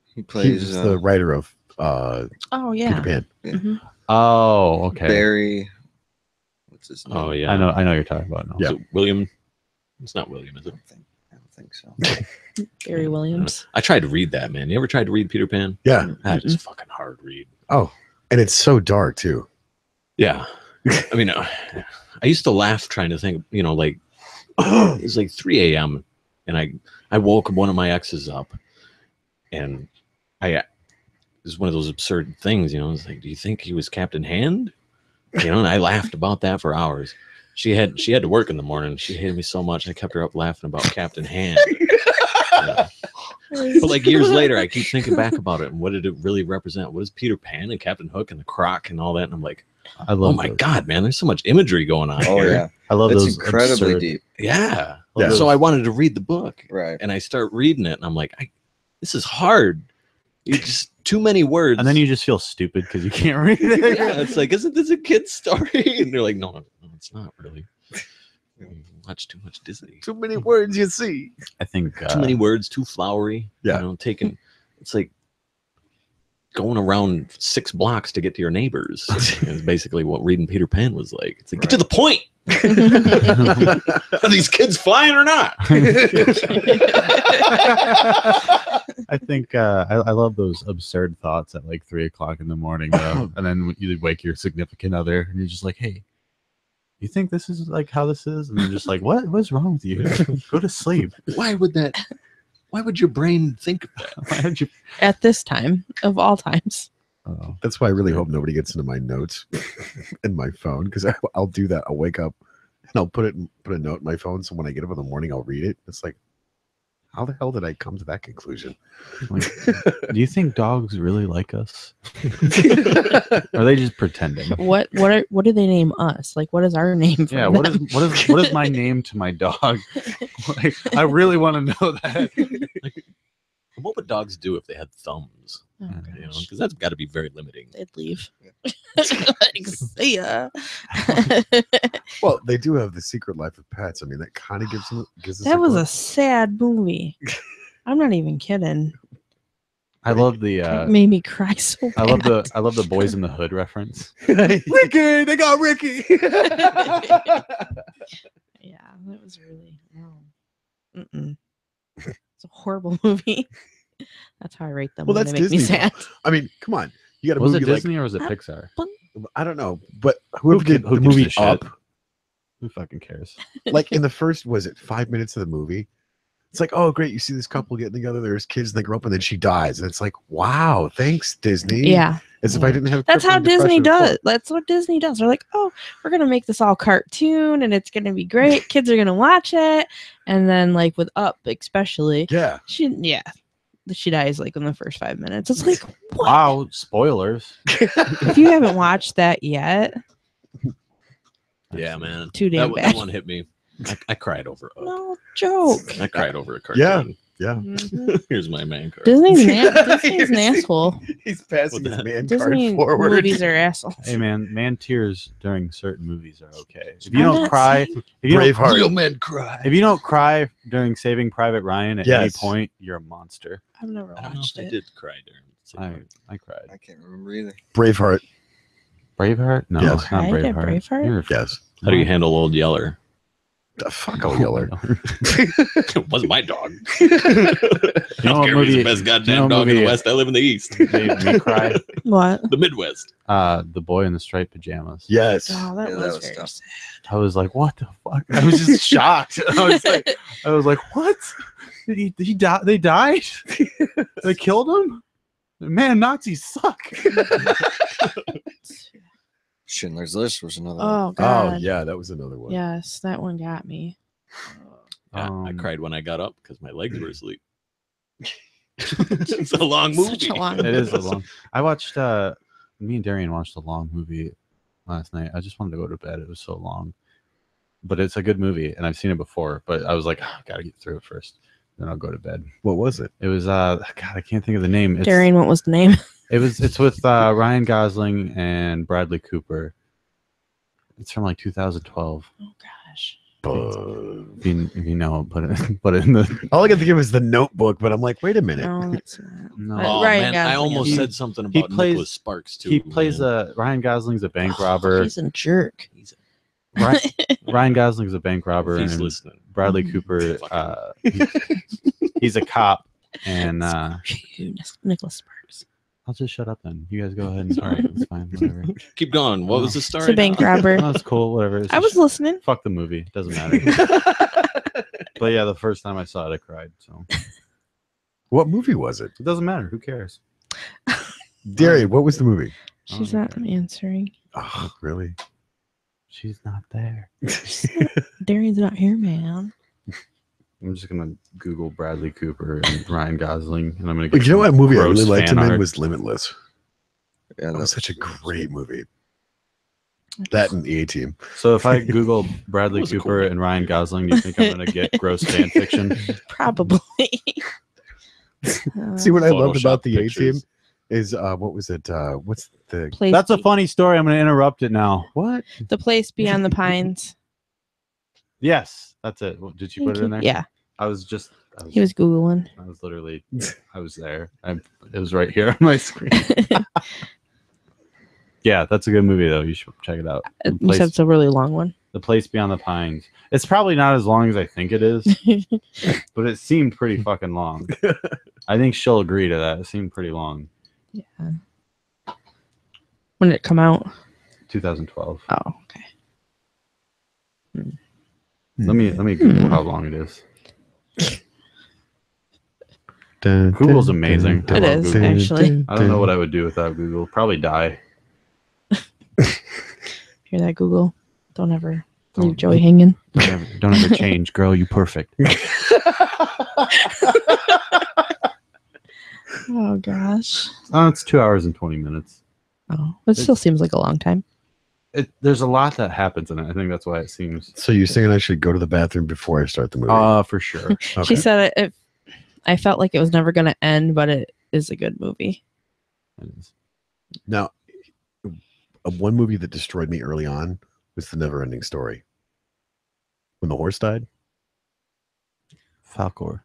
He He plays was the writer of Oh yeah. Peter Pan. Mhm. Oh, okay. Barry. What's his name? Oh yeah. I know what you're talking about now. Yeah. Is it William? It's not William, is it? I don't think so. Barry Williams. I tried to read that, man. You ever tried to read Peter Pan? Yeah. That is fucking hard read. Oh, and it's so dark too. Yeah. I mean, I used to laugh trying to think, like it was like 3 a.m. and I woke one of my exes up, and it was one of those absurd things, it's like, do you think he was Captain Hand? And I laughed about that for hours. She had to work in the morning. She hated me so much. I kept her up laughing about Captain Hand. But like years later, I keep thinking back about it and what did it really represent? What is Peter Pan and Captain Hook and the Croc and all that? And I'm like, I love oh my those. God, man, there's so much imagery going on Oh here. yeah, I love it's those incredibly absurd- deep. Yeah. Yeah. So I wanted to read the book, Right. and I start reading it, and I'm like, this is hard. You just too many words. And then you just feel stupid because you can't read it. yeah, it's like, isn't this a kid's story? And they're like, no, it's not really. You watch too much Disney. Too many words you see. I think Too many words, too flowery. Yeah. It's like going around 6 blocks to get to your neighbors. Is basically what reading Peter Pan was like. It's like, get to the point. Are these kids flying or not? I think I love those absurd thoughts at like 3 o'clock in the morning, though. And then you wake your significant other, and you're just like, "Hey, you think this is like how this is?" And they're just like, "What's wrong with you? Go to sleep." Why would your brain think of that? Why did you? At this time of all times. Oh, That's why I really hope nobody gets into my notes in my phone, because I'll do that. I'll wake up and I'll put a note in my phone, so when I get up in the morning, I'll read it. It's like, how the hell did I come to that conclusion? like, do you think dogs really like us? Or are they just pretending? What do they name us? Like, what is our name for Yeah. them? What is my name to my dog? Like, I really want to know that. What would dogs do if they had thumbs? Oh, Because that's got to be very limiting. they'd leave. Like, see ya. Well, they do have The Secret Life of Pets. I mean, that kind of gives us That was a clue. sad movie. I'm not even kidding. I love the. It made me cry so bad. I love the Boys in the Hood reference. Ricky. They got Ricky. Yeah, that was really no. Mm-mm. It's a horrible movie. That's how I rate them. Well, when that's they make me Disney, sad. I mean, come on. You got a Was it movie Disney or was it I- Pixar? I don't know, but whoever did who the gives movie a shit? Up, Who fucking cares? like in the first, was it 5 minutes of the movie? It's like, oh, great. You see this couple getting together. There's kids and they grow up and then she dies. And it's like, wow, thanks, Disney. Yeah, As if I didn't have. that's how crippling Disney depression does. That's what Disney does. They're like, oh, we're gonna make this all cartoon and it's gonna be great. Kids are gonna watch it. And then, like with Up, especially, before. Yeah. she dies like in the first 5 minutes. It's like, what? Wow, spoilers. If you haven't watched that yet, Yeah, man. too damn That bad. one hit me. I cried over it. No joke. I cried over a cartoon. Yeah. Yeah. Mhm. Here's my man card. Disney's an asshole. He's passing What his the- man Disney card forward. movies are assholes. Hey man tears during certain movies are okay. If I'm you don't not cry, saying- if you don't, Braveheart. Real men cry. if you don't cry during Saving Private Ryan at any Yes. point, you're a monster. I've never I don't know watched if I it. did cry during. I cried. I can't remember either. Braveheart. Braveheart? No, Yes. it's not Cried at Braveheart. Braveheart? You're Yes. How do you handle Old Yeller? The fuck, old Yeller. It wasn't my dog. You know what Carrey's movie- the best goddamn you know what dog in movie- the West. I live in the East. made me cry? What? The Midwest. The Boy in the Striped Pajamas. Yes. Oh, that Yeah, was that was very tough. sad. I was like, what the fuck? I was just shocked. I was like, what? Did he die? They died? They killed him? Man, Nazis suck. Schindler's List was another one. Oh God. Oh, yeah, that was another one. Yes, that one got me. Yeah, I Um, cried when I got up because my legs were asleep. It's a long movie. Such a long It is a long. I watched. Me and Darian watched a long movie last night. I just wanted to go to bed. It was so long, but it's a good movie, and I've seen it before. But I was like, I gotta get through it first, then I'll go to bed. What was it? It was God, I can't think of the name. It's, Darian, what was the name? It's with Ryan Gosling and Bradley Cooper. It's from like 2012. Oh gosh. If you know, put it in the. All I can think of is the Notebook, but I'm like, wait a minute. No, that's not. No. Oh, Ryan man, I Gosling almost is- said something he about plays- Nicholas Sparks too. He plays man. Ryan Gosling's a bank robber. He's a jerk. Ryan Gosling's a bank robber, If he's and listening. Bradley Mhm. Cooper, he's a cop, and Nicholas Sparks. I'll just shut up then. You guys go ahead and start. It's fine, whatever. Keep going. What was the story? It's a bank now? robber. No, it's cool, whatever. It's I was just- listening. fuck the movie. Doesn't matter. But yeah, the first time I saw it, I cried. So What movie was it? it doesn't matter. Who cares? Darian, what was the movie? She's not answering. Oh, really? She's not there. Darian's not here, man. I'm just gonna Google Bradley Cooper and Ryan Gosling, and I'm gonna get. You know what some movie I gross really liked fan him in art. was Limitless. Yeah, That was such a great movie. That and the A-Team. So if I Google Bradley That was a Cooper cool and Ryan Gosling, do you think I'm gonna get gross fan fiction? Probably. See what I loved Photoshop about the A-Team pictures. is what was it? What's the place That's a funny story. I'm gonna interrupt it now. what? the place beyond the pines. Yes, that's it. Well, did you put it in there? Yeah, I was he was googling. I was literally. I was there. It was right here on my screen. Yeah, that's a good movie though. You should check it out. You said it's a really long one. The Place Beyond the Pines. It's probably not as long as I think it is, but it seemed pretty fucking long. I think she'll agree to that. It seemed pretty long. Yeah. When did it come out? 2012. Oh, okay. Let me Google how long it is. Dun, Google's dun, amazing. dun, I It love is, Google. actually. I don't know what I would do without Google. Probably die. Hear that, Google? Don't ever Don't- leave Joey hanging. Don't ever change, girl. You perfect. Oh gosh. Oh, it's 2 hours and 20 minutes. Oh, it still seems like a long time. There's a lot that happens in it. I think that's why it seems. So you're saying I should go to the bathroom before I start the movie? For sure. She Okay. said I felt like it was never going to end, but it is a good movie. It is. Now, one movie that destroyed me early on was The Never-Ending Story. When the horse died? Falcor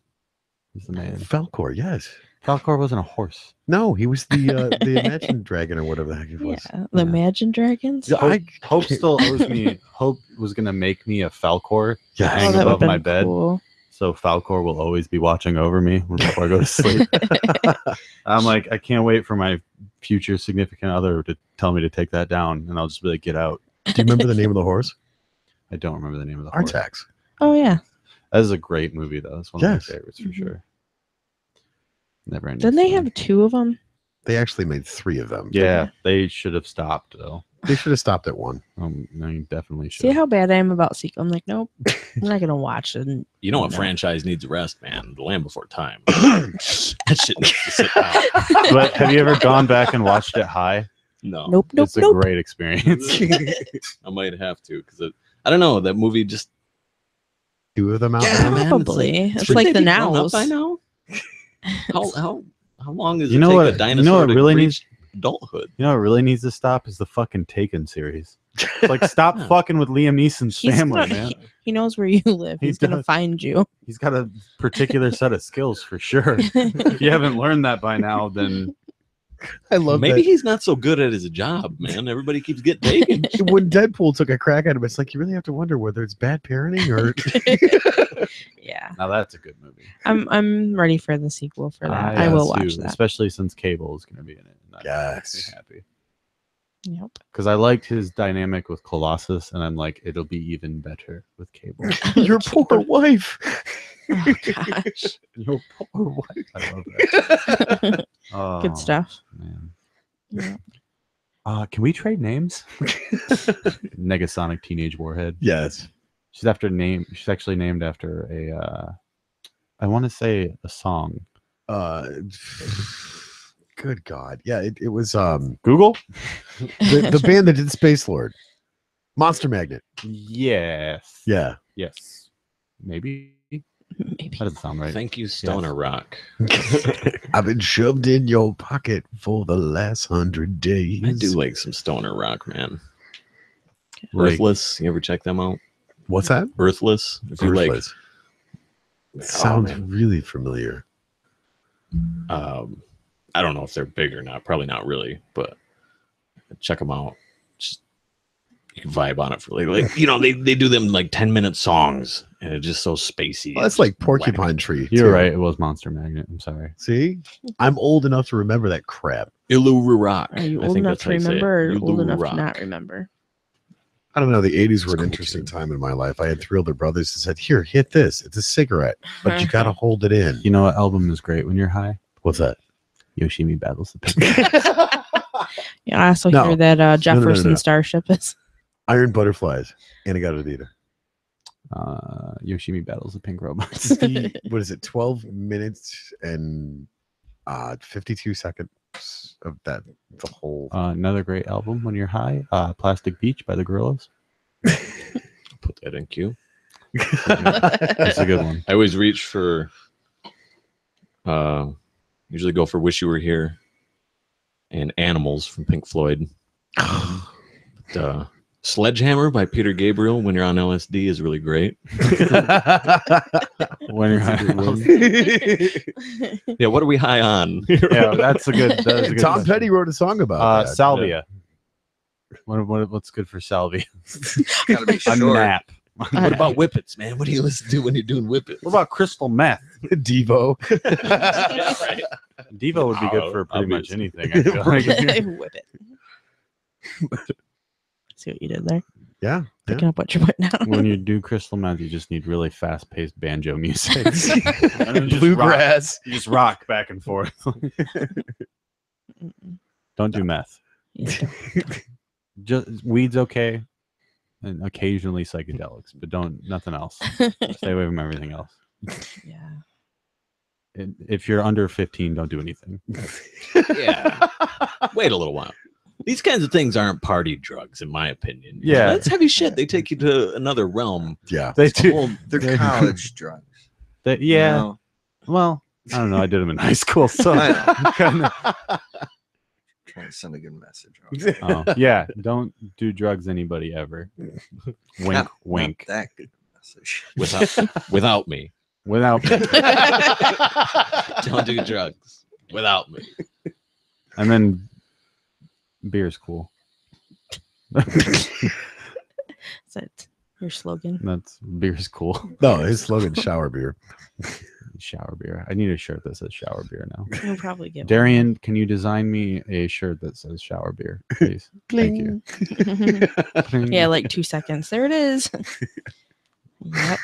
is the man. Falcor, yes. Falcor wasn't a horse. No, he was the Imagine Dragon or whatever the heck it was. Yeah, the Imagine Dragons. Yeah, Hope still owes me. Hope was gonna make me a Falcor to Yes. hang that above would've my been bed. cool. So Falcor will always be watching over me before I go to sleep. I'm like, I can't wait for my future significant other to tell me to take that down, and I'll just be like, get out. Do you remember the name of the horse? I don't remember the name of the horse. Artax. Oh yeah. That is a great movie, though. It's one of Yes. my favorites for Mhm. sure. Never ending. Didn't they Story. have two of them? They actually made 3 of them. Yeah, they should have stopped though. They should have stopped at 1. They definitely should. See how bad I am about sequel. I'm like, nope, I'm not gonna watch it. And You know what No. franchise needs a rest, man? The Land Before Time. That shit needs to sit down. But have you ever gone back and watched it high? No. nope, It's a nope. great experience. I might have to because I don't know, that movie just 2 of them out Yeah, now? man. Probably. It's Shouldn't like they the be grown up nows. by now. How long does You it know take what- a you dinosaur know what to really reach adulthood? You know what really needs to stop is the fucking Taken series. It's like, stop Yeah. fucking with Liam Neeson's He's family, gonna- man. He knows where you live. He He's gonna does. find you. He's got a particular set of skills for sure. If you haven't learned that by now, then I love Maybe that. he's not so good at his job, man. Everybody keeps getting taken. When Deadpool took a crack at him, it's like you really have to wonder whether it's bad parenting or Yeah. now that's a good movie. I'm ready for the sequel for that. I will watch that. especially since Cable is going to be in it. And that makes me Yes. happy Yep. because I liked his dynamic with Colossus, and I'm like, it'll be even better with Cable. your poor wife. Oh gosh. Your poor wife. I love that. Oh, Good stuff. man. Yeah. Can we trade names? Negasonic Teenage Warhead. Yes. She's actually named after a. I want to say a song. Good God. Yeah, it was Google. the band that did Space Lord. Monster Magnet. Yes. Yeah. Yes. Maybe. Maybe. That doesn't sound right. Thank you, Stoner Rock. I've been shoved in your pocket for the last 100 days. I do like some Stoner Rock, man. Like- Earthless. You ever check them out? What's that? Earthless. If you like, Ruthless. Sounds man. really familiar. I don't know if they're big or not. Probably not really, but check them out. Just you can vibe on it for like you know they do them like 10-minute songs and it's just so spacey. Well, that's like Porcupine Tree. You're too. right. It was Monster Magnet. I'm sorry. See, I'm old enough to remember that crap. Iluru Rock. Are you I old think enough that's to how you say it. remember or old Iluru enough Rock. to not remember? I don't know. The 80s were an cool, interesting too. time in my life. I had 3 older brothers that said, "Here, hit this. It's a cigarette, but you got to hold it in." You know what album is great when you're high? What's that? Yoshimi Battles the Pink. Yeah, I also No. hear that no, Jefferson no. Starship is. Iron Butterflies. Anagata Yoshimi Battles the Pink Robots. What is it? 12 minutes and 52 seconds of that. The whole. Another great album when you're high. Plastic Beach by the Gorillaz. Put that in queue. That's a good one. I always reach for usually go for Wish You Were Here and Animals from Pink Floyd. Sledgehammer by Peter Gabriel when you're on LSD is really great. When you're high. Yeah, what are we high on? Yeah, that's a good. That is a good Tom question. Petty wrote a song about that. Salvia. What's good for salvia? Gotta be A short. nap. What about whippets, man? What do you listen to when you're doing whippets? What about crystal meth? Devo. Yeah, right. Devo would be good for pretty much Obviously. anything. I feel like. Whip it. See what you did there? Yeah. Picking up what you're putting down. When you do crystal meth, you just need really fast-paced banjo music. And then you just Bluegrass. rock- You just rock back and forth. Don't do meth. Yeah, Just weed's okay, and occasionally psychedelics, but nothing else. Stay away from everything else. yeah. And if you're under 15, don't do anything. Yeah. Wait a little while. These kinds of things aren't party drugs, in my opinion. Yeah. That's heavy shit. They take you to another realm. Yeah. They It's a do. whole- They're college drugs. Yeah. you know? Well, I don't know. I did them in high school, so I know. kinda- Trying to send a good message. yeah. Don't do drugs, anybody ever. Wink, Not wink. that good message. without me. Without. Don't do drugs without me. And then beer's cool. Is that your slogan? That's beer's cool. No, his slogan, shower beer. Shower beer. I need a shirt that says shower beer now. You'll probably get Darian, can you design me a shirt that says shower beer, please? Thank you. one. Yeah, like 2 seconds. There it is. Yep.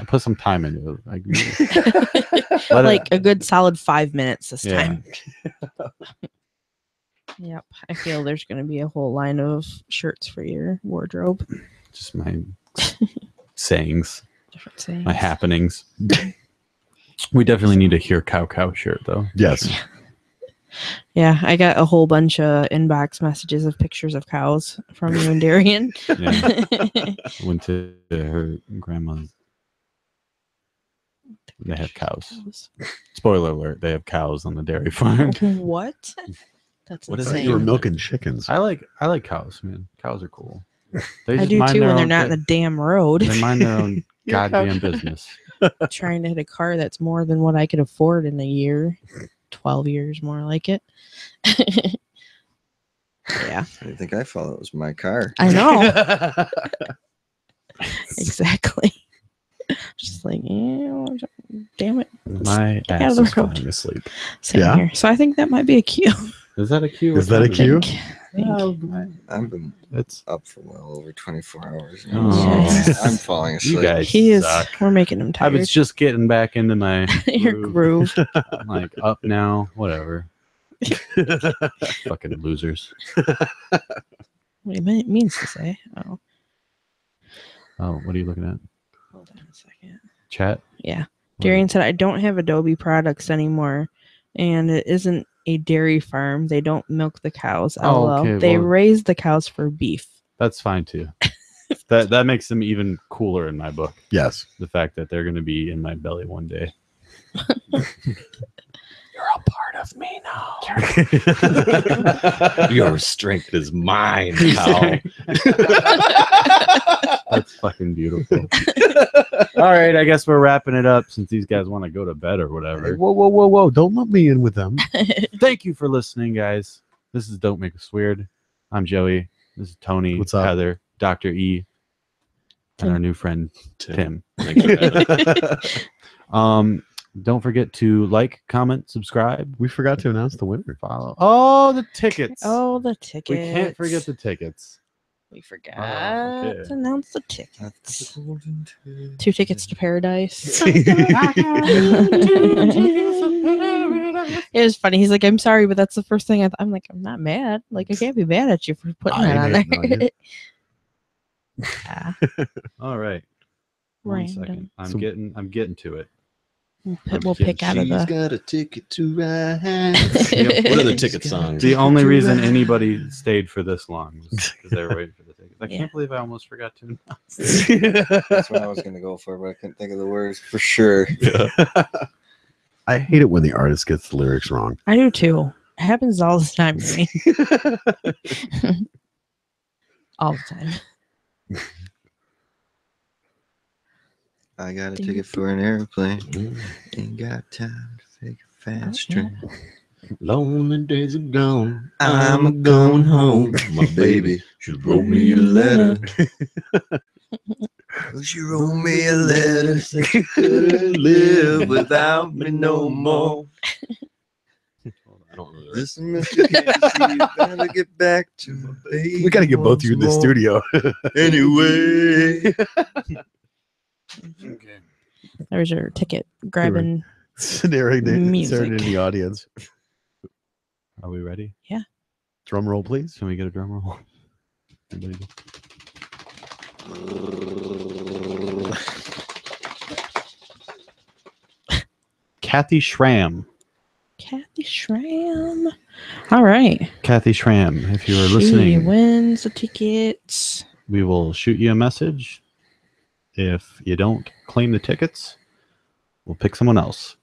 Put some time into it. Like, let Like a good solid 5 minutes this Yeah. time. Yep. I feel there's going to be a whole line of shirts for your wardrobe. just my sayings, Different sayings. my happenings. We definitely need a Hear Cow Cow shirt, though. Yes. Yeah, I got a whole bunch of inbox messages of pictures of cows from you and Darian. Yeah. Went to her grandma's. They have cows. Spoiler alert: they have cows on the dairy farm. What? That's What is insane. that? You were milking chickens. I like cows, man. Cows are cool. They I just do mind too their when they're own- not in the damn road. They mind their own Yeah, goddamn business. Trying to hit a car that's more than what I could afford in a year. 12 years, more like it. Yeah, I didn't think I thought it was my car. I know. Exactly. Just like, damn it. My Get out ass of the is road. falling asleep. Same Yeah? here. So I think that might be a cue. Is that a cue? Is that a I cue? think. I've been It's up for well over 24 hours. Oh. I'm falling asleep. you guys. He is. suck. We're making him I tired. was just getting back into my Your groove. I'm like up now, whatever. Fucking losers. What he means to say. Oh, Oh, what are you looking at? hold on a second. Chat? Yeah. Darian said, I don't have Adobe products anymore. And it isn't a dairy farm. They don't milk the cows. Oh, LOL. okay, They well- raise the cows for beef. That's fine too. that makes them even cooler in my book. Yes. The fact that they're gonna be in my belly one day. You're a part of me now. Your strength is mine, pal. That's fucking beautiful. All right, I guess we're wrapping it up since these guys want to go to bed or whatever. Whoa. Don't lump me in with them. Thank you for listening, guys. This is Don't Make Us Weird. I'm Joey. This is Tony, What's up? Heather, Dr. E, and our new friend Tim. Thank you, Heather. Don't forget to like, comment, subscribe, We forgot to announce the winner. follow. Oh, the tickets. Oh, the tickets. we can't forget the tickets. We forgot okay. to announce the tickets. 2 tickets to paradise. It was funny. He's like, I'm sorry, but that's the first thing I'm like, I'm not mad. Like, I can't be mad at you for putting I that on ain't hating on there. you. Yeah, All right. One random. second. I'm So- getting to it. We'll pick out of She's the. got a ticket to ride. Yep. What are the ticket songs? The only reason anybody stayed for this long was because they were waiting for the tickets. I Yeah. can't believe I almost forgot to. That's what I was going to go for, but I couldn't think of the words for sure. I hate it when the artist gets the lyrics wrong. I do too. It happens all the time to me. All the time. I got a ticket for an airplane. Ain't got time to take a fast Oh, yeah. train. Lonely days are gone. I'm going home. My baby, she wrote me a letter. She wrote me a letter. Said she couldn't live without me no more. I don't know. Listen, Mr. Casey, you better get back to my baby. We got to get both of you in the once more. studio. Anyway. There's your ticket grabbing. Narrating Music. in the audience. Are we ready? Drum roll, please. Can we get a drum roll? Everybody go. Kathy Schramm. Kathy Schramm. All right. Kathy Schramm, if you are She listening, wins the tickets. we will shoot you a message. If you don't claim the tickets, we'll pick someone else.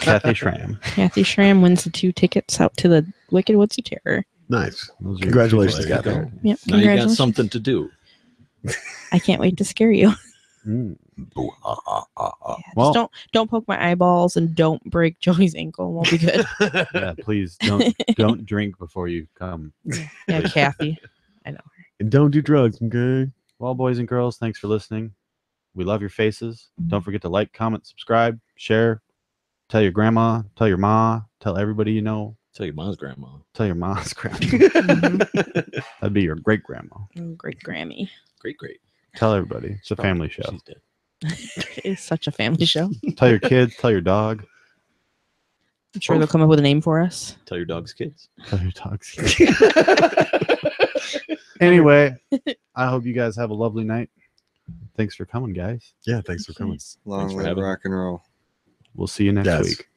Kathy Schramm. Kathy Schramm wins the 2 tickets out to the Wicked Woods of Terror. Nice. Those are your Congratulations, two players. Kathy. Yep. Now you got Congratulations. something to do. I can't wait to scare you. Mm. Yeah, Well- just don't poke my eyeballs and don't break Joey's ankle. And we'll be good. Yeah, please don't drink before you come. Yeah, Kathy. I know. And don't do drugs, okay? Well, boys and girls, thanks for listening. We love your faces. Don't forget to like, comment, subscribe, share, tell your grandma, tell your ma, tell everybody you know, Tell your mom's grandma. tell your mom's grandma. Mhm. That'd be your great grandma. Great Grammy. Great. Tell everybody. It's a family show. She's dead. It's such a family show. Tell your kids, tell your dog, I'm sure they'll come up with a name for us. Tell your dog's kids. tell your dogs. Anyway, I hope you guys have a lovely night. Thanks for coming, guys. Yeah, thanks for coming. Long Thanks for live having me. rock and roll. We'll see you next Yes. week.